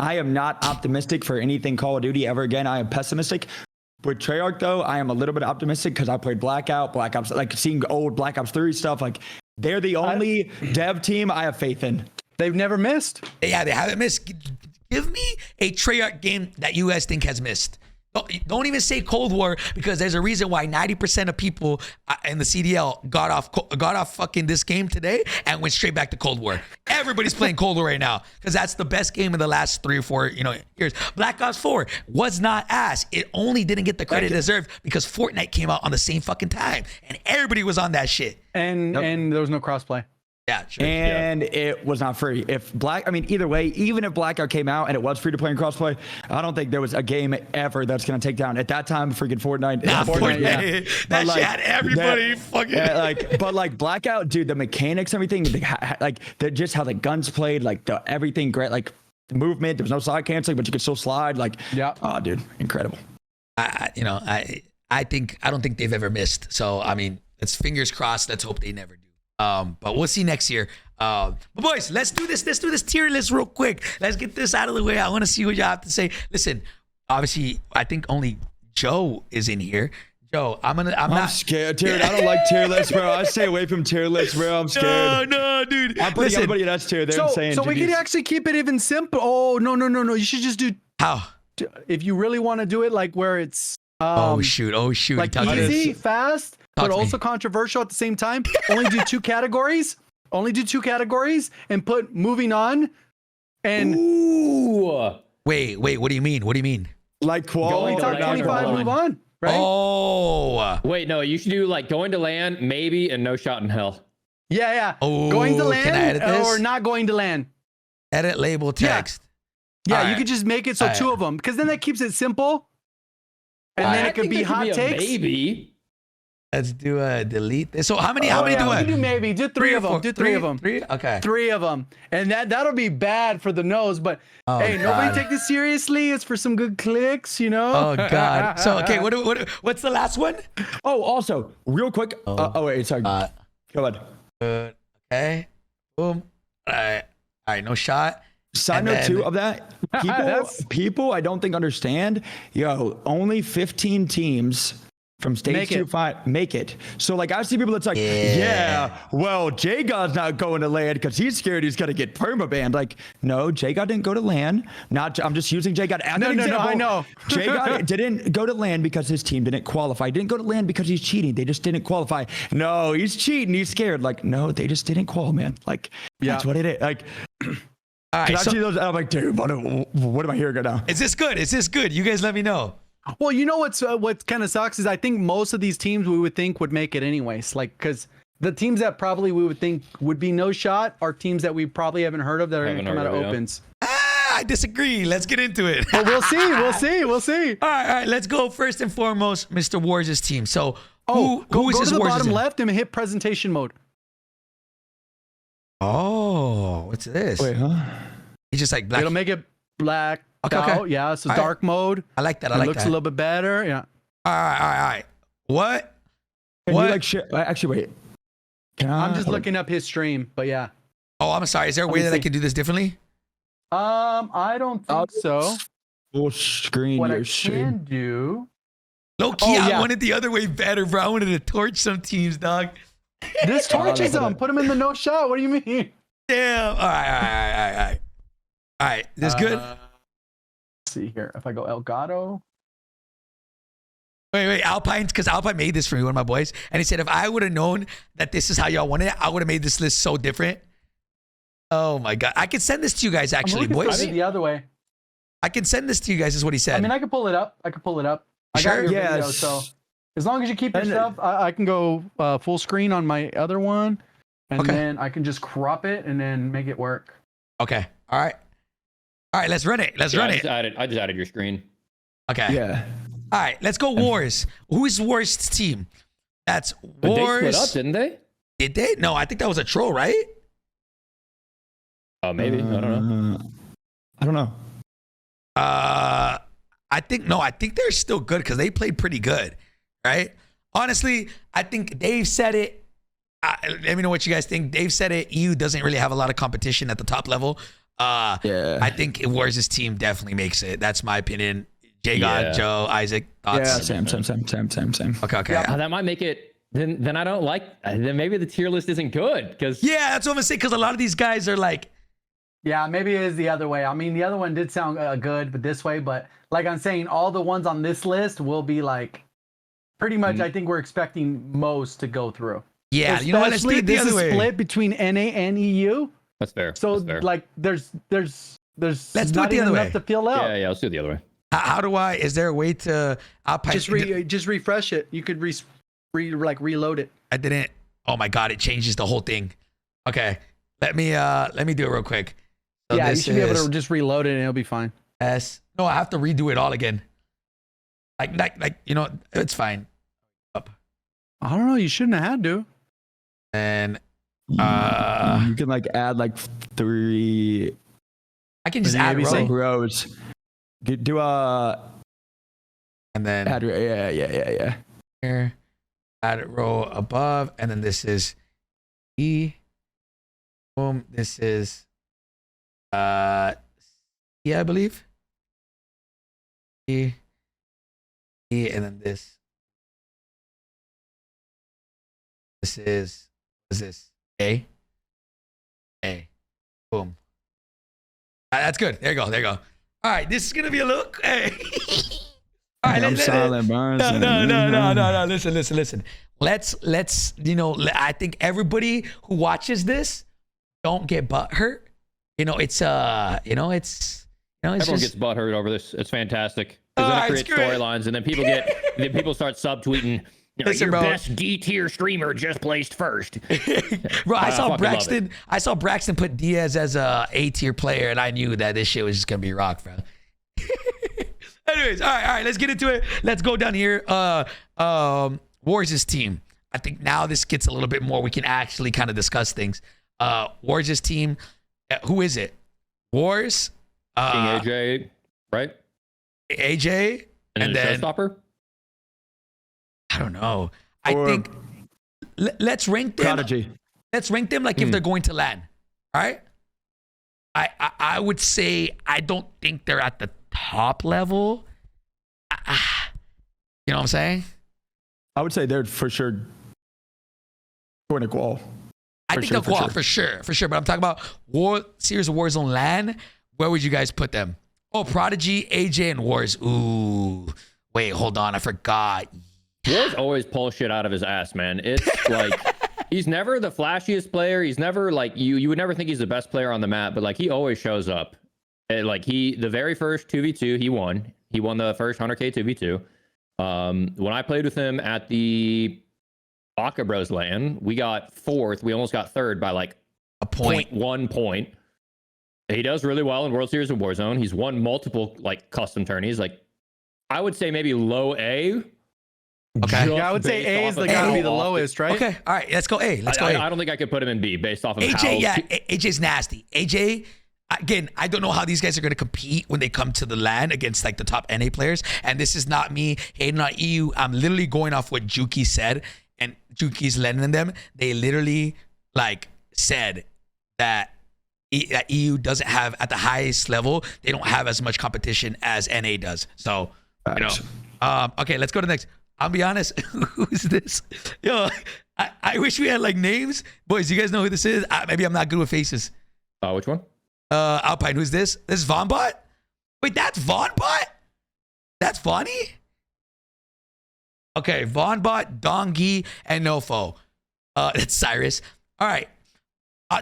S3: am not optimistic for anything Call of Duty ever again. I am pessimistic. With Treyarch though, I am a little bit optimistic because I played Black Ops, like seeing old Black Ops 3 stuff. Like they're the only dev team I have faith in.
S4: They've never missed.
S1: Yeah, they haven't missed. Give me a Treyarch game that you guys think has missed. Don't even say Cold War, because there's a reason why 90% of people in the CDL got off fucking this game today and went straight back to Cold War. Everybody's playing Cold War right now because that's the best game in the last 3 or 4 years. Black Ops 4 was not ass. It only didn't get the credit it deserved because Fortnite came out on the same fucking time and everybody was on that shit.
S4: And there was no crossplay.
S1: Yeah, sure.
S3: And it was not free. Either way, even if Blackout came out and it was free to play and crossplay, I don't think there was a game ever that's going to take down at that time freaking Fortnite.
S1: Fortnite. That shit had everybody fucking.
S3: But like Blackout, dude, the mechanics, everything, just how the guns played, like everything great, like the movement. There was no side canceling, but you could still slide. Like, oh, dude, incredible.
S1: I don't think they've ever missed. So I mean, it's fingers crossed. Let's hope they never do. But we'll see next year. But boys, let's do this tier list real quick. Let's get this out of the way. I want to see what y'all have to say. Listen, obviously, I think only Joe is in here. Joe, I'm not
S3: scared, dude. I don't like tier lists, bro. I stay away from tier lists, bro. I'm scared.
S1: No, dude.
S3: I'm putting everybody in S tier. They're insane.
S4: So we could actually keep it even simple. Oh, no. You should just do.
S1: How?
S4: If you really want to do it, like where it's.
S1: Oh shoot.
S4: Like easy, fast. But also controversial at the same time. Only do 2 categories. And put moving on. And
S1: wait. What do you mean?
S3: Like quality.
S4: Top 25. Move on. Right?
S2: Oh. Wait, no. You should do like going to land, maybe, and no shot in hell.
S4: Yeah.
S1: Oh,
S4: going to land
S1: can I edit this?
S4: Or not going to land.
S1: Edit label text.
S4: Yeah. You could just make it so 2 of them, because then that keeps it simple. And then it could be hot takes.
S2: Maybe.
S1: Let's do a delete this. So how many do I
S4: do? Maybe do 3 of them. Do 3 of them.
S1: 3? Okay.
S4: 3 of them. And that'll be bad for the nose, but nobody take this seriously. It's for some good clicks,
S1: Oh God. So okay, what's the last one?
S3: Oh, also, real quick. Wait, sorry. Go ahead.
S1: Okay. Boom. All right, no shot.
S3: Side note too of that, people I don't think understand. Only 15 teams from stage 2 make it. So like I see people that's like, well, JGOD's not going to LAN because he's scared he's gonna get permabanned. Like, no, JGOD didn't go to LAN. I'm just using JGOD as an example.
S4: No, I know.
S3: JGOD didn't go to LAN because his team didn't qualify. He didn't go to LAN because he's cheating. They just didn't qualify. No, he's cheating. He's scared. Like, no, they just didn't qual, man. Like, that's what it is. Like.
S1: All right,
S3: I see those. I'm like, dude, what am I hearing now?
S1: Is this good? You guys let me know.
S4: Well, what kind of sucks is I think most of these teams we would think would make it anyways. Like, because the teams that probably we would think would be no shot are teams that we probably haven't heard of that are going to come out of opens.
S1: I disagree. Let's get into it.
S4: But we'll see. We'll see.
S1: All right. Let's go first and foremost, Mr. Wars' team. So,
S4: go
S1: is this
S4: to the
S1: Wars'
S4: bottom
S1: in?
S4: left and hit presentation mode.
S1: Oh, what's this?
S3: Wait, huh?
S1: It's just like black.
S4: It'll make it black.
S1: Okay.
S4: Yeah, so
S1: All
S4: dark mode.
S1: I like that.
S4: It looks a little bit better. Yeah.
S1: All right. What?
S3: Can
S1: What?
S3: you like shit? Actually, wait. Can I?
S4: I'm just looking up his stream, but yeah.
S1: Oh, I'm sorry. Is there a
S4: Let
S1: way
S4: me
S1: that I
S4: see.
S1: can do this differently?
S4: I don't think so.
S3: Full screen
S4: What
S3: your
S4: I
S3: stream.
S4: can do.
S1: Low key,
S4: Oh,
S1: I
S4: yeah.
S1: wanted the other way better, bro. I wanted to torch some teams, dog.
S4: This torches them. Put him in the no shot. What do you mean?
S1: Damn. All right. All right. This good?
S4: Let's see here. If I go Elgato.
S1: Wait. Alpine, because Alpine made this for me, one of my boys. And he said, if I would have known that this is how y'all wanted it, I would have made this list so different. Oh my God. I can send this to you guys, actually,
S4: I'm looking
S1: boys.
S4: the other way.
S1: I can send this to you guys, is what he said.
S4: I mean, I can pull it up. I
S1: Sure?
S4: got your video,
S3: Yes.
S4: so as long as you keep your
S3: And-
S4: stuff, I can go full screen on my other one, and
S1: Okay.
S4: then I can just crop it and then make it work.
S1: Okay. All right. Let's run it. Let's run it.
S2: I just added your screen.
S1: Okay.
S3: Yeah.
S1: All right. Let's go Wars. Who's Wars' team? That's
S2: But they split up,
S1: Wars.
S2: didn't they?
S1: Did they? No, I think that was a troll, right?
S2: Oh, maybe. I don't know.
S3: I don't know.
S1: I think they're still good because they played pretty good, right? Honestly, I think Dave said it. Let me know what you guys think. Dave said it. EU doesn't really have a lot of competition at the top level.
S3: Yeah.
S1: I think Wars' team definitely makes it. That's my opinion. JGOD,
S2: Yeah.
S1: Joe, Isaac, thoughts?
S3: Yeah. Same.
S1: Okay.
S2: That might make it. Then I don't like. Then maybe the tier list isn't good because.
S1: Yeah, that's what I'm gonna say. Because a lot of these guys are like,
S4: Yeah, maybe it is the other way. I mean, the other one did sound good, but this way. But like I'm saying, all the ones on this list will be like, pretty much. I think we're expecting most to go through.
S1: yeah, you know what? Let's do
S4: Especially
S1: it the
S4: this
S1: other
S4: is
S1: way.
S4: split between NA and EU.
S2: That's fair.
S4: So
S2: That's fair.
S4: like, there's
S1: Let's do it
S4: not
S1: the
S4: even
S1: other
S4: enough
S1: way.
S4: to fill out.
S2: Yeah. Let's do it the other way.
S1: How do I? Is there a way to Alpine?
S4: Just refresh it. You could reload it.
S1: I didn't. Oh my God! It changes the whole thing. Okay, let me do it real quick. So
S4: Yeah, you
S1: this
S4: should be able
S1: is
S4: to just reload it and it'll be fine.
S1: S. No, I have to redo it all again. Like you know, it's fine. Up
S4: I don't know. You shouldn't have had to.
S1: and
S3: You can like add like 3
S1: I can just
S4: But
S1: add
S4: maybe
S1: row
S4: say-
S3: rows. Do
S1: and then
S3: add yeah.
S1: here, add row above, and then this is E. Boom. This is yeah, I believe. E, and then this. This is, what is this? A. Boom. That's good. There you go. All right, this is gonna be a look. Hey. All right,
S3: I'm silent, Barnes.
S1: No. Listen. Let's. You know, I think everybody who watches this don't get butt hurt.
S2: Everyone
S1: it's
S2: gets butthurt over this. It's fantastic. Because then it creates
S1: screw it.
S2: storylines, and then people start subtweeting.
S1: Listen,
S2: Your
S1: bro.
S2: best D tier streamer just placed first.
S1: Bro, I saw
S2: fucking love
S1: Braxton. I saw Braxton put Diaz as a tier player, and I knew that this shit was just gonna be rock, bro. Anyways, all right, let's get into it. Let's go down here. Wars' team. I think now this gets a little bit more. We can actually kind of discuss things. Wars' team. Who is it? Wars.
S2: King AJ, right?
S1: AJ, and then
S2: Showstopper.
S1: I don't know. I
S3: Or-
S1: think let's rank them.
S3: Prodigy.
S1: Let's rank them like if they're going to land. All right. I would say I don't think they're at the top level. You know what I'm saying?
S3: I would say they're for sure going to qual.
S1: I think they'll go off for sure. But I'm talking about Series of Warzone LAN. Where would you guys put them? Oh, Prodigy, AJ, and Wars. Ooh. Wait, hold on. I forgot.
S2: Wars always pulls shit out of his ass, man. It's like he's never the flashiest player. He's never like you would never think he's the best player on the map, but like he always shows up. And like the very first 2v2 he won. He won the first 100k 2v2. When I played with him at the Baka Bros LAN. We got 4th. We almost got 3rd by like
S1: A point.
S2: 0.1 point. He does really well in World Series of Warzone. He's won multiple like custom tourneys. Like I would say maybe low A.
S1: Okay.
S4: Yeah, I would say A is gotta be the lowest, right?
S1: Okay. All right. Let's go A. Let's go A.
S2: I don't think I could put him in B based off of
S1: AJ,
S2: how.
S1: yeah, AJ's nasty. AJ, again, I don't know how these guys are going to compete when they come to the LAN against like the top NA players. And this is not me hating on EU. I'm literally going off what Juki said, and Juki's letting them. They literally like said that that EU doesn't have at the highest level. They don't have as much competition as NA does. So, you know, okay, let's go to the next. I'll be honest. Who is this? Yo, I wish we had like names. Boys, you guys know who this is? Maybe I'm not good with faces.
S2: Which one?
S1: Alpine, who's this? This is VonBot? Wait, that's VonBot? That's Vonnie? Okay, VonBot, Dongi, and Nofo. That's Cyrus. All right.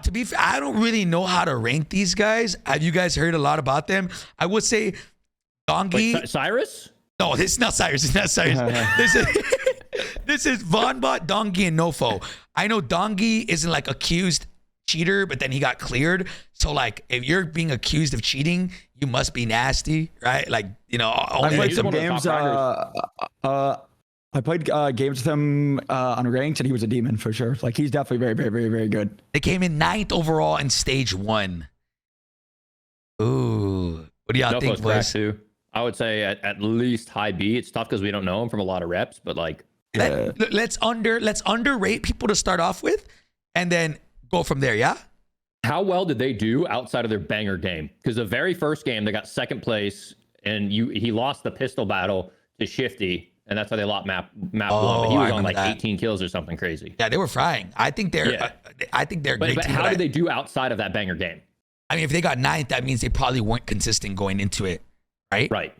S1: To be fair, I don't really know how to rank these guys. Have you guys heard a lot about them? I would say Dongi.
S2: Wait, Cyrus?
S1: No, this is not Cyrus. It's not Cyrus. This is VonBot, Dongi, and Nofo. I know Dongi isn't like accused cheater, but then he got cleared. So like, if you're being accused of cheating, you must be nasty, right? Like, you know,
S3: I played some games. I played games with him on ranked, and he was a demon for sure. Like he's definitely very, very, very, very good.
S1: They came in 9th overall in stage 1. Ooh, what do y'all think, boys?
S2: Too. I would say at least high B. It's tough because we don't know him from a lot of reps, but like
S1: let's underrate people to start off with, and then go from there. Yeah.
S2: How well did they do outside of their banger game? Because the very first game they got 2nd place, and he lost the pistol battle to Shifty, and that's how they lost map 1. But he was on like 18 kills or something crazy.
S1: Yeah, they were frying. I think they're. I think they're great.
S2: But how did they do outside of that banger game?
S1: I mean, if they got 9th, that means they probably weren't consistent going into it, right?
S2: Right.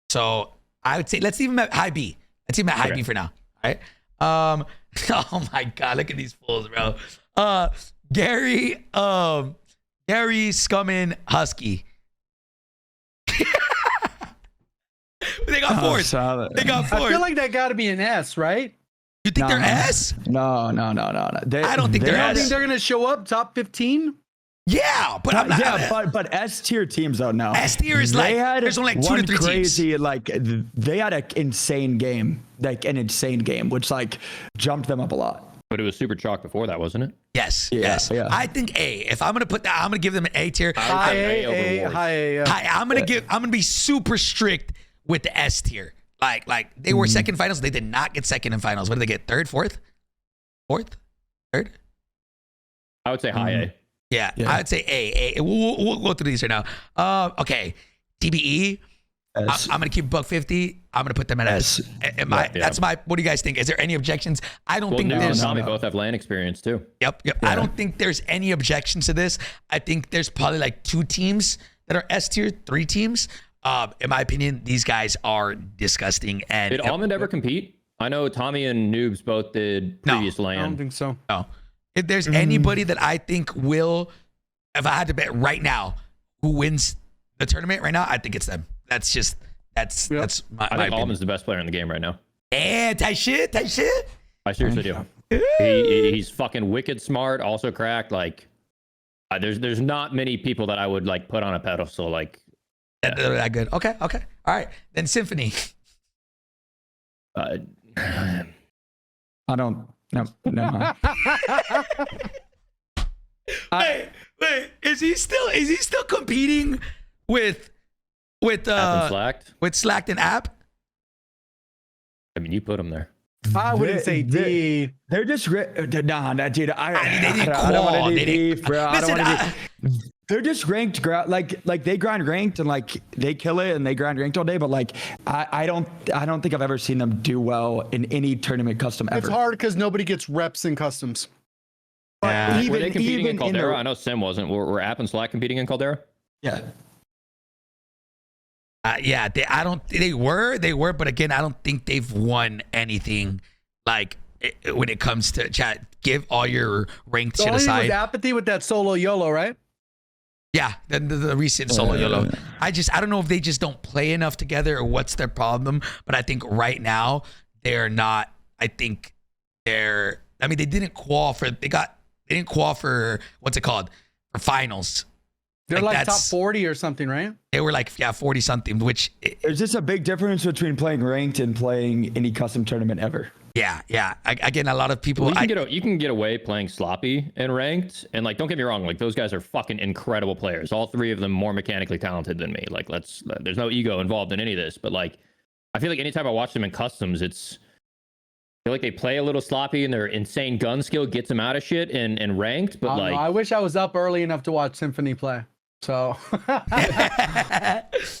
S1: So I would say let's leave them at high B. Let's leave them at high B for now. All right. Oh my God, look at these fools, bro. Gary Scummin Husky. They got 4th. They got 4th.
S4: I feel like that got to be an S, right?
S1: You think they're S?
S3: No.
S1: I don't think they're S.
S4: I don't think they're gonna show up top 15
S1: Yeah, but I'm not.
S3: Yeah, but S tier teams though. No,
S1: S tier is like there's only like 2 to 3
S3: crazy,
S1: teams.
S3: Like they had an insane game, which like jumped them up a lot.
S2: But it was super chalk before that, wasn't it?
S1: Yes.
S3: Yeah.
S1: I think A. If I'm gonna put that, I'm gonna give them an A tier.
S4: High A.
S1: I'm gonna be super strict with the S tier. Like they were second finals. They did not get second in finals. What did they get? Third, fourth, third?
S2: I would say high A.
S1: Yeah, I would say A. We'll go through these right now. Okay, TBE. I'm gonna keep $150. I'm gonna put them at S. That's my. What do you guys think? Is there any objections? I don't think
S2: Nuke
S1: there's.
S2: and Tommy both have LAN experience too.
S1: Yep. Yeah. I don't think there's any objections to this. I think there's probably like 2 teams that are S tier, 3 teams. In my opinion, these guys are disgusting. And
S2: did Almond ever compete? I know Tommy and Noobs both did previous LAN.
S4: I don't think so.
S1: No. If there's anybody that I think will, if I had to bet right now, who wins the tournament right now, I think it's them. That's my
S2: I think
S1: opinion.
S2: Almond's the best player in the game right now.
S1: Yeah, tight shit.
S2: I seriously do. He's fucking wicked smart, also cracked. Like, there's not many people that I would like put on a pedestal. Like,
S1: they're that good. Okay. All right. Then Symphony.
S3: I don't. No.
S1: Wait. Is he still competing with Slacked and App?
S2: I mean, you put him there.
S4: I wouldn't say D.
S3: They're just dude.
S1: They didn't call.
S3: They're just ranked. Like they grind ranked and like they kill it and they grind ranked all day. But like I don't think I've ever seen them do well in any tournament custom ever.
S4: It's hard because nobody gets reps in customs.
S3: Yeah.
S2: Were they competing in Caldera? I know Sim wasn't. Were App and Slack competing in Caldera?
S3: Yeah.
S1: They were, but again, I don't think they've won anything. Like when it comes to chat, give all your ranked shit aside.
S4: Only with apathy with that solo YOLO, right?
S1: Yeah, the recent solo YOLO. I don't know if they just don't play enough together or what's their problem. But I think right now they're not. I think I mean, they didn't qualify for what's it called, for finals.
S4: They're like top 40 or something, right?
S1: They were like 40 something. Which
S3: there's just a big difference between playing ranked and playing any custom tournament ever.
S1: Yeah. Again, a lot of people.
S2: Well, you can get away playing sloppy and ranked, and like, don't get me wrong, like those guys are fucking incredible players. All three of them more mechanically talented than me. Like, there's no ego involved in any of this, but like, I feel like anytime I watch them in customs, I feel like they play a little sloppy, and their insane gun skill gets them out of shit and ranked. But like,
S4: I wish I was up early enough to watch Symphony play. So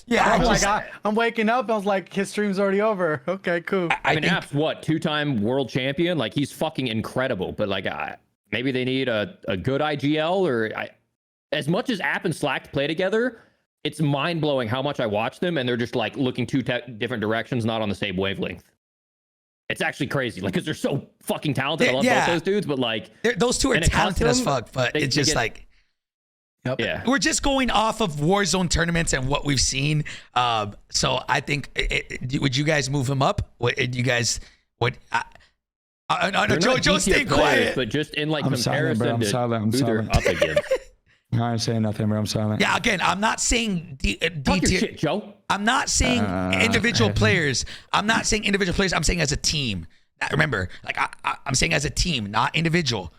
S4: yeah, I'm waking up. I was like, his stream's already over. Okay, cool.
S2: I mean, App's what, 2-time world champion? Like, he's fucking incredible. But like, maybe they need a good IGL, or as much as App and Slack play together, it's mind blowing how much I watch them, and they're just like looking two different directions, not on the same wavelength. It's actually crazy, like, because they're so fucking talented. I love both those dudes, but like,
S1: those two are talented as fuck. But it's just like.
S4: Yep.
S2: Yeah,
S1: we're just going off of Warzone tournaments and what we've seen. So I think, would you guys move him up? Joe's staying quiet.
S2: But just in like
S3: I'm
S2: comparison
S3: silent,
S2: to who they're up against.
S3: I ain't saying nothing, bro. I'm silent.
S1: Yeah, again, I'm not saying
S2: Talk your shit, Joe.
S1: I'm not saying individual players. I'm not saying individual players. I'm saying as a team. Remember, like I'm saying as a team, not individual.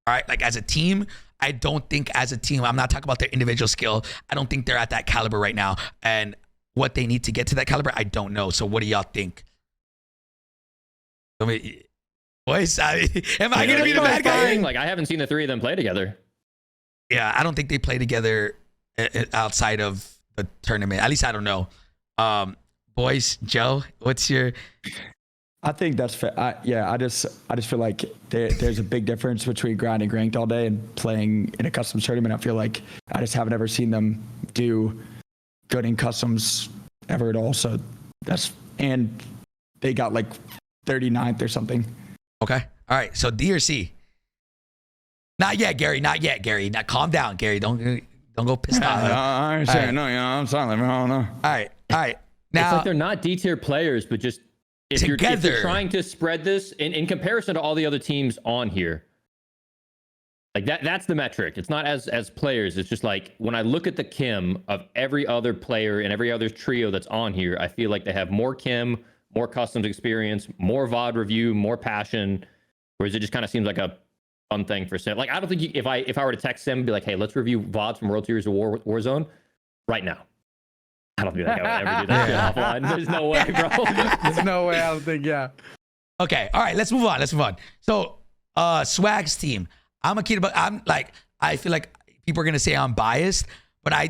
S1: All right, like as a team. I don't think as a team, I'm not talking about their individual skill. I don't think they're at that caliber right now. And what they need to get to that caliber, I don't know. So what do y'all think? Boys, am I going to be the bad guy?
S2: Like, I haven't seen the three of them play together.
S1: Yeah, I don't think they play together outside of the tournament. At least I don't know. Boys, Joe, what's your...
S3: I think that's fair. I just feel like there's a big difference between grinding ranked all day and playing in a customs tournament. I feel like I just haven't ever seen them do good in customs ever at all. So and they got like 39th or something.
S1: Okay. All right. So D or C? Not yet, Gary. Not yet, Gary. Now calm down, Gary. Don't go pissed off.
S3: I ain't saying no. I'm silent. I don't know.
S1: All right. Now
S2: it's like they're not D tier players, but just if you're trying to spread this in comparison to all the other teams on here, like that's the metric. It's not as players. It's just like when I look at the Kim of every other player and every other trio that's on here, I feel like they have more Kim, more customs experience, more VOD review, more passion. Whereas it just kind of seems like a fun thing for Sim. Like, I don't think if I were to text Sim and be like, hey, let's review VODs from World Series of Warzone right now. I don't think I would ever do that shit offline. There's no way, bro.
S4: There's no way. I don't think. Yeah.
S1: Okay. All right. Let's move on. So, Swag's team. I feel like people are gonna say I'm biased, but I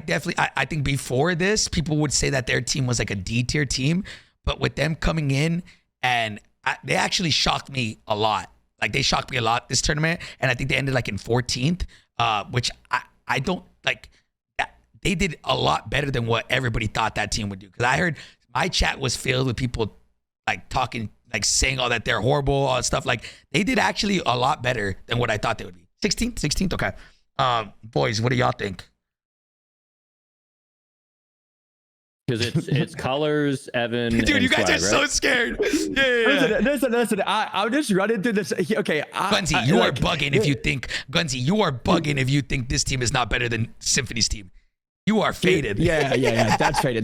S1: think before this, people would say that their team was like a D tier team. But with them coming in, and they actually shocked me a lot. Like, they shocked me a lot this tournament, and I think they ended like in 14th, which I don't like. They did a lot better than what everybody thought that team would do. Because I heard my chat was filled with people like talking, like saying all that they're horrible, all that stuff. Like, they did actually a lot better than what I thought they would be. 16th, okay. Boys, what do y'all think?
S2: Because it's Colors, Evan,
S1: dude,
S2: and
S1: you guys
S2: Swag,
S1: are so scared. Yeah.
S3: Listen. I'm just running through this. Okay,
S1: Gunsy, you are bugging if you think this team is not better than Symphony's team. You are faded.
S3: Yeah. That's faded.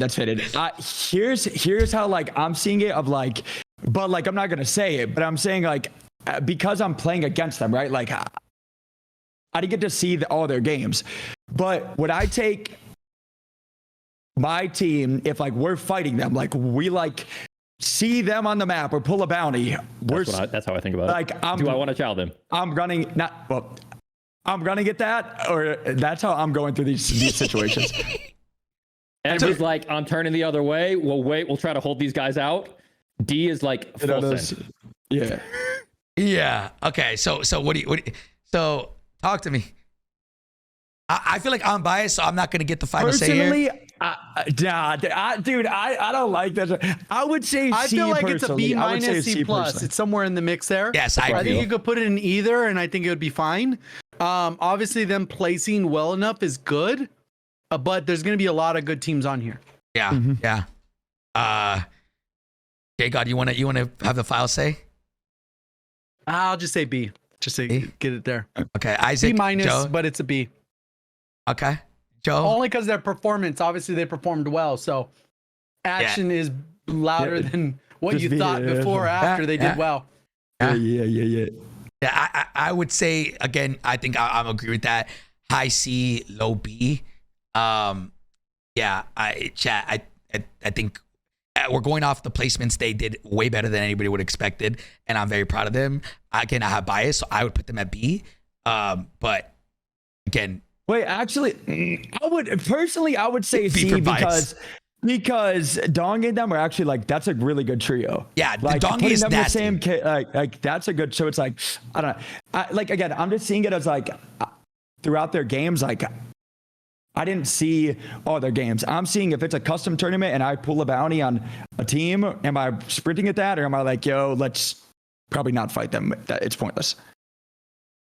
S3: Here's how like I'm seeing it of like, but like I'm not gonna say it, but I'm saying like because I'm playing against them, right? Like I didn't get to see all their games, but would I take my team if like we're fighting them, like we like see them on the map or pull a bounty?
S2: That's how I think about it. Do I want to chow them? I'm
S3: gonna get that, or that's how I'm going through these situations.
S2: Everybody's like, I'm turning the other way. Well, wait, we'll try to hold these guys out. D is like full send.
S3: Yeah.
S1: Yeah. Okay. So so talk to me. I feel like I'm biased, so I'm not gonna get the final say here.
S3: Personally, I don't like that. I would say
S4: I feel like it's a B minus, C plus.
S3: Personally.
S4: It's somewhere in the mix there.
S1: Yes, I
S4: think
S1: agree.
S4: you could put it in either, and I think it would be fine. Obviously, them placing well enough is good, but there's going to be a lot of good teams on here.
S1: Yeah, yeah. JGOD, you wanna have the final say?
S4: I'll just say B. Just say get it there.
S1: Okay, Isaac.
S4: B minus,
S1: Joe.
S4: but it's a B.
S1: Okay, Joe.
S4: Only because their performance. Obviously, they performed well. So action is louder than what
S3: Just
S4: you
S3: B,
S4: thought before. After they did well.
S3: Yeah.
S1: Yeah, I would say again. I think I'm agree with that. High C, low B. Yeah, I think we're going off the placements. They did way better than anybody would have expected, and I'm very proud of them. Again, I have bias, so I would put them at B. But again,
S3: wait, actually, I would say
S1: B
S3: C
S1: for bias.
S3: because Dong and them are actually like that's a really good trio.
S1: Yeah,
S3: like
S1: Dong
S3: putting
S1: is
S3: them in the
S1: nasty.
S3: same like that's a good. So it's like I don't know. Like again, I'm just seeing it as like throughout their games, like. I didn't see all their games. I'm seeing if it's a custom tournament and I pull a bounty on a team, am I sprinting at that or am I like, yo, let's probably not fight them? It's pointless.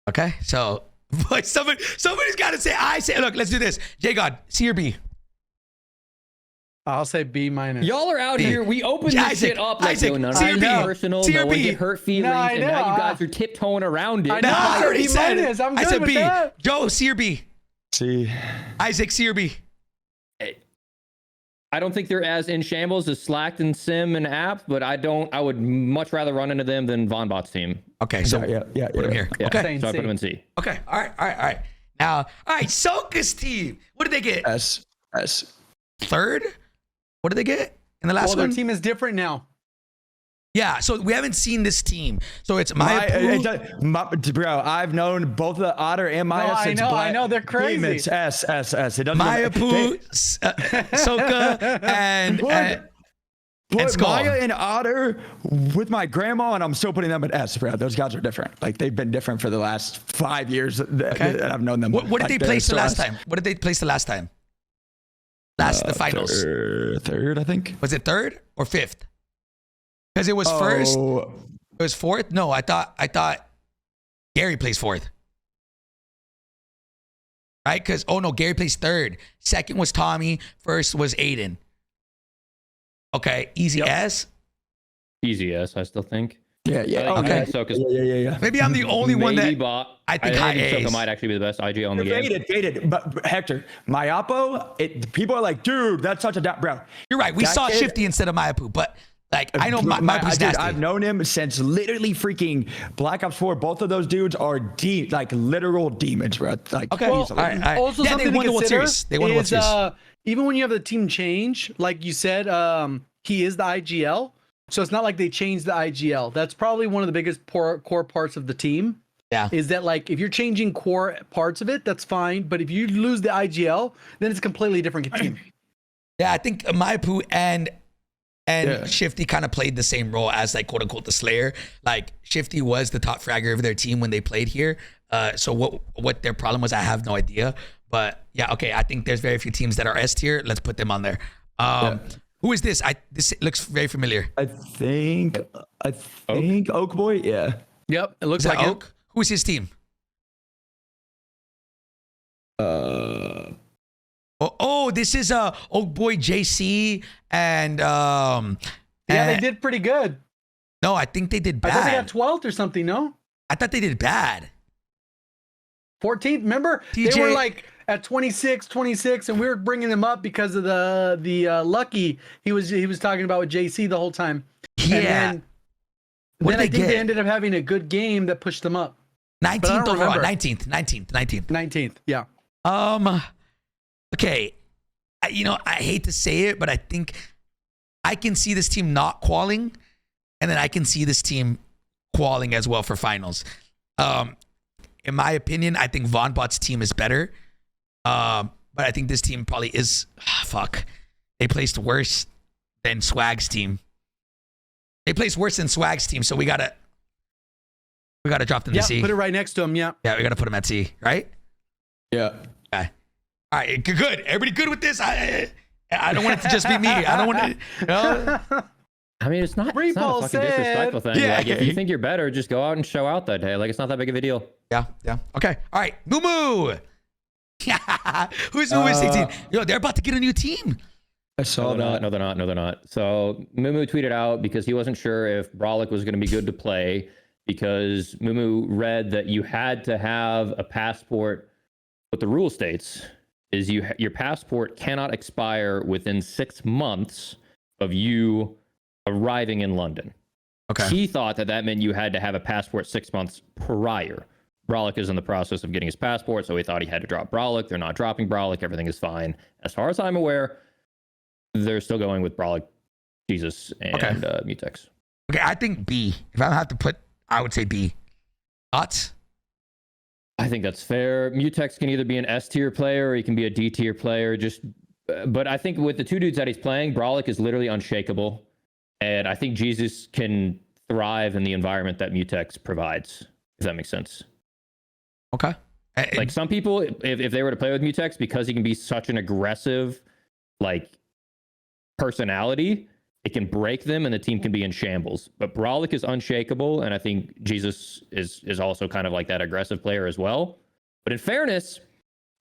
S1: Okay, so like somebody's got to say. I say, look, let's do this. JGOD, C or B?
S4: I'll say B minus.
S2: Y'all are out here. We opened this
S1: Isaac,
S2: shit up like
S1: Isaac,
S2: yo, none of
S1: C or
S2: it
S1: B?
S2: personal.
S1: C or
S2: No one
S1: B?
S2: get hurt feelings,
S4: No, I
S2: and
S4: know.
S2: now you guys are tiptoeing around it.
S4: I know.
S1: No, I already
S4: B
S1: said
S4: minus.
S1: it.
S4: I'm
S1: I
S4: good
S1: said
S4: with
S1: B.
S4: that.
S1: Joe, C or B?
S3: See,
S1: Isaac, C or B?
S2: I don't think they're as in shambles as Slacked and Sim and App, but I would much rather run into them than Vonbot's team.
S1: Okay, so
S3: yeah.
S1: put him here.
S2: Yeah,
S1: Okay,
S2: so I put them in C.
S1: okay, all right. Now, all right, Soka's team. What did they get?
S3: S.
S1: Third? What did they get in the last
S4: Well, their
S1: one?
S4: team is different now.
S1: Yeah, so we haven't seen this team. So it's MWIII.
S3: Bro, I've known both the Otter and Maya
S4: I
S3: since
S4: know, I know, they're crazy.
S3: It's S. It doesn't
S1: MWIII, Soka, and
S3: Put
S1: Skull.
S3: Maya and Otter with my grandma, and I'm still putting them at S, bro. Those guys are different. Like, they've been different for the last 5 years that I've known them.
S1: What did they place the last time? What did they place the last time? The finals.
S3: Third, I think.
S1: Was it third or fifth? Because it was first.
S3: Oh,
S1: It was fourth. No, I thought Gary plays fourth. Right? Because Gary plays third. Second was Tommy. First was Aiden. Okay, easy S.
S2: Easy S, I still think.
S3: yeah.
S1: Okay.
S3: Yeah.
S1: Maybe I'm the only one that I think high
S2: Soka
S1: A's.
S2: might actually be the best IG on the game.
S3: Faded. But Hector, Myapo, people are like, dude, that's such a bro.
S1: You're right. We
S3: That
S1: saw
S3: kid-
S1: Shifty instead of MWIII, but like I know MWIII's nasty.
S3: I've known him since literally freaking Black Ops 4. Both of those dudes are like literal demons, bro. Like,
S1: Okay.
S3: easily.
S1: All right.
S4: Also,
S1: Yeah,
S4: something
S1: they won
S4: to
S1: the World
S4: consider
S1: Series. They won the World
S4: is,
S1: Series.
S4: even when you have the team change, like you said, he is the IGL. So it's not like they changed the IGL. That's probably one of the biggest core parts of the team.
S1: Yeah.
S4: Is that like if you're changing core parts of it, that's fine. But if you lose the IGL, then it's a completely different team.
S1: Yeah, I think MWIII and Shifty kind of played the same role as like quote unquote the Slayer. Like Shifty was the top fragger of their team when they played here. So what their problem was, I have no idea. But yeah, okay. I think there's very few teams that are S tier. Let's put them on there. Who is this? This looks very familiar.
S3: I think Oak Boy. Yeah.
S4: Yep, it looks
S1: Is
S4: like
S1: that
S4: it.
S1: Oak? Who is his team? This is Oak Boy JC and
S4: They did pretty good.
S1: No, I think they did
S4: I thought they got
S1: bad.
S4: 12th or something. No,
S1: I thought they did bad.
S4: 14th. Remember,
S1: TJ
S4: they were like at 26, and we were bringing them up because of the Lucky he was talking about with JC the whole time.
S1: Yeah.
S4: And
S1: What
S4: then
S1: did
S4: I
S1: they
S4: think they
S1: get?
S4: ended up having a good game that pushed them up.
S1: 19th
S4: don't
S1: overall.
S4: remember.
S1: 19th.
S4: 19th. Yeah.
S1: Okay. I hate to say it, but I think I can see this team not qualing, and then I can see this team qualing as well for finals. In my opinion, I think Vonbot's team is better. But I think this team probably is they placed worse than Swag's team. They placed worse than Swag's team, so we gotta drop them to C.
S4: Put it right next to him. Yeah.
S1: Yeah, we gotta put them at C, right?
S3: Yeah.
S1: Okay. All right, good. Everybody good with this? I don't want it to just be me. I don't want to.
S2: I mean, it's not a
S4: Repo
S2: fucking
S4: said.
S2: disrespectful thing.
S1: Yeah.
S2: Like, if you think you're better, just go out and show out that day. Like, it's not that big of a deal.
S1: Yeah. Okay. All right, Moo. Who's 16? Yo, they're about to get a new team.
S3: I saw that.
S2: No, they're not. So MWIII tweeted out because he wasn't sure if Brolic was going to be good to play. because Mumu read that you had to have a passport. What the rule states is your passport cannot expire within 6 months of you arriving in London.
S1: Okay.
S2: He thought that meant you had to have a passport 6 months prior. Brolic is in the process of getting his passport, so he thought he had to drop Brolic. They're not dropping Brolic. Everything is fine. As far as I'm aware, they're still going with Brolic, Jesus, and Mutex.
S1: Okay, I think B. If I have to put, I would say B. Thoughts?
S2: I think that's fair. Mutex can either be an S tier player or he can be a D tier player. But I think with the two dudes that he's playing, Brolic is literally unshakable. And I think Jesus can thrive in the environment that Mutex provides, if that makes sense.
S1: Okay.
S2: Like some people, if they were to play with Mutex, because he can be such an aggressive, like, personality, it can break them and the team can be in shambles. But Brolic is unshakable, and I think Jesus is also kind of like that aggressive player as well. But in fairness,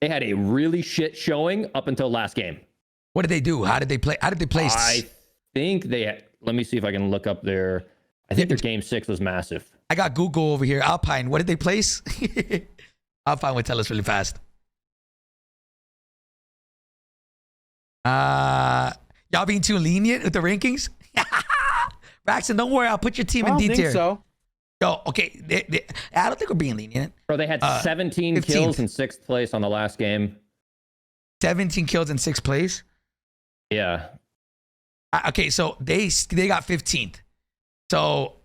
S2: they had a really shit showing up until last game.
S1: What did they do? How did they play? How did they place?
S2: I think let me see if I can look up their. I think their game 6 was massive.
S1: I got Google over here. Alpine. What did they place? Alpine would tell us really fast. Y'all being too lenient with the rankings? Braxton, don't worry. I'll put your team in D tier.
S4: I don't think so.
S1: Yo, okay. I don't think we're being lenient.
S2: Bro, they had 17
S1: 15th.
S2: kills in 6th place on the last game.
S1: 17 kills in 6th place.
S2: Yeah.
S1: Okay, so they got 15th. So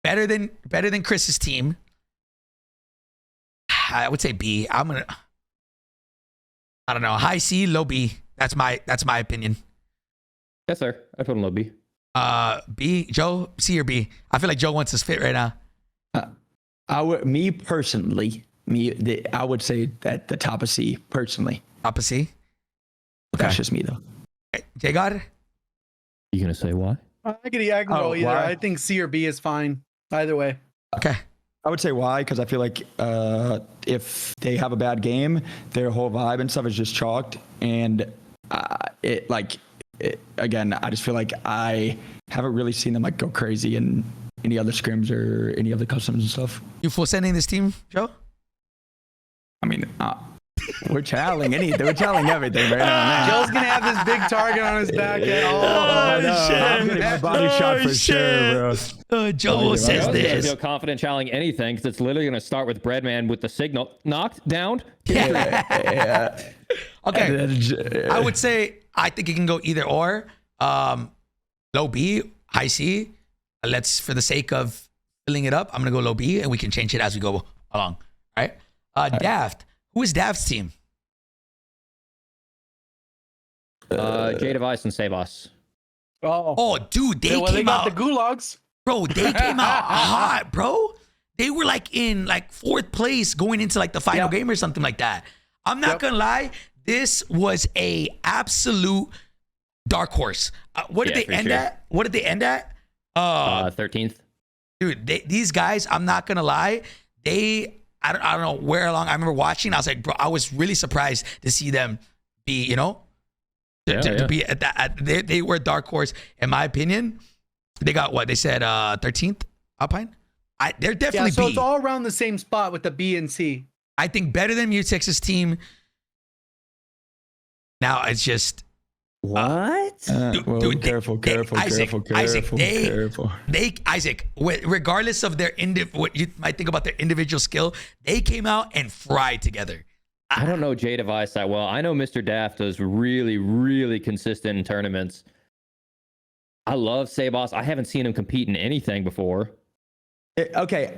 S1: better than Chris's team. I would say B. I don't know. High C, low B. That's my opinion.
S2: Yes, sir. I put him low B.
S1: B. Joe, C or B? I feel like Joe wants his fit right now.
S3: I would say at the top of C personally.
S1: Top of C. Okay.
S3: That's just me though.
S1: Okay. JGOD?
S2: You gonna say why?
S4: I can go either.
S3: why?
S4: I think C or B is fine. Either way.
S1: Okay.
S3: I would say why, because I feel like if they have a bad game, their whole vibe and stuff is just chalked. And again, I just feel like I haven't really seen them like go crazy in any other scrims or any other customs and stuff.
S1: You full sending this team, Joe?
S3: I mean, we're channeling anything. We're channeling everything right now, man.
S4: Joe's gonna have this big target on his back.
S3: I know. I'm getting my body shot for sure, bro.
S1: Joe says
S2: I
S1: this.
S2: feel confident challenging anything because it's literally going to start with Breadman with the signal knocked down.
S3: Yeah.
S1: Okay. I would say I think it can go either or. Low B, high C. For the sake of filling it up, I'm gonna go low B, and we can change it as we go along. All right. Daft. Who is Daft's team?
S2: JDevice and Sabos.
S4: Oh,
S1: dude, they
S4: got
S1: came out.
S4: the gulags.
S1: Bro, they came out hot, bro. They were like in like 4th place going into like the final game or something like that. I'm not gonna lie, this was a absolute dark horse. What did they end at? What did they end at?
S2: 13th.
S1: Dude, these guys, I'm not gonna lie, I don't know where along. I remember watching. I was like, bro, I was really surprised to see them be, to be at that. They were a dark horse, in my opinion. They got what they said, 13th Alpine. They're definitely
S4: so
S1: B.
S4: it's all around the same spot with the B and C.
S1: I think better than Mutex's team. Now it's just
S2: what?
S3: Careful.
S1: Isaac, regardless of their what you might think about their individual skill, they came out and fried together.
S2: I don't know JDevice that well. I know Mr. Daft is really, really consistent in tournaments. I love Sabos. I haven't seen him compete in anything before.
S3: Okay,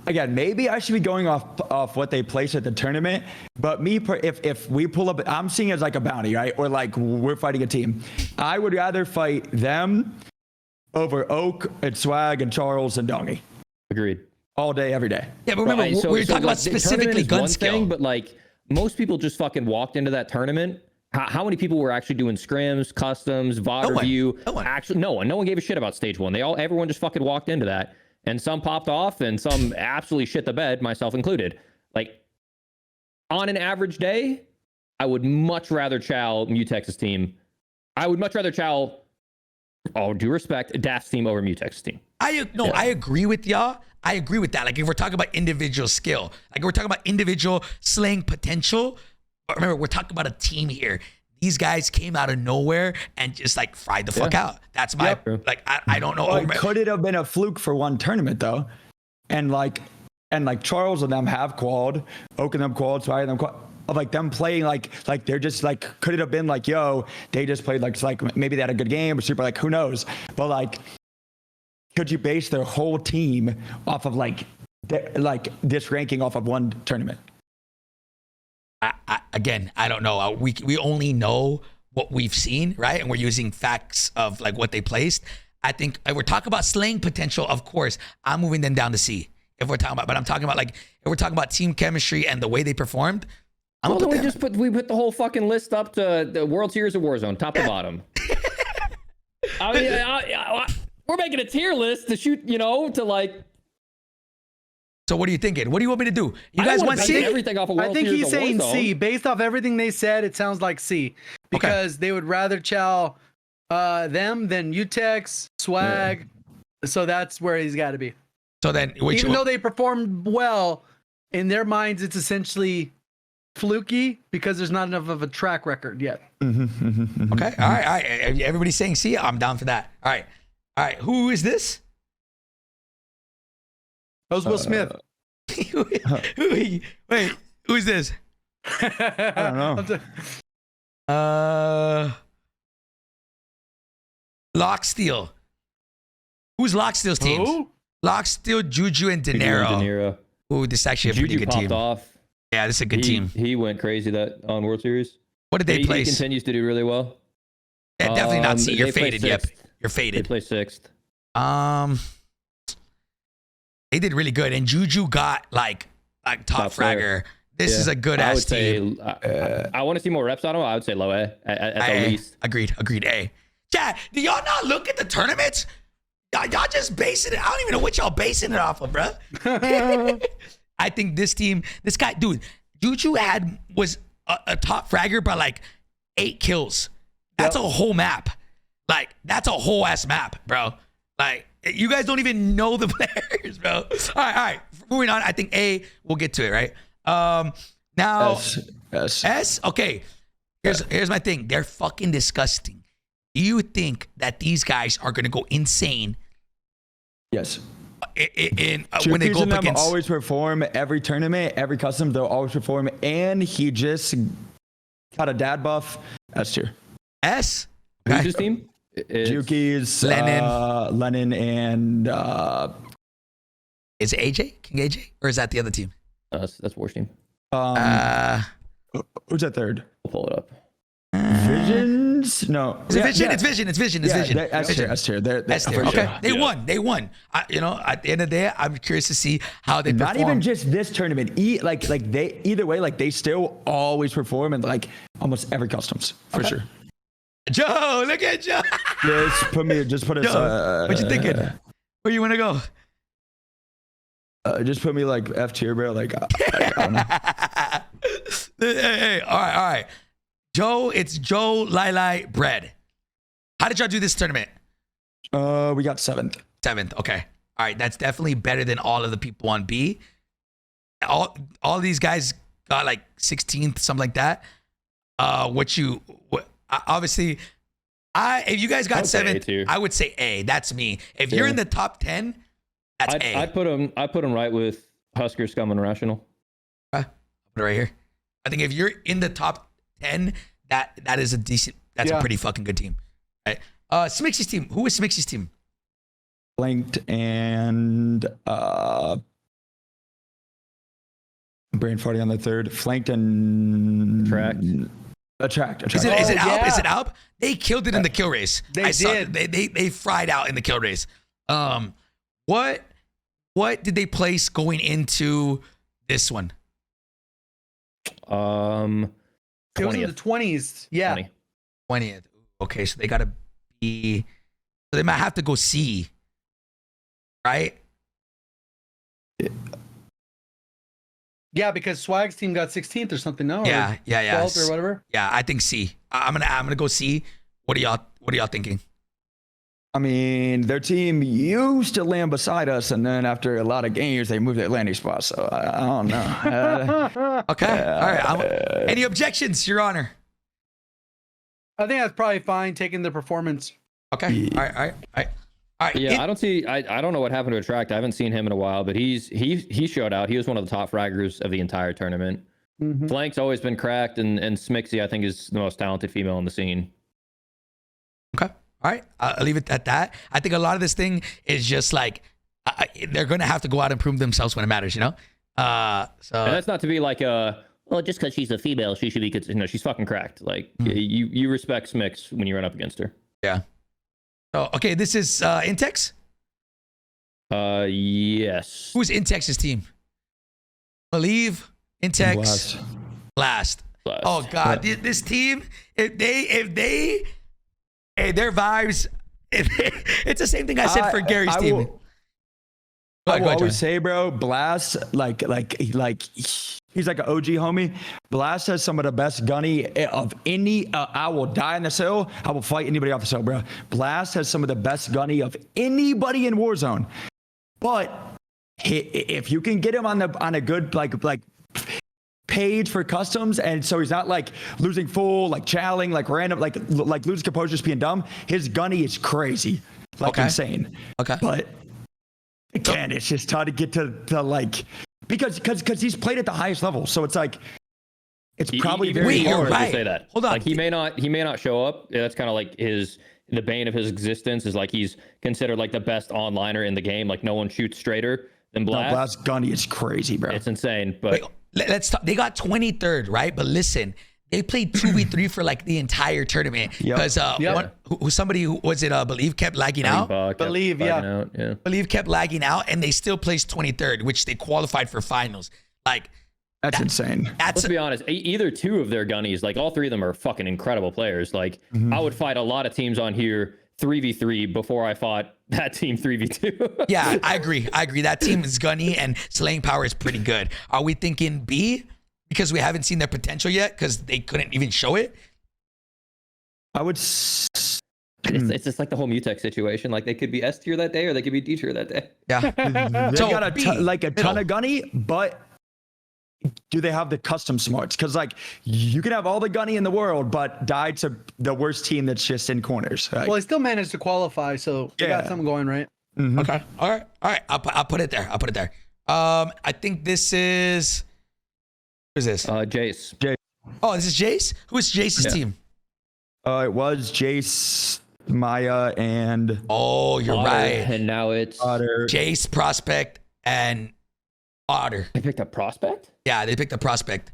S3: again, maybe I should be going off what they place at the tournament, but if we pull up, I'm seeing it as like a bounty, right? Or like we're fighting a team. I would rather fight them over Oak and Swag and Charles and Dongy.
S2: Agreed.
S3: All day, every day.
S1: Yeah, but remember, we're talking about specifically gun skill.
S2: But like most people just fucking walked into that tournament. How many people were actually doing scrims, customs, VOD review? No one gave a shit about stage 1. Everyone just fucking walked into that. And some popped off and some absolutely shit the bed, myself included. Like, on an average day, I would much rather chow Mutex's team. I would much rather chow all due respect, Daft's team over Mutex's team.
S1: I agree with y'all. I agree with that. Like if we're talking about individual skill, like if we're talking about individual slaying potential, but remember we're talking about a team here. These guys came out of nowhere and just like fried the fuck out. That's my like I don't know.
S3: Well, could it have been a fluke for one tournament though? And like Charles and them have qualled, Oak and them qualled, so I them qualled. Of like them playing like they're just like, could it have been like, yo, they just played like maybe they had a good game or super, like who knows? But like, could you base their whole team off of like this ranking off of one tournament?
S1: Again, I don't know. We only know what we've seen, right? And we're using facts of like what they placed. I think if we're talking about slaying potential, of course, I'm moving them down to C. If we're talking about, but I'm talking about like if we're talking about team chemistry and the way they performed.
S2: We put the whole fucking list up to the World Series of Warzone, top to bottom. I mean, we're making a tier list to shoot, to like.
S1: So what are you thinking? What do you want me to do? You guys want C?
S2: Everything off of World
S4: I think
S2: Series
S4: he's
S2: of
S4: saying
S2: Warzone.
S4: C. Based off everything they said, it sounds like C. Because they would rather chow them than Utex, Swag. Yeah. So that's where he's got to be.
S1: So then,
S4: even though they performed well, in their minds, it's essentially fluky because there's not enough of a track record yet.
S1: Okay. All right. Everybody's saying C. I'm down for that. All right. Who is this?
S4: That was Will Smith.
S1: Wait, who's this?
S3: I don't know.
S1: Locksteel. Who's Locksteel's team?
S4: Who?
S1: Locksteel, Juju, and De Niro. Ooh, this is actually a pretty good team.
S2: Off.
S1: Yeah, this is a good team.
S2: He went crazy that on World Series.
S1: What did they place?
S2: He continues to do really well.
S1: Yeah, definitely not C. You're faded. Yep. You're faded.
S2: They play 6th.
S1: They did really good, and Juju got like top fragger. This is a good ass team.
S2: I want to see more reps on him. I would say low A at the least.
S1: Agreed. A. Yeah, do y'all not look at the tournaments? Y'all just basing it. I don't even know what y'all basing it off of, bro. I think this guy, dude, Juju was a top fragger by like 8 kills. That's a whole map. Like, that's a whole ass map, bro. Like, you guys don't even know the players, bro. All right. Moving on. I think A, we'll get to it, right? Now, S? Okay. Here's my thing. They're fucking disgusting. Do you think that these guys are going to go insane?
S3: Yes.
S1: When they go up against,
S3: always perform every tournament, every custom, they'll always perform. And he just got a dad buff. S tier.
S1: S?
S2: Who's his team?
S3: Juki's, Lennon, and
S1: is it AJ? King AJ? Or is that the other team?
S2: That's War's team.
S3: Who's that third?
S2: We'll pull it up.
S3: Visions? No.
S1: Is it Vision? It's Vision. It's Vision.
S3: S tier.
S1: Okay.
S3: Sure.
S1: They won. At the end of the day, I'm curious to see how they perform.
S3: Not even just this tournament. Either way, like they still always perform in like almost every customs for sure.
S1: Joe, look at Joe.
S3: Just put us.
S1: What you thinking? Where you want to go?
S3: Just put me like F tier, bro. Like, I don't know.
S1: Hey, all right. Joe, it's Joe, Lai, Bread. How did y'all do this tournament?
S3: We got 7th.
S1: 7th, okay. All right, that's definitely better than all of the people on B. All these guys got like 16th, something like that. Obviously, if you guys got 7th, I would say A. That's me. If you're in the top 10, that's A.
S2: I put him right with Husker, Scum, and Rational.
S1: I'll put it right here. I think if you're in the top 10, that is a decent. That's a pretty fucking good team. Right. Smixy's team. Who is Smixy's team?
S3: Flanked and Brain Farty on the 3rd. Flanked and Attract.
S1: Is it Alp? Is it Alp? They killed it in the kill race. They fried out in the kill race. What did they place going into this one?
S4: It was in the 20s. Yeah.
S1: 20th. Okay, so they gotta be. So they might have to go C. Right?
S4: Yeah, because Swag's team got 16th or something. No.
S1: Yeah.
S4: 12th or whatever.
S1: Yeah, I think C. I'm gonna go C. What are y'all thinking?
S3: I mean, their team used to land beside us, and then after a lot of games, they moved their landing spot. So I don't know.
S1: Okay. All right. Any objections, Your Honor?
S4: I think that's probably fine taking the performance.
S1: Okay. All right.
S2: Yeah, I don't know what happened to Attract. I haven't seen him in a while, but he showed out. He was one of the top fraggers of the entire tournament.
S4: Mm-hmm.
S2: Flank's always been cracked, and Smixy, I think, is the most talented female in the scene.
S1: Okay. All right. I'll leave it at that. I think a lot of this thing is just like they're going to have to go out and prove themselves when it matters, you know? And
S2: that's not to be like well, just because she's a female, she should be, she's fucking cracked. Like, you respect Smix when you run up against her.
S1: Yeah. Oh, okay. This is Intex?
S2: Yes.
S1: Who's Intex's team? Believe, Intex, Blast. Oh, God. This team, if they their vibes, it's the same thing I said for Gary's team.
S3: I will always say, bro, Blast, like he's like an OG homie. Blast has some of the best gunny of any. I will die in the cell. I will fight anybody off the cell, bro. Blast has some of the best gunny of anybody in Warzone. But if you can get him on a good like page for customs, and so he's not like losing full, like chowing, like random, like losing composure, just being dumb. His gunny is crazy, like insane.
S1: Okay,
S3: but again, it's just hard to get to like because he's played at the highest level, so it's like it's probably very hard
S2: to say that. Hold on, like he may not show up. That's kind of like the bane of his existence is like he's considered like the best onliner in the game. Like no one shoots straighter than Blast.
S3: No, Blast gunny is crazy, bro.
S2: It's insane, but.
S1: Wait, let's talk. They got 23rd, right? But listen, they played 2v3 for like the entire tournament because somebody who was it? Believe kept lagging out.
S4: Believe
S1: kept lagging out, and they still placed 23rd, which they qualified for finals. Like
S3: that's insane.
S2: Let's be honest. Either two of their gunnies, like all three of them, are fucking incredible players. Like I would fight a lot of teams on here 3v3 before I fought that team 3v2.
S1: Yeah, I agree. That team is gunny and slaying power is pretty good. Are we thinking B because we haven't seen their potential yet because they couldn't even show it?
S3: I would.
S2: It's just like the whole Mutex situation. Like they could be S tier that day or they could be D tier that day.
S1: Yeah.
S3: They got a ton of gunny, but do they have the custom smarts? Because like you can have all the gunny in the world, but die to the worst team that's just in corners. Like,
S4: well, they still managed to qualify, so they got something going, right?
S3: Mm-hmm.
S1: Okay. All right. I'll put it there. I think this is. Who's this?
S2: Jace.
S1: Oh, this is Jace. Who is Jace's team?
S3: It was Jace, Maya, and.
S1: Oh, you're
S2: Otter,
S1: right.
S2: And now it's
S3: Otter.
S1: Jace, Prospect, and Otter.
S2: They picked up Prospect?
S1: Yeah, they picked up Prospect.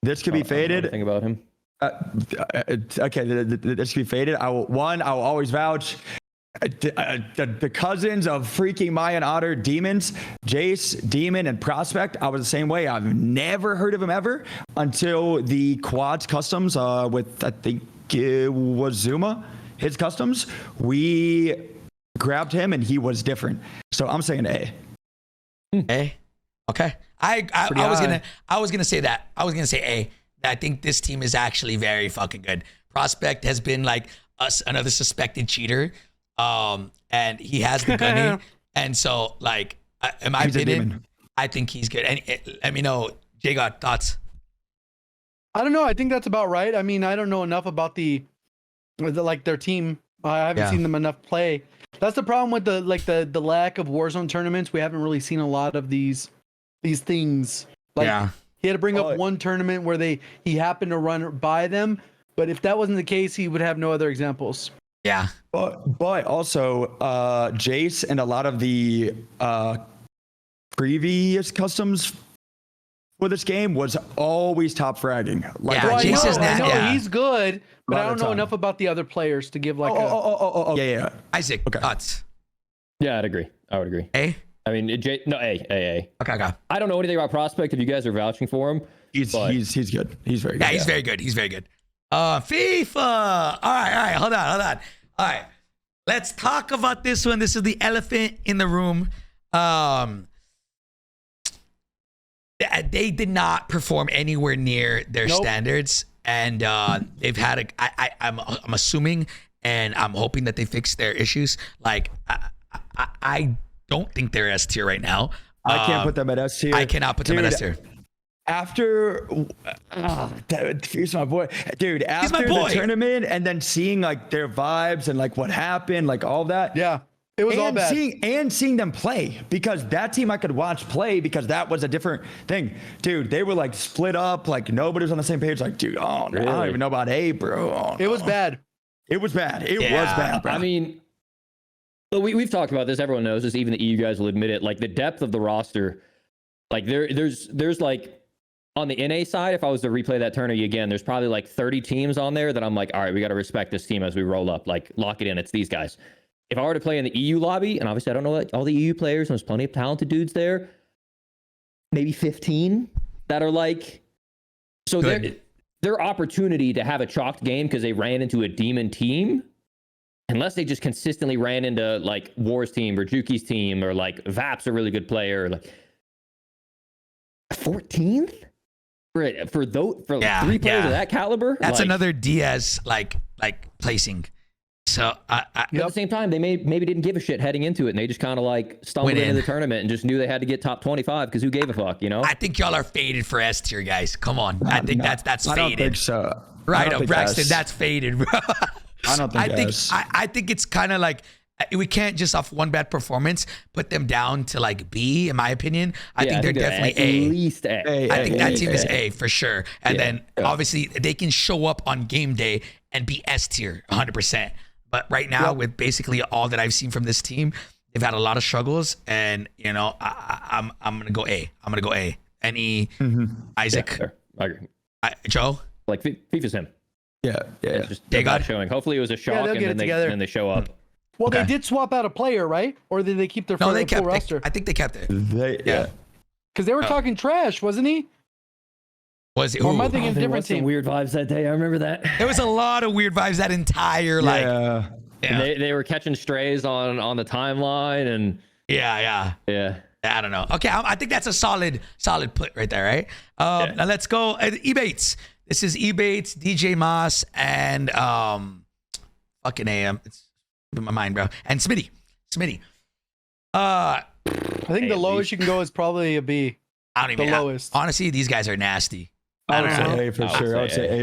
S3: This could be faded.
S2: Think about him.
S3: Okay, this could be faded. I will always vouch. The cousins of freaking Maya and Otter, Demons, Jace, Demon, and Prospect. I was the same way. I've never heard of him ever until the Quads customs with, I think it was Zuma, his customs. We grabbed him and he was different. So I'm saying A.
S1: A. Okay. I was gonna say that. I was gonna say A. I think this team is actually very fucking good. Prospect has been like another suspected cheater. And he has the gunning. And so like in my opinion, I think he's good. And let me know, JGOD, thoughts.
S4: I don't know. I think that's about right. I mean, I don't know enough about their team. I haven't seen them enough play. That's the problem with the lack of Warzone tournaments. We haven't really seen a lot of these things. Like he had to bring up one tournament where he happened to run by them, but if that wasn't the case, he would have no other examples.
S1: Yeah.
S3: But also Jace and a lot of the previous customs for this game was always top fragging. Like
S1: Jace is not. Yeah.
S4: He's good, but I don't know enough about the other players to give like
S3: yeah.
S1: Isaac, thoughts?
S2: Yeah, I would agree.
S1: A?
S2: I mean, A.
S1: Okay.
S2: I don't know anything about Prospect. If you guys are vouching for him,
S3: he's good. He's very good.
S1: Yeah, he's very good. He's very good. FIFA. All right. Hold on. All right. Let's talk about this one. This is the elephant in the room. They did not perform anywhere near their standards, and they've had I'm assuming and I'm hoping that they fix their issues. Like, I don't think they're S tier right now.
S3: I can't put them at S tier.
S1: I cannot put them at S tier.
S3: After, here's my boy, dude. After the tournament, and then seeing like their vibes and like what happened, like all that.
S4: Yeah, it was all bad.
S3: Seeing them play, because that team I could watch play, because that was a different thing, dude. They were like split up, like nobody was on the same page. Like, dude, oh, really? I don't even know about A, bro. Oh,
S4: it was bad.
S3: It was bad. It was bad, bro.
S2: I mean, we've talked about this. Everyone knows this. Even the EU guys will admit it. Like the depth of the roster, like there's like. On the NA side, if I was to replay that tournament again, there's probably like 30 teams on there that I'm like, all right, we got to respect this team as we roll up. Like, lock it in. It's these guys. If I were to play in the EU lobby, and obviously I don't know all the EU players, and there's plenty of talented dudes there, maybe 15 that are like, so their opportunity to have a chalked game because they ran into a demon team, unless they just consistently ran into like War's team or Juki's team, or like Vap's a really good player, or like 14th? For three players of that caliber,
S1: that's like, another Diaz like placing. So
S2: at the same time, they maybe didn't give a shit heading into it, and they just kind of like stumbled into the tournament and just knew they had to get top 25 because who gave a fuck, you know?
S1: I think y'all are faded for S tier, guys. Come on, I think that's faded.
S3: I don't think so.
S1: Right, Braxton, that's faded, bro.
S3: I don't think.
S1: I think it's kind of like, we can't just off one bad performance put them down to like B, in my opinion. I think they're definitely A.
S2: At least A.
S1: I think that team is A for sure. And then obviously they can show up on game day and be S tier 100%. But right now, with basically all that I've seen from this team, they've had a lot of struggles. And, you know, I'm going to go A. I'm going to go A. Any Isaac?
S2: Yeah, I agree.
S1: Joe?
S2: Like, FIFA's him.
S3: Yeah.
S2: It's just not showing. Hopefully it was a shock and then they show up.
S4: Well, they did swap out a player, right? Or did they keep their full roster?
S1: I think they kept it.
S4: Because they were talking trash, wasn't he?
S1: Was it?
S4: Or am I thinking different team?
S2: Some weird vibes that day. I remember that.
S1: There was a lot of weird vibes that entire
S2: They were catching strays on the timeline and
S1: yeah. I don't know. Okay, I think that's a solid put right there, right? Now let's go. Ebates. This is Ebates, DJ Moss, and fucking AM. It's in my mind, bro. And Smitty.
S4: I think the lowest you can go is probably a B.
S1: I don't even know.
S4: Lowest.
S1: Honestly, these guys are nasty.
S3: I would say A for sure.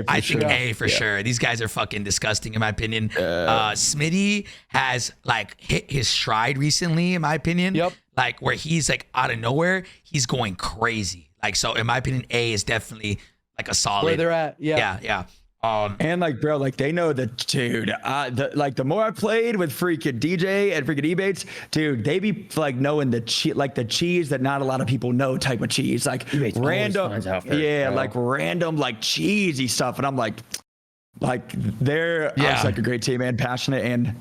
S1: I think A for sure. These guys are fucking disgusting, in my opinion. Smitty has like hit his stride recently, in my opinion.
S4: Yep.
S1: Like where he's like out of nowhere, he's going crazy. Like, so in my opinion, A is definitely like a solid.
S4: Where they're at. Yeah.
S3: And like, bro, like they know that, dude. The more I played with freaking DJ and freaking Ebates, dude, they be like knowing the cheese that not a lot of people know type of cheese, like random, like random, like cheesy stuff. And I'm like they're obviously like a great team, and passionate and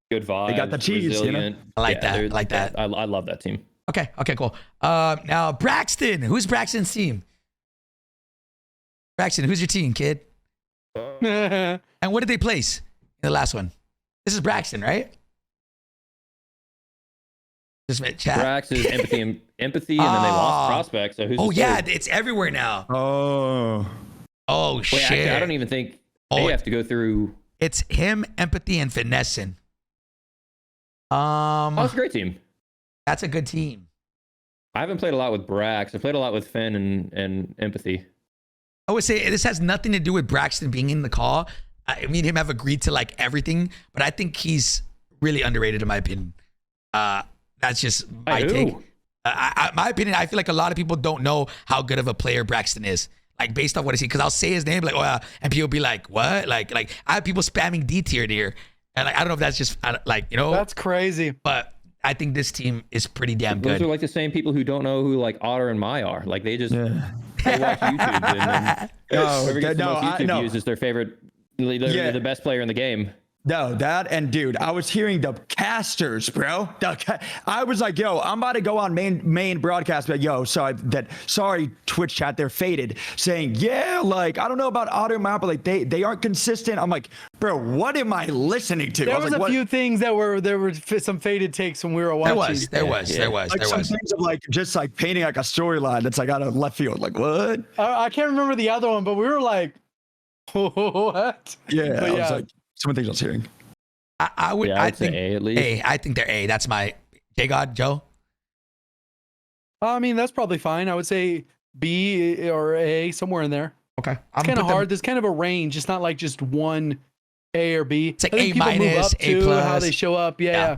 S2: good vibes.
S3: They got the cheese, you know?
S1: I like that.
S2: I love that team.
S1: Okay, cool. Now Braxton, who's Braxton's team? Braxton, who's your team, kid? And what did they place in the last one? This is Braxton, right? Just chat.
S2: Brax is empathy, and then they lost prospects. So who's?
S1: It's everywhere now. Oh shit!
S2: Actually, I don't even think they have to go through.
S1: It's him, empathy, and finessing.
S2: That's a great team.
S1: That's a good team.
S2: I haven't played a lot with Brax. I played a lot with Finn and empathy.
S1: I would say this has nothing to do with Braxton being in the call. Me and him have agreed to like everything, but I think he's really underrated in my opinion. That's just my take. My opinion, I feel like a lot of people don't know how good of a player Braxton is. Like based on what I see, because I'll say his name like, and people be like, what? Like I have people spamming D tier here, and like I don't know if that's just like, you know,
S4: that's crazy.
S1: But I think this team is pretty damn good.
S2: Those are like the same people who don't know who like Otter and Mai are. Like they just they watch YouTube and whoever gets the most YouTube views is their favorite. They're the best player in the game.
S3: No, that and dude, I was hearing the casters, bro. I was like, yo, I'm about to go on main broadcast, but yo, sorry, Twitch chat, they're faded, saying, yeah, like I don't know about Otter Map, but like they aren't consistent. I'm like, bro, what am I listening to?
S4: There was like, a few things that were some faded takes when we were watching.
S1: There was.
S3: Some things of like just like painting like a storyline that's like out of left field. Like what?
S4: I can't remember the other one, but we were like, what?
S3: Yeah, I was like, some of the things I was hearing.
S1: I would.
S2: Yeah, I would
S1: think
S2: say A at least.
S1: A. I think they're A. That's my JGOD, Joe.
S4: I mean, that's probably fine. I would say B or A, somewhere in there.
S1: Okay.
S4: It's kind of hard. There's kind of a range. It's not like just one A or B.
S1: It's like
S4: I think
S1: A
S4: people move
S1: minus,
S4: up
S1: A
S4: to
S1: plus.
S4: how they show up. Yeah.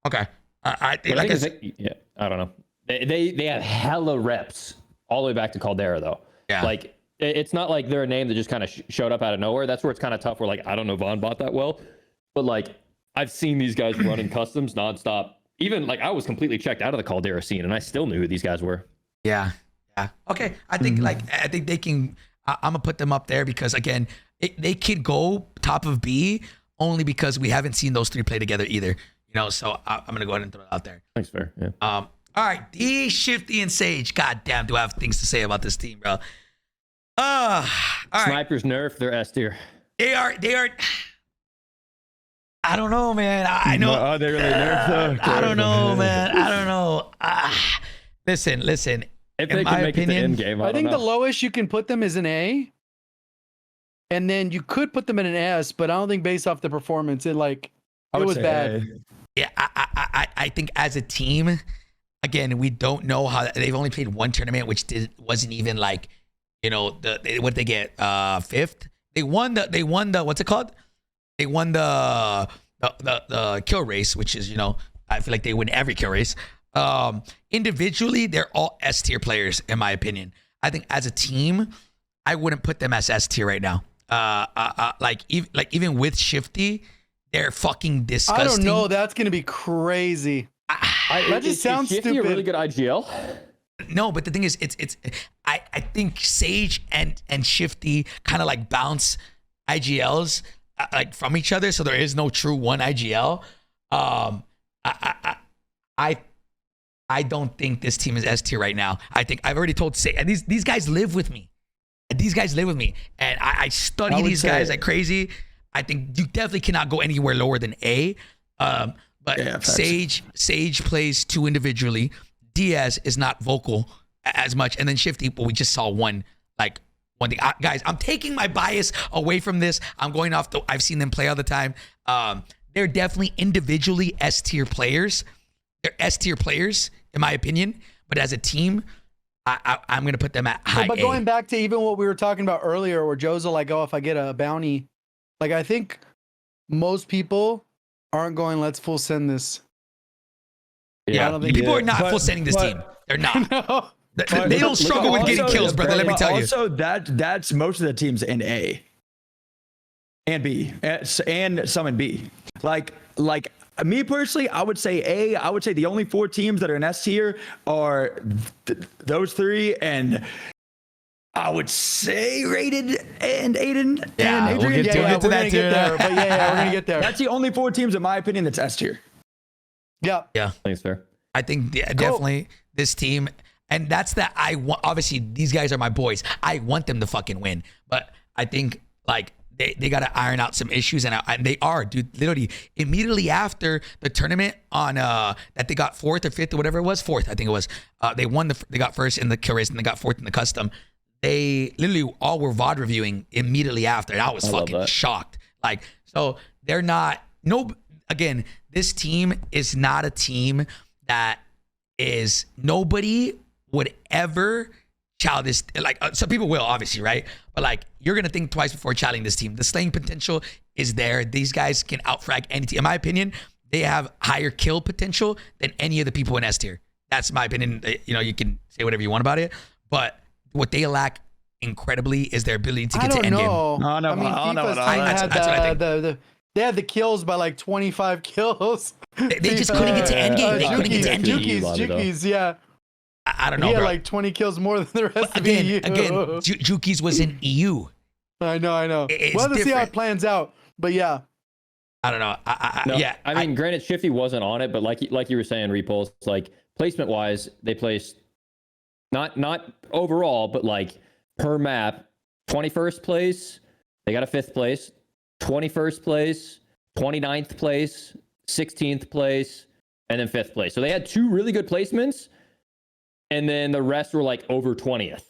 S1: Okay. I
S2: But
S1: like
S2: I think I don't know. They have hella reps all the way back to Caldera though.
S1: Yeah.
S2: Like it's not like they're a name that just kind of showed up out of nowhere. That's where it's kind of tough. Where like I don't know Von Bot that well, but like I've seen these guys running customs nonstop. Even like I was completely checked out of the Caldera scene, and I still knew who these guys were.
S1: Yeah. Okay. I think I think they can. I'm gonna put them up there because again, they could go top of B only because we haven't seen those three play together either. You know, so I'm gonna go ahead and throw it out there.
S2: Thanks, fair. Yeah.
S1: All right, D, Shifty, and Sage. God damn, do I have things to say about this team, bro? All right.
S2: Snipers nerf, they're S tier.
S1: They are. I don't know, man. I know.
S3: Oh, they really nerfed.
S1: I don't know, man. I don't know. Listen.
S2: If
S1: In
S2: they
S1: my
S2: can make it to
S1: opinion,
S2: end game,
S4: I
S2: I
S4: think
S2: don't
S4: the
S2: know.
S4: lowest you can put them is an A. And then you could put them in an S, but I don't think based off the performance, it was bad.
S1: Yeah, I think as a team, again, we don't know how they've only played one tournament, which wasn't even like, you know, what they get fifth. They won the what's it called? They won the kill race, which is, you know, I feel like they win every kill race. Individually, they're all S tier players in my opinion. I think as a team, I wouldn't put them as S tier right now. Even with Shifty, they're fucking disgusting.
S4: I don't know. That's going to be crazy. That just sounds
S2: Shifty
S4: stupid.
S2: a really good IGL.
S1: No, but the thing is, I think Sage and Shifty kind of like bounce IGLs like from each other, so there is no true one IGL. I don't think this team is S tier right now. I think I've already told Sage, and these guys live with me. And I study these guys like crazy. I think you definitely cannot go anywhere lower than A. But Sage plays two individually. Diaz is not vocal as much, and then Shifty, well, we just saw one thing. Guys, I'm taking my bias away from this. I'm going off I've seen them play all the time. They're definitely individually S tier players. They're S tier players in my opinion, but as a team, I'm gonna put them at high
S4: But
S1: A.
S4: going back to even what we were talking about earlier, where Joe's like, "Oh, if I get a bounty," like I think most people aren't going, "Let's full send this."
S1: Yeah,
S4: I don't think
S1: people are not full sending this team. They're not.
S4: No.
S1: They don't struggle with getting kills, brother. Let me tell you.
S3: Also, that's most of the teams in A and B and some in B. Like me personally, I would say A. I would say the only four teams that are in S tier are those three, and I would say Rated and Aiden
S1: Yeah,
S3: and
S1: we'll
S3: Adrian.
S1: get to that
S4: we're gonna
S1: too.
S4: get there. But yeah, we're gonna get there.
S3: That's the only four teams, in my opinion, that's S tier.
S4: Yeah.
S1: Yeah,
S2: Thanks, fair.
S1: I think definitely this team, and that's that. I want. Obviously, these guys are my boys. I want them to fucking win, but I think like they got to iron out some issues, and they are, dude. Literally immediately after the tournament on that they got fourth or fifth or whatever it was, fourth I think it was. They got first in the kill race and they got fourth in the custom. They literally all were VOD reviewing immediately after, and I was fucking shocked. Like, so they're not again, this team is not a team that is, nobody would ever chow this, like some people will obviously, right? But like, you're gonna think twice before challenging this team. The slaying potential is there. These guys can outfrag any team. In my opinion, they have higher kill potential than any of the people in S tier. That's my opinion. You know, you can say whatever you want about it, but what they lack incredibly is their ability to get to end game.
S4: I mean, FIFA's team had
S1: that's what I think.
S4: they had the kills by like 25 kills.
S1: They just couldn't get to end game. They couldn't get to end game.
S4: Jukies, yeah.
S1: I don't know,
S4: He had
S1: bro.
S4: like 20 kills more than the rest of
S1: Again,
S4: EU.
S1: Jukies was in EU.
S4: I know.
S1: It's
S4: We'll have to see how
S1: different.
S4: it plans out. But yeah.
S1: I don't know.
S2: I mean, granted, Shifty wasn't on it, but like you were saying, Repulse, like placement wise, they placed not overall, but like per map, 21st place. They got a 5th place, 21st place, 29th place, 16th place, and then 5th place. So they had 2 really good placements, and then the rest were like over 20th.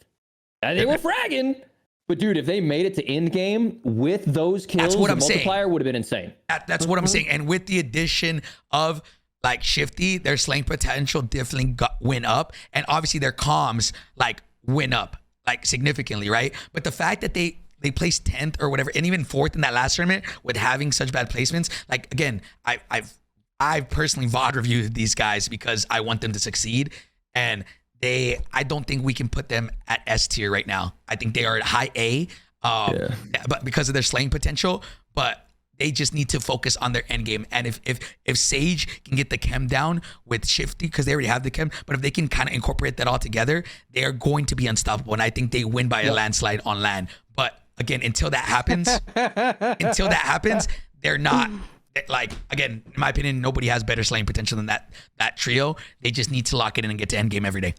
S2: And they were fragging, But dude, if they made it to end game with those kills,
S1: That's what
S2: the
S1: I'm saying.
S2: multiplier would have been insane.
S1: That's what I'm saying. And with the addition of like Shifty, their slaying potential definitely went up, and obviously their comms like went up like significantly, right? But the fact that they placed 10th or whatever, and even 4th in that last tournament with having such bad placements, like again, I've personally VOD reviewed these guys because I want them to succeed, and I don't think we can put them at S tier right now. I think they are at high A, but because of their slaying potential, but they just need to focus on their end game. And if Sage can get the chem down with Shifty, because they already have the chem, but if they can kind of incorporate that all together, they are going to be unstoppable. And I think they win by a landslide on LAN. But again, until that happens, they're not. Like, again, in my opinion, nobody has better slaying potential than that trio. They just need to lock it in and get to end game every day.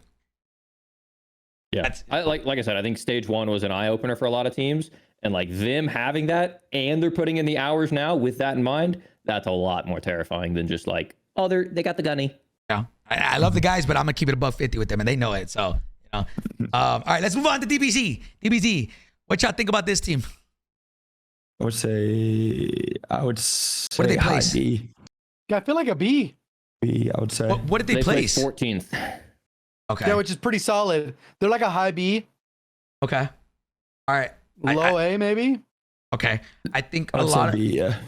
S2: Yeah, like I said, I think stage 1 was an eye opener for a lot of teams, and like them having that, and they're putting in the hours now with that in mind. That's a lot more terrifying than just like, oh, they got the gunny.
S1: Yeah, I love the guys, but I'm gonna keep it above 50 with them, and they know it. So, all right, let's move on to DBZ. DBZ, what y'all think about this team?
S3: I would say
S1: What did they
S3: high
S1: place?
S3: B.
S4: Yeah, I feel like a B.
S3: B, I would say.
S1: What did they place?
S2: 14th.
S1: Okay.
S4: Yeah, which is pretty solid. They're like a high B,
S1: Okay. All right.
S4: low A maybe.
S1: Okay. I think
S3: I
S1: a
S3: would
S1: lot
S3: say
S1: of
S3: B, yeah.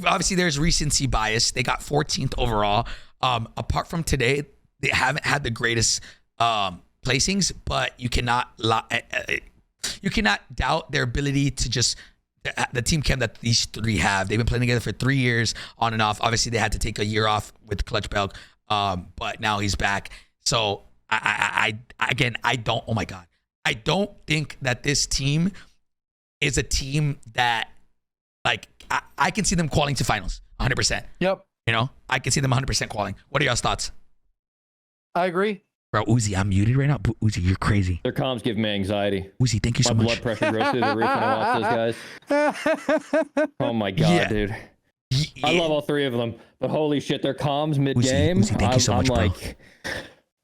S1: obviously there's recency bias. They got 14th overall. Apart from today, they haven't had the greatest placings, but you cannot doubt their ability to just the team chem that these three have. They've been playing together for 3 years on and off. Obviously, they had to take a year off with Clutch Belk, but now he's back. So I don't. Oh my God, I don't think that this team is a team that like I can see them qualifying to finals 100%.
S4: Yep,
S1: You know, I can see them 100% qualifying. What are y'all's thoughts?
S4: I agree.
S1: Bro, Uzi, I'm muted right now. But Uzi, you're crazy.
S2: Their comms give me anxiety.
S1: Uzi, thank you so
S2: My
S1: much.
S2: blood pressure goes through the roof when I watch those guys. Oh my God,
S1: Yeah.
S2: dude. I love all three of them, but holy shit, their comms mid-game.
S1: Uzi, thank you so much, bro.
S2: like,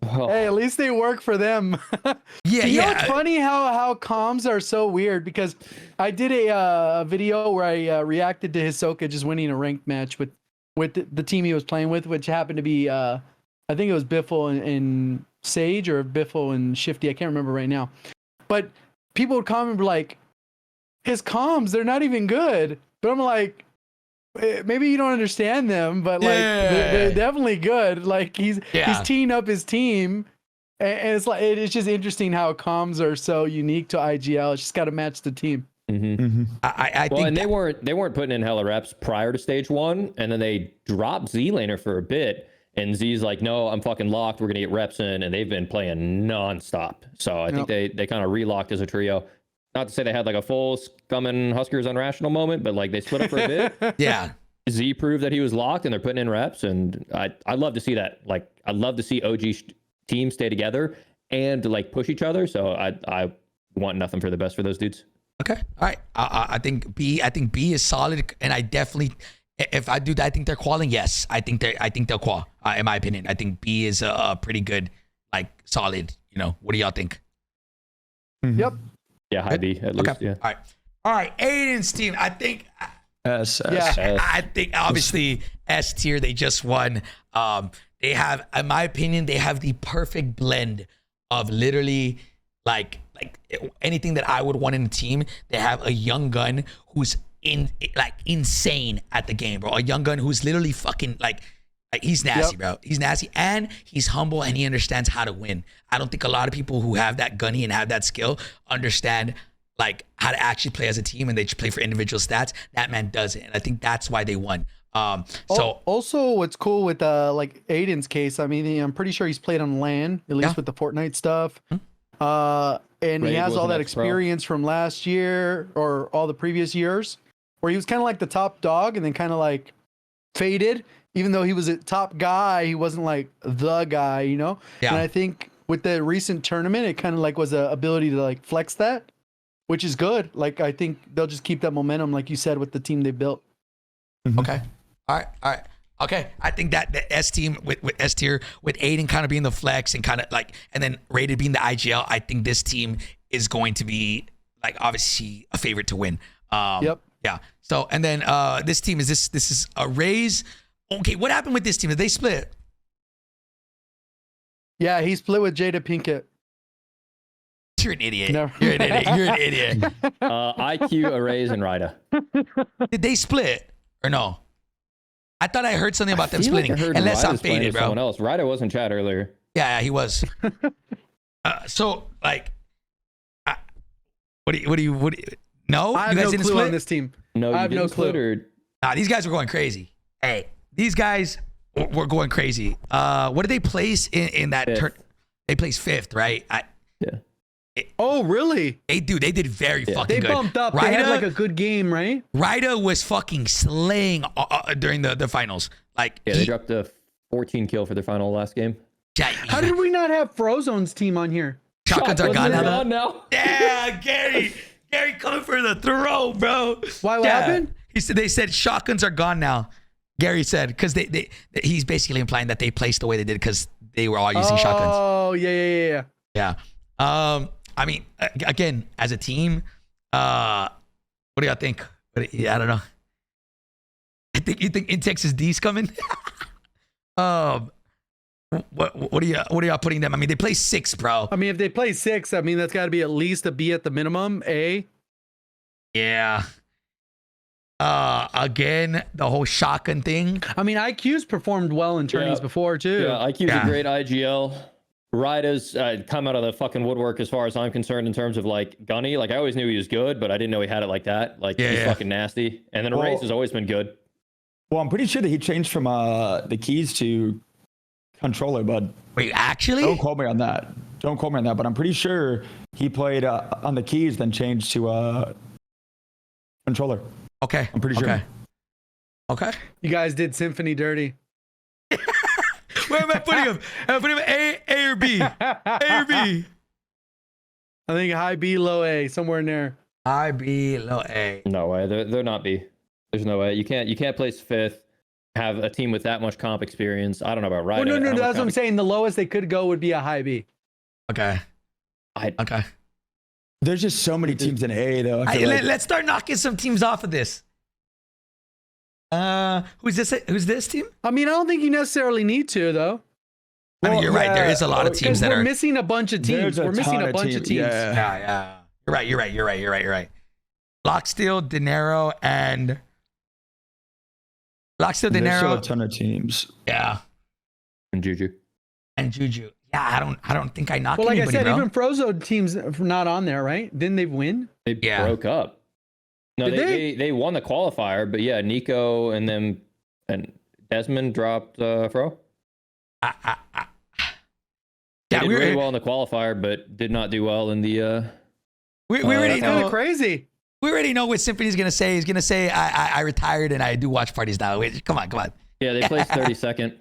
S2: oh.
S4: Hey, at least they work for them.
S1: Yeah,
S4: You know,
S1: yeah.
S4: it's funny how comms are so weird, because I did a video where I reacted to Hisoka just winning a ranked match with the team he was playing with, which happened to be I think it was Biffle and Sage, or Biffle and Shifty. I can't remember right now. But people would comment and be like, his comms, they're not even good. But I'm like, maybe you don't understand them, but like they're definitely good. Like he's teeing up his team, and it's like it's just interesting how comms are so unique to IGL. It's just got to match the team.
S2: Mm-hmm.
S3: Mm-hmm.
S1: I
S2: Well,
S1: think
S2: and they weren't putting in hella reps prior to stage 1, and then they dropped Z laner for a bit, and Z's like, no, I'm fucking locked. We're gonna get reps in, and they've been playing nonstop. So I think they kind of relocked as a trio. Not to say they had like a full Scum and Huskers Unrational moment, but like they split up for a bit.
S1: yeah.
S2: Z proved that he was locked, and they're putting in reps, and I love to see that. Like I love to see OG teams stay together and to like push each other. So I want nothing for the best for those dudes.
S1: Okay. All right. I think B is solid, and I definitely, if I do that, I think they're qualing. Yes, I think they'll qual. In my opinion, I think B is a pretty good, like solid. You know, what do y'all think?
S3: Mm-hmm.
S4: Yep.
S2: Yeah, high B at least.
S1: Okay.
S2: Yeah.
S1: All right. Aiden's team. I think.
S3: S.
S4: Yeah.
S1: I think obviously S tier. They just won. They have, in my opinion, they have the perfect blend of literally like anything that I would want in a team. They have a young gun who's insane at the game, bro. A young gun who's literally fucking like he's nasty, bro. He's nasty, and he's humble, and he understands how to win. I don't think a lot of people who have that gunny and have that skill understand like how to actually play as a team, and they just play for individual stats. That man does it, and I think that's why they won. So
S4: also what's cool with like Aiden's case, I mean, I'm pretty sure he's played on LAN, at least with the Fortnite stuff. And he has all that experience from last year or all the previous years, where he was kind of like the top dog and then kind of like faded. Even though he was a top guy, he wasn't like the guy, you know?
S1: Yeah.
S4: And I think with the recent tournament, it kind of like was a ability to like flex that, which is good. Like, I think they'll just keep that momentum, like you said, with the team they built.
S1: Okay. All right. Okay. I think that the S team with S tier, with Aiden kind of being the flex and kind of like, and then Rated being the IGL, I think this team is going to be like obviously a favorite to win.
S4: Yep.
S1: Yeah. So and then this team is this is a Raze. Okay, what happened with this team? Did they split?
S4: Yeah, he split with Jada Pinkett.
S1: You're an idiot.
S4: No.
S1: You're an idiot. You're an idiot.
S2: IQ, Arrays, and Rida.
S1: Did they split or no? I thought I heard something about them
S2: feel like
S1: splitting.
S2: I heard
S1: Unless I'm
S2: Ryder's playing
S1: faded,
S2: with
S1: bro.
S2: Someone else. Rida was in chat earlier.
S1: Yeah, he was. So like, what do you? No,
S4: I have
S1: you guys
S4: no
S1: didn't
S4: clue
S1: split.
S4: on this team.
S2: No, you
S4: I have no
S2: didn't split,
S4: clue.
S2: or
S1: Nah, these guys were going crazy. Hey, these guys were going crazy. What did they place in that
S2: Fifth.
S1: turn? They placed 5th, right?
S2: yeah.
S4: Oh, really?
S1: They did very fucking
S4: They
S1: good.
S4: bumped up. They had like a good game, right?
S1: Ryder was fucking slaying during the finals. Like,
S2: Yeah, they dropped a 14 kill for their final last game.
S4: How did we not have Frozone's team on here?
S1: Shotguns are gone
S2: They're
S1: now?
S2: gone now.
S1: Yeah, Gary coming for the throw, bro.
S4: Why? What happened?
S1: They said shotguns are gone now. Gary said because he's basically implying that they placed the way they did because they were all using shotguns.
S4: Oh, yeah.
S1: Yeah. I mean, again, as a team, what do y'all think? Yeah, I don't know. You think in Texas D's coming? What are y'all putting them? I mean, they play 6, bro.
S4: I mean, if they play 6, I mean, that's got to be at least a B at the minimum. A.
S1: Yeah. Again, the whole shotgun thing.
S4: I mean, IQ's performed well in tourneys before too.
S2: Yeah, IQ's a great IGL. Ryda's come out of the fucking woodwork as far as I'm concerned in terms of like gunny. Like I always knew he was good, but I didn't know he had it like that. Like he's fucking nasty. And then Arrays has always been good.
S3: Well, I'm pretty sure that he changed from the keys to controller, but
S1: Wait, actually?
S3: don't quote me on that. Don't quote me on that, but I'm pretty sure he played on the keys, then changed to controller.
S1: Okay.
S3: I'm pretty sure.
S1: Okay.
S4: You guys did Symphony dirty.
S1: Where am I putting him? Am I putting him A or B? A or B?
S4: I think high B, low A, somewhere in there.
S1: I, B, low A.
S2: No way. They're not B. There's no way. You can't place 5th. Have a team with that much comp experience. I don't know about Ryder.
S4: Well, no, that's what I'm saying. The lowest they could go would be a high B.
S1: Okay. Okay.
S3: There's just so many teams in A though. I feel like.
S1: Let's start knocking some teams off of this. Who's this? Who's this team?
S4: I mean, I don't think you necessarily need to, though.
S1: I mean, you're right. There is a lot of teams that
S4: we're
S1: are
S4: missing a bunch of teams.
S3: There's a
S4: We're missing
S3: ton
S4: a
S3: of
S4: bunch of teams.
S3: Yeah.
S1: You're right. Locksteel, Dinero, and Locksteel,
S3: There's still a
S1: Dinero.
S3: ton of teams.
S1: Yeah.
S2: And Juju.
S1: And Juju. Yeah, I don't think I knock
S4: Well, like
S1: anybody,
S4: I said,
S1: bro.
S4: even Frozo teams not on there, right? Didn't they win?
S2: They broke up. No,
S4: Did
S2: they won the qualifier, but yeah, Nico and them and Desmond dropped Fro. They
S1: Yeah,
S2: did really well in the qualifier, but did not do well in the.
S1: we already
S4: That's kind
S1: know.
S4: of crazy.
S1: We already know what Symphony's gonna say. He's gonna say, "I retired and I do watch parties now." Wait, come on.
S2: Yeah, they placed 32nd.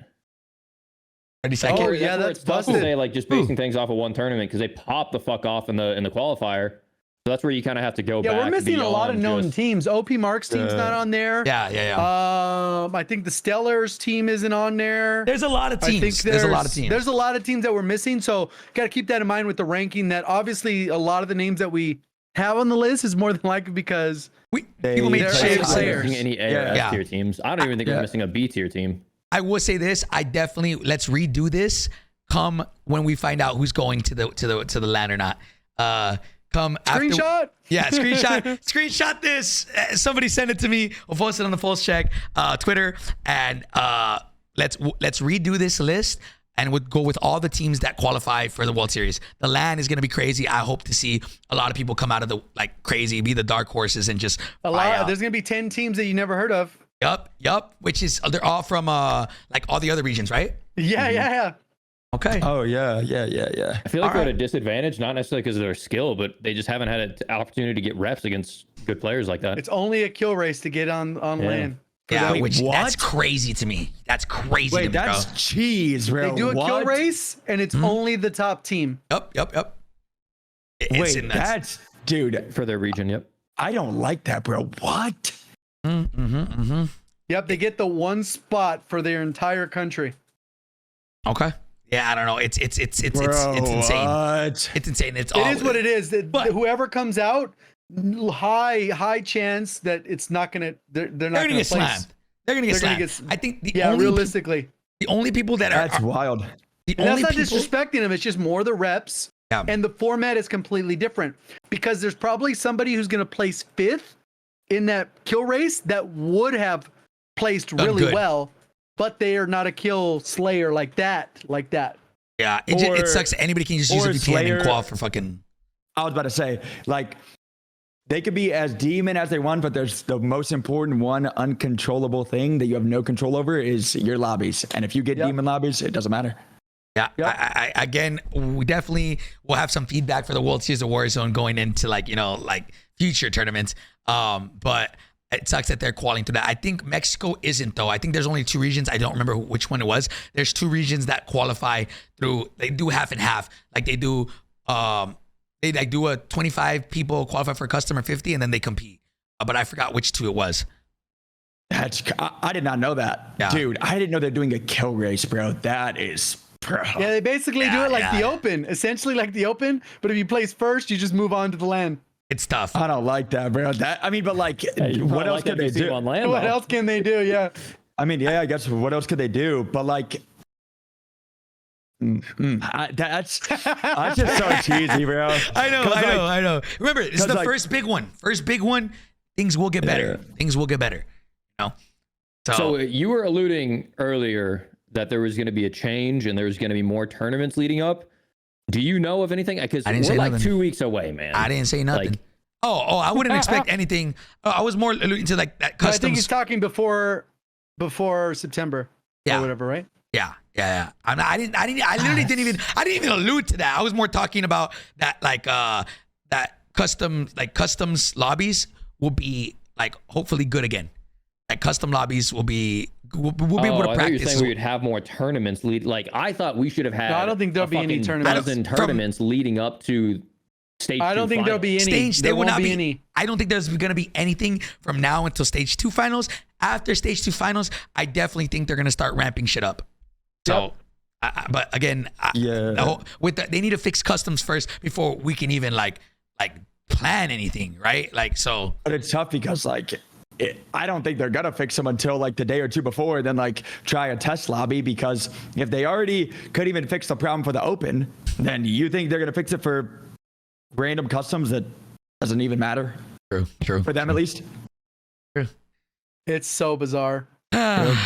S1: 32nd.
S4: Oh, yeah,
S2: where
S4: that's
S2: it's tough to
S4: busted.
S2: say, like just basing things off of one tournament because they popped the fuck off in the qualifier. So that's where you kind of have to go back.
S4: Yeah, we're missing a lot of known
S2: just-
S4: teams. OP Mark's team's not on there.
S1: Yeah.
S4: I think the Stellars team isn't on there.
S1: There's a lot of
S4: I think
S1: teams. There's a lot of teams.
S4: There's a lot of teams that we're missing. So got to keep that in mind with the ranking. That obviously a lot of the names that we have on the list is more than likely because
S1: People made
S4: they're
S1: shit.
S4: A players.
S2: Missing any A or S tier teams. I don't even think we're missing a B tier team.
S1: I will say this. I definitely let's redo this. Come when we find out who's going to the LAN or not. Come
S4: screenshot.
S1: After, yeah, screenshot this. Somebody send it to me. We'll post it on the Pulse Check Twitter, and let's redo this list. And would go with all the teams that qualify for the World Series. The LAN is going to be crazy. I hope to see a lot of people come out of the crazy, be the dark horses, and just
S4: A lot. There's gonna be 10 teams that you never heard of.
S1: Yup. Which is they're all from all the other regions, right?
S4: Yeah.
S1: Okay.
S3: Oh yeah.
S2: I feel like they're at a disadvantage, not necessarily because of their skill, but they just haven't had an opportunity to get reps against good players like that.
S4: It's only a kill race to get on LAN.
S1: Yeah,
S3: Wait,
S1: which
S3: what?
S1: that's crazy to me. That's crazy to
S3: Wait,
S1: me,
S3: that's
S1: bro.
S3: cheese, bro.
S4: They do a kill race, and it's only the top team.
S1: Yup.
S3: Wait, that's dude.
S2: For their region, yep.
S3: I don't like that, bro. What?
S4: Yep, they get the one spot for their entire country.
S1: Okay. Yeah, I don't know. It's insane.
S3: What?
S1: It's insane.
S4: It is what it is. Whoever comes out, high chance that it's not gonna. They're not gonna
S1: get slammed. They're gonna get slammed. I think
S4: realistically,
S1: the only people that
S3: that's wild.
S4: That's not disrespecting them. It's just more the reps.
S1: Yeah.
S4: And the format is completely different because there's probably somebody who's going to place 5th in that kill race that would have placed really well, but they are not a kill slayer like that.
S1: Yeah, it sucks. Anybody can just use a VPN and qual for fucking.
S3: I was about to say, like, they could be as demon as they want, but there's the most important one uncontrollable thing that you have no control over is your lobbies. And if you get demon lobbies, it doesn't matter.
S1: Yeah, yep. Again, we definitely will have some feedback for the World Series of Warzone going into like future tournaments. But it sucks that they're qualing to that. I think Mexico isn't though. I think there's only 2 regions. I don't remember which one it was. There's 2 regions that qualify through. They do half and half. Like they do. They like do a 25 people qualify for custom or 50, and then they compete. But I forgot which 2 it was.
S3: I did not know that, dude. I didn't know they're doing a kill race, bro. That is. Bro.
S4: Yeah, they basically do it like the Open, essentially like the Open. But if you place first, you just move on to the LAN.
S1: It's tough.
S3: I don't like that, bro. But like, what else can they do?
S4: What else can they do? Yeah.
S3: I mean, I guess what else could they do? But like, that's just so cheesy, bro.
S1: I know. Remember, this is the first big one. First big one. Things will get better. Things will get better. You know?
S2: So you were alluding earlier that there was going to be a change and there's going to be more tournaments leading up. Do you know of anything? Because we're like 2 weeks away, man.
S1: I didn't say nothing. Like, I wouldn't expect anything. I was more alluding to like that customs.
S4: I think he's talking before September. Or whatever, right?
S1: Yeah. I literally didn't even allude to that. I was more talking about that that customs lobbies will be like hopefully good again. Like custom lobbies will be. We'll be able to practice. I thought you were saying we
S2: would have more tournaments like I thought we should have had.
S4: No, I don't think there'll be any
S2: tournaments leading up to stage 2.
S4: I don't think there'll be any.
S1: There will not be any. I don't think there's going to be anything from now until stage 2 finals. After stage 2 finals, I definitely think they're going to start ramping shit up. So, but again, they need to fix customs first before we can even like plan anything, right? Like so.
S3: But it's tough because I don't think they're gonna fix them until like the day or 2 before, then like try a test lobby, because if they already could even fix the problem for the Open, then you think they're gonna fix it for random customs that doesn't even matter?
S1: True.
S3: For them at least.
S1: True.
S4: It's so bizarre.
S1: Yeah.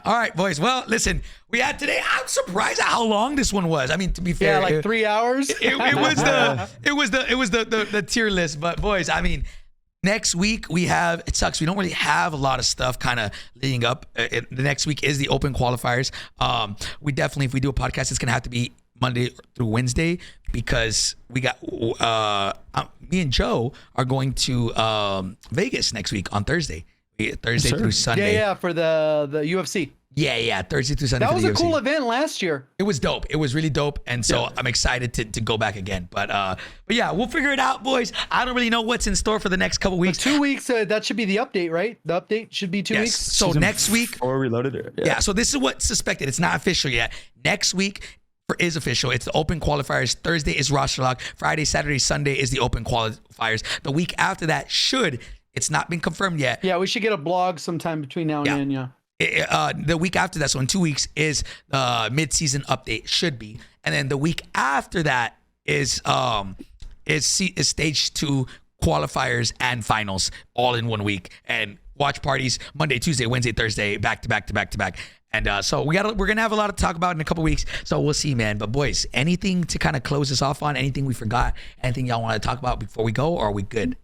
S1: All right, boys. Well, listen, we had today. I'm surprised at how long this one was. I mean, to be fair,
S4: like 3 hours.
S1: It was the tier list, but boys, I mean. Next week it sucks. We don't really have a lot of stuff kind of leading up. The next week is the Open qualifiers. We definitely, if we do a podcast, it's going to have to be Monday through Wednesday, because we got, me and Joe are going to Vegas next week on Thursday through Sunday.
S4: Yeah, for the UFC.
S1: Yeah, Thursday through Sunday.
S4: That was a cool event last year.
S1: It was dope. It was really dope, and so I'm excited to go back again. But yeah, we'll figure it out, boys. I don't really know what's in store for the next couple weeks.
S4: 2 weeks. That should be the update, right? The update should be 2 weeks.
S1: So next week,
S3: or Reloaded it.
S1: Yeah. So this is what's suspected. It's not official yet. Next week is official. It's the Open qualifiers. Thursday is roster lock. Friday, Saturday, Sunday is the Open qualifiers. The week after that it's not been confirmed yet.
S4: Yeah, we should get a blog sometime between now and then. Yeah.
S1: The week after that, so in 2 weeks, is the mid-season update, should be, and then the week after that is stage 2 qualifiers and finals all in 1 week, and watch parties Monday, Tuesday, Wednesday, Thursday, back to back. And so we're gonna have a lot to talk about in a couple weeks. So we'll see, man. But boys, anything to kind of close us off on? Anything we forgot? Anything y'all want to talk about before we go, or are we good?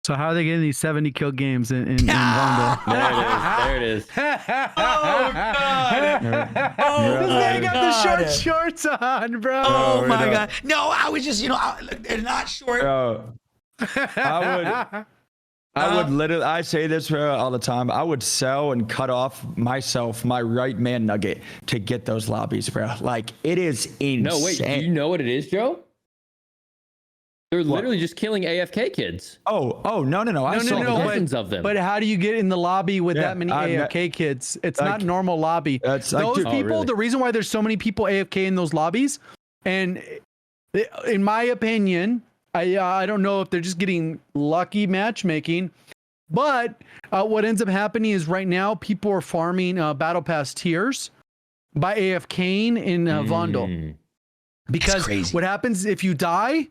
S4: So how are they getting these 70 kill games in Rondo?
S2: There it is.
S1: Oh, God.
S4: This man got the short shorts on, bro.
S1: Oh, my God. No, I was just, they're not short.
S3: Bro, I would literally, I say this all the time, I would sell and cut off myself, my right man nugget, to get those lobbies, bro. Like, it is insane.
S2: No, wait, do you know what it is, Joe? They're literally just killing AFK kids.
S3: No. I saw
S2: dozens of them.
S4: But how do you get in the lobby with that many AFK kids? It's not normal lobby. Those people,
S2: really?
S4: the reason why there's so many people AFK in those lobbies, and in my opinion, I don't know if they're just getting lucky matchmaking, but what ends up happening is right now people are farming battle pass tiers by AFKing in Vondel. Because what happens if you die,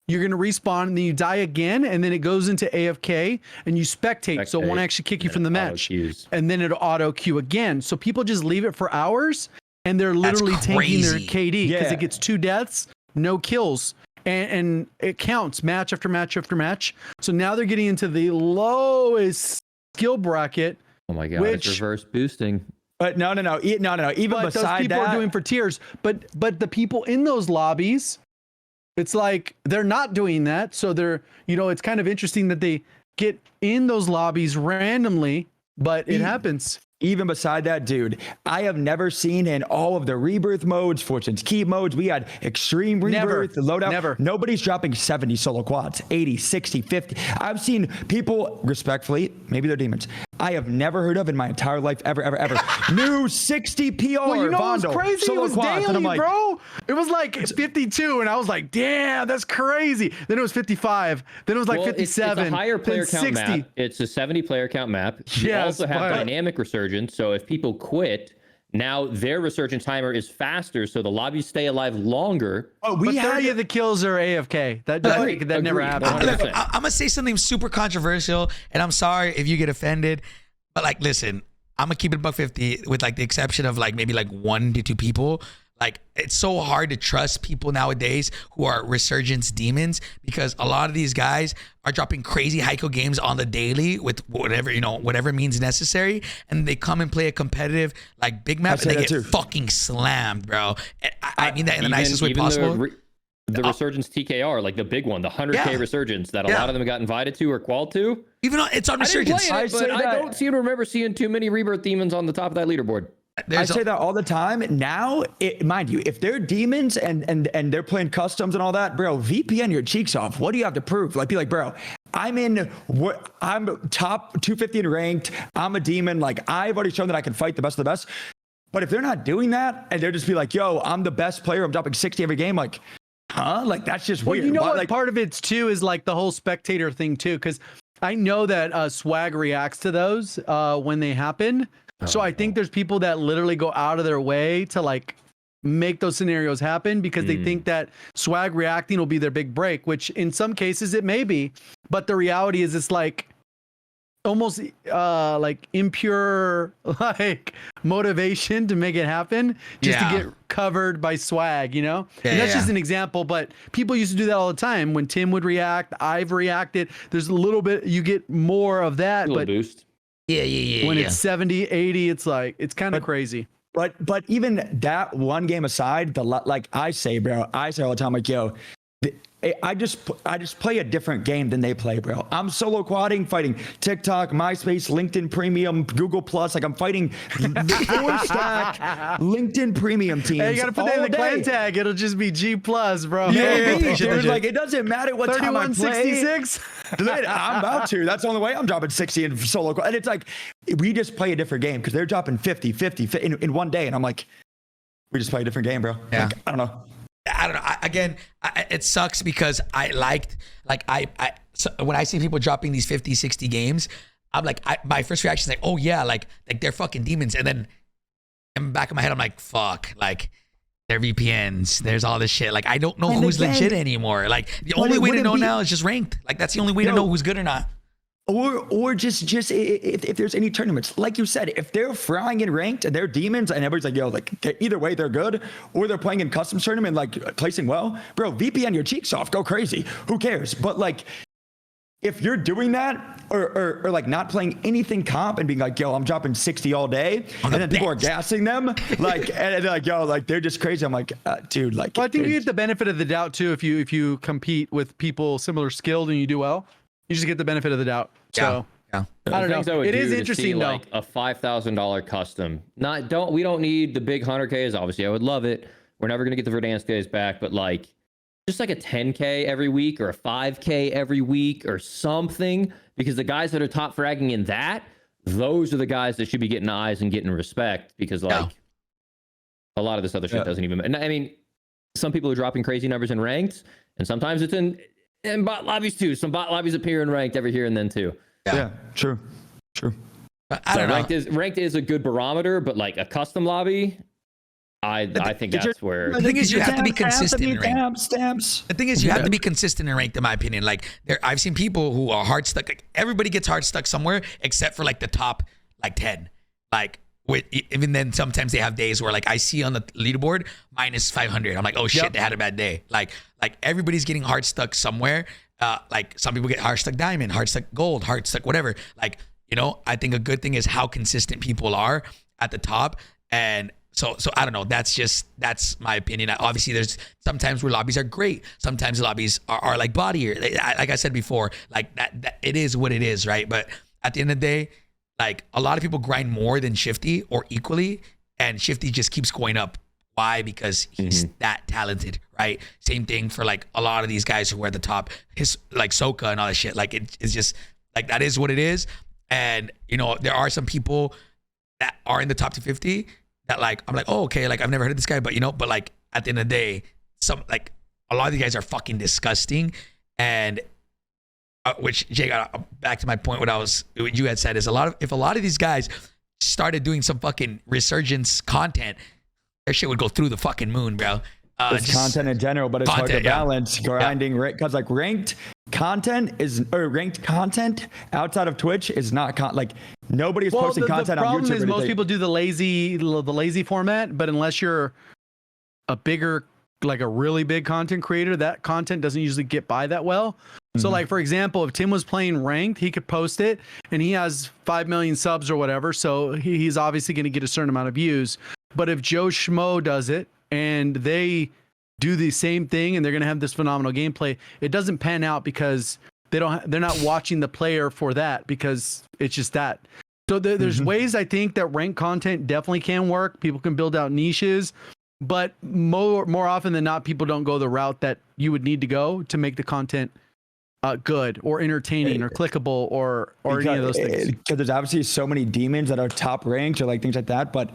S4: you're going to respawn and then you die again, and then it goes into AFK and you spectate. So it won't actually kick you from the match. And then it'll auto queue again. So people just leave it for hours and they're literally tanking their KD because it gets 2 deaths, no kills. And it counts match after match after match. So now they're getting into the lowest skill bracket.
S2: Oh my God, it's reverse boosting.
S3: But no. Even
S4: but
S3: beside
S4: those people
S3: that,
S4: are doing for tiers. But the people in those lobbies, it's like they're not doing that. So they're, it's kind of interesting that they get in those lobbies randomly, but it happens.
S3: Even beside that, dude, I have never seen in all of the rebirth modes, Fortune's Keep modes, we had extreme rebirth, the loadout. Nobody's dropping 70 solo quads, 80, 60, 50. I've seen people, respectfully, maybe they're demons, I have never heard of in my entire life, ever. New 60 PR.
S4: Well, you know what was crazy? It was
S3: quads,
S4: daily, bro. It was like 52, and I was like, damn, that's crazy. Then it was 55. Then it was like 57.
S2: It's a higher player count
S4: 60.
S2: map. It's a 70 player count map. You also have dynamic resurgence. So if people quit, now their resurgence timer is faster, so the lobbies stay alive longer.
S4: But 30 of the kills are AFK. That never happened.
S1: Look, I'm gonna say something super controversial, and I'm sorry if you get offended, but like, listen, I'm gonna keep it $150 with like the exception of like maybe like 1 to 2 people. Like, it's so hard to trust people nowadays who are resurgence demons, because a lot of these guys are dropping crazy Heiko games on the daily with whatever means necessary, and they come and play a competitive like big map and they get fucking slammed, bro. I mean that in the nicest way possible.
S2: The Resurgence TKR, like the big one, the 100K Resurgence that a lot of them got invited to or qualled to.
S1: Even though it's on Resurgence.
S2: I don't seem to remember seeing too many Rebirth demons on the top of that leaderboard.
S3: I say that all the time. Now, mind you, if they're demons and they're playing customs and all that, bro, VPN your cheeks off. What do you have to prove? Like, be like, bro, I'm top 250 in ranked. I'm a demon. Like, I've already shown that I can fight the best of the best. But if they're not doing that and they're just be like, yo, I'm the best player, I'm dropping 60 every game, like, huh? Like, that's just weird.
S4: You know what? Like, part of it's too is like the whole spectator thing too, because I know that Swag reacts to those when they happen. So I think there's people that literally go out of their way to like make those scenarios happen because they think that Swag reacting will be their big break, which in some cases it may be, but the reality is it's like almost like impure like motivation to make it happen just to get covered by Swag, and that's just an example, but people used to do that all the time. When Tim would react, I've reacted, there's a little bit, you get more of that, but
S2: boost.
S1: When
S4: it's 70, 80, it's like, it's kind of crazy.
S3: But even that one game aside, like I say all the time, like, yo, I just play a different game than they play, bro. I'm solo quadding, fighting TikTok, MySpace, LinkedIn Premium, Google Plus. Like, I'm fighting 4-stack LinkedIn Premium teams.
S4: Hey, you gotta put that in the clan tag. It'll just be G Plus, bro.
S3: Dude, like, it doesn't matter what time I play.
S4: 3166.
S3: I'm about to. That's the only way I'm dropping 60 in solo quad. And it's like, we just play a different game because they're dropping 50 in one day, and I'm like, we just play a different game, bro.
S1: Yeah.
S3: Like, I don't know.
S1: It sucks because so when I see people dropping these 50, 60 games, I'm like, my first reaction is like, oh yeah, like they're fucking demons. And then in the back of my head, I'm like, fuck, like they're VPNs. There's all this shit. Like, I don't know who's legit anymore. Like, the only way to know now is just ranked. Like, that's the only way to know who's good or not.
S3: Or just if there's any tournaments, like you said, if they're frying in ranked and they're demons and everybody's like, yo, like either way they're good, or they're playing in custom tournament, like placing well, bro, VPN your cheeks off, go crazy. Who cares? But like, if you're doing that or like not playing anything comp and being like, yo, I'm dropping 60 all day, and then people are gassing them, like, and they're like, yo, like they're just crazy. I'm like, dude, like.
S4: Well, I think you get the benefit of the doubt too if you compete with people similar skilled and you do well. You just get the benefit of the doubt. So I don't know. It is interesting though.
S2: Like a $5,000 custom. We don't need the big 100Ks. Obviously, I would love it. We're never gonna get the Verdansk days back, but like just like a 10K every week or a 5K every week or something, because the guys that are top fragging in that, those are the guys that should be getting eyes and getting respect, because like a lot of this other shit doesn't even. And I mean, some people are dropping crazy numbers in ranked, and sometimes it's in bot lobbies too. Some bot lobbies appear in ranked every here and then too.
S3: Yeah, true.
S1: But I don't know.
S2: Ranked is a good barometer, but like a custom lobby, I think that's where
S1: the thing is you have to be consistent in ranked.
S3: Stamps.
S1: The thing is you have to be consistent in ranked, in my opinion. Like I've seen people who are hard stuck. Like everybody gets hard stuck somewhere except for like the top like 10. Like even then sometimes they have days where like I see on the leaderboard minus 500. I'm like, oh shit, they had a bad day. Like everybody's getting hard stuck somewhere. Like some people get hard stuck diamond, hard stuck gold, hard stuck whatever. Like, you know, I think a good thing is how consistent people are at the top. And so I don't know. That's my opinion. Obviously, there's sometimes where lobbies are great. Sometimes lobbies are like bodier. Like I said before, like that it is what it is, right? But at the end of the day, like a lot of people grind more than Shifty or equally, and Shifty just keeps going up. Why? Because he's that talented, right? Same thing for like a lot of these guys who are at the top. His like Soka and all that shit. Like it's just like that is what it is. And you know, there are some people that are in the top 250 that like I'm like, oh okay, like I've never heard of this guy, but you know, but like at the end of the day, some like a lot of these guys are fucking disgusting. And which Jay got back to my point. What you had said is if a lot of these guys started doing some fucking Resurgence content, their shit would go through the fucking moon, bro.
S3: It's content in general, but it's hard to balance grinding because like ranked content outside of Twitch is not like nobody's posting content on YouTube.
S4: The problem is most people do the lazy format, but unless you're a bigger, like a really big content creator, that content doesn't usually get by that well. So like, for example, if Tim was playing ranked, he could post it and he has 5 million subs or whatever. So he's obviously going to get a certain amount of views. But if Joe Schmo does it and they do the same thing and they're going to have this phenomenal gameplay, it doesn't pan out because they're not watching the player for that, because it's just that. So there's ways I think that ranked content definitely can work. People can build out niches, but more often than not, people don't go the route that you would need to go to make the content good or entertaining or clickable or any of those things.
S3: Because there's obviously so many demons that are top ranked or like things like that, but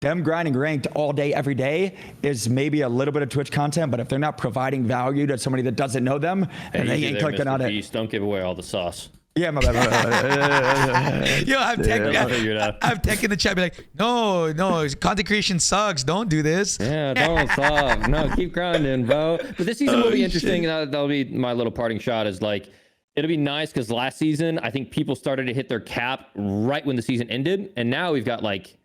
S3: them grinding ranked all day, every day is maybe a little bit of Twitch content, but if they're not providing value to somebody that doesn't know them, and they ain't clicking on it.
S2: Don't give away all the sauce.
S3: Yeah, my bad.
S1: Yo, I'm taking the chat, be like, no, content creation sucks. Don't do this.
S2: Yeah, don't suck. No, keep grinding, bro. But this season will be interesting. That'll be my little parting shot. Is like, it'll be nice because last season I think people started to hit their cap right when the season ended, and now we've got like,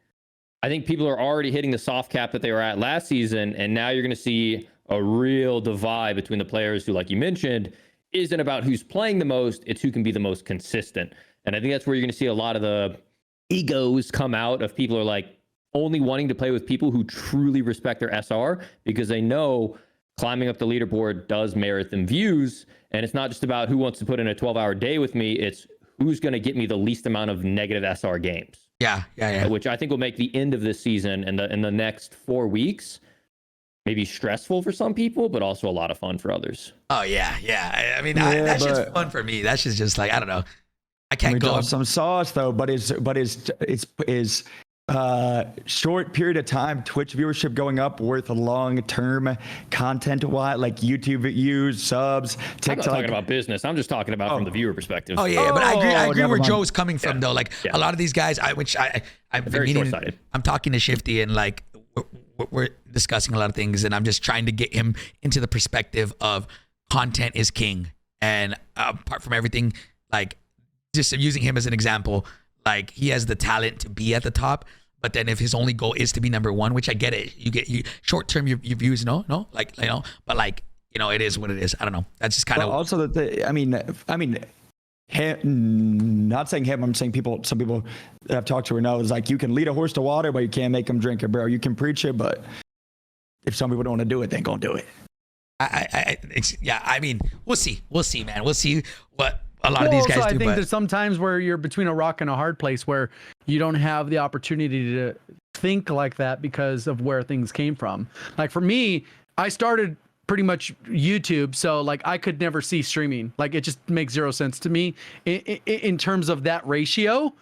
S2: I think people are already hitting the soft cap that they were at last season, and now you're going to see a real divide between the players who, like you mentioned, isn't about who's playing the most, it's who can be the most consistent. And I think that's where you're going to see a lot of the egos come out of people are like only wanting to play with people who truly respect their SR, because they know climbing up the leaderboard does merit them views. And it's not just about who wants to put in a 12-hour day with me, it's who's going to get me the least amount of negative SR games.
S1: Yeah.
S2: Which I think will make the end of this season and in the next 4 weeks maybe stressful for some people, but also a lot of fun for others.
S1: Oh yeah. I mean, that's just fun for me. That's just like, I don't know. I can't go
S3: some sauce though, but is short period of time Twitch viewership going up worth a long-term content wise, like YouTube views, subs, TikTok?
S2: I'm not talking about business. I'm just talking about from the viewer perspective.
S1: Oh yeah, but I agree where Joe's coming from though. Like a lot of these guys, I'm very short-sighted. I'm talking to Shifty and like we're discussing a lot of things, and I'm just trying to get him into the perspective of content is king. And apart from everything, like just using him as an example, like he has the talent to be at the top, but then if his only goal is to be number one, which I get it, you short term your views, no, like you know, but like you know, it is what it is. I don't know. That's just kind of
S3: also I mean, him, not saying him, I'm saying some people that I've talked to know is like you can lead a horse to water, but you can't make them drink it, bro. You can preach it, but if some people don't want to do it, they ain't gonna do it.
S1: I mean, we'll see, man. We'll see what a lot of these guys do.
S4: I think there's some times where you're between a rock and a hard place where you don't have the opportunity to think like that because of where things came from. Like for me, I started pretty much YouTube. So like I could never see streaming. Like it just makes zero sense to me in terms of that ratio.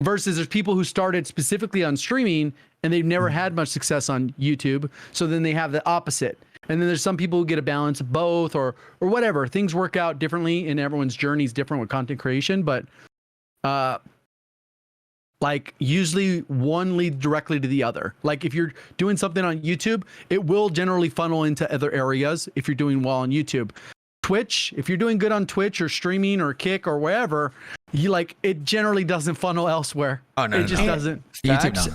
S4: Versus there's people who started specifically on streaming and they've never had much success on YouTube. So then they have the opposite. And then there's some people who get a balance of both or whatever. Things work out differently and everyone's journey is different with content creation. But like usually one leads directly to the other. Like if you're doing something on YouTube, it will generally funnel into other areas if you're doing well on YouTube. Twitch, if you're doing good on Twitch or streaming or Kick or wherever, you like it generally doesn't funnel elsewhere.
S1: Oh no,
S4: it just doesn't.
S1: YouTube, no.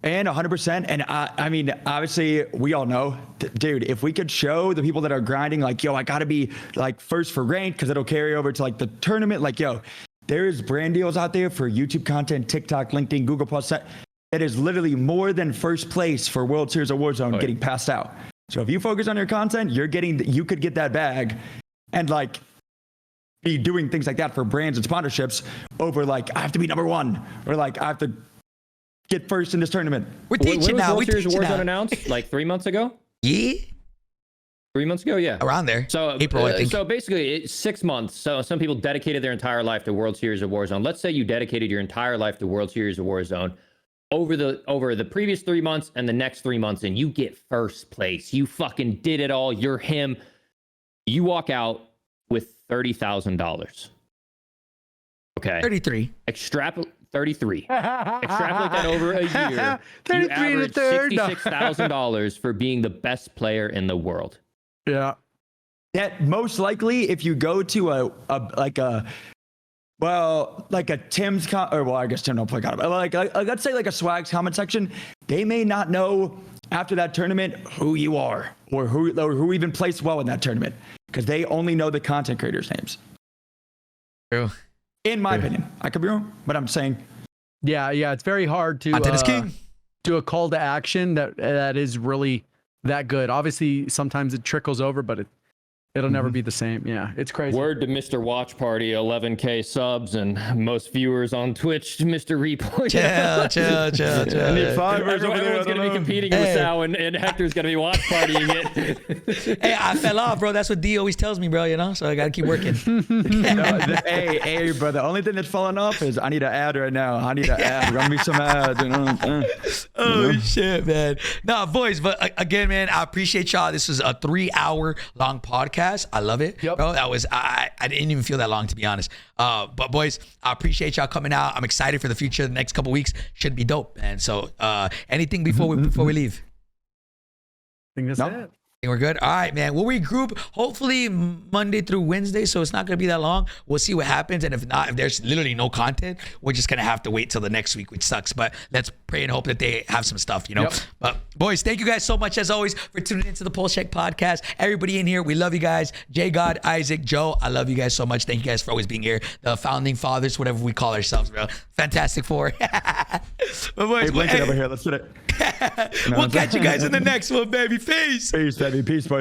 S3: And 100%. And I mean, obviously, we all know, dude, if we could show the people that are grinding, like, yo, I got to be like first for ranked because it'll carry over to like the tournament. Like, yo, there is brand deals out there for YouTube content, TikTok, LinkedIn, Google Plus. That is literally more than first place for World Series of Warzone getting passed out. So if you focus on your content, you could get that bag and like be doing things like that for brands and sponsorships over like, I have to be number one or like I have to get first in this tournament.
S1: We're teaching now.
S2: World Series of Warzone announced like 3 months ago.
S1: Yeah.
S2: 3 months ago, yeah.
S1: Around there.
S2: So
S1: April, I think.
S2: So basically, it's 6 months. So some people dedicated their entire life to World Series of Warzone. Let's say you dedicated your entire life to World Series of Warzone. Over the previous 3 months and the next 3 months, and you get first place. You fucking did it all. You're him. You walk out with $30,000. Okay.
S1: 33.
S2: 33. Extrapolate that over a year.
S4: 33
S2: you average
S4: $36,000.
S2: $66,000 for being the best player in the world.
S4: Yeah.
S3: That most likely, if you go to like a Tim's I guess Tim don't play comment, like let's say like a Swag's comment section, they may not know after that tournament who you are or who even placed well in that tournament because they only know the content creators' names.
S1: True.
S3: In my opinion, I could be wrong, but I'm saying,
S4: Yeah, it's very hard to
S1: Content is king.
S4: do a call to action that is really that good. Obviously, sometimes it trickles over, but it'll never be the same. Yeah, it's crazy.
S2: Word to Mr. Watch Party, 11K subs and most viewers on Twitch, Mr. Report.
S1: Chill.
S3: I need 5
S2: Everyone's going to be competing with Sal, and Hector's going to be watch partying it.
S1: Hey, I fell off, bro. That's what D always tells me, bro, you know? So I got to keep working.
S3: hey, bro. The only thing that's falling off is I need an ad right now. I need an ad. Run me some ads. You know?
S1: Oh, shit, man. No, boys, but again, man, I appreciate y'all. This was a 3-hour long podcast. I love it, bro. That was I didn't even feel that long, to be honest. But boys, I appreciate y'all coming out. I'm excited for the future. The next couple weeks should be dope, man. So anything before we leave?
S4: I think that's it.
S1: Think we're good. All right, man. We'll regroup hopefully Monday through Wednesday, so it's not gonna be that long. We'll see what happens, and if not, if there's literally no content, we're just gonna have to wait till the next week, which sucks. But let's pray and hope that they have some stuff, you know. But boys, thank you guys so much as always for tuning into the Pullze podcast. Everybody in here, we love you guys. JGOD, Isaac, Joe, I love you guys so much. Thank you guys for always being here. The founding fathers, whatever we call ourselves, bro. Fantastic Four. But boys,
S3: Hey, Blinken over here. Let's do it.
S1: We'll catch you guys in the next one, baby. Peace.
S3: Peace, baby. Peace, boy.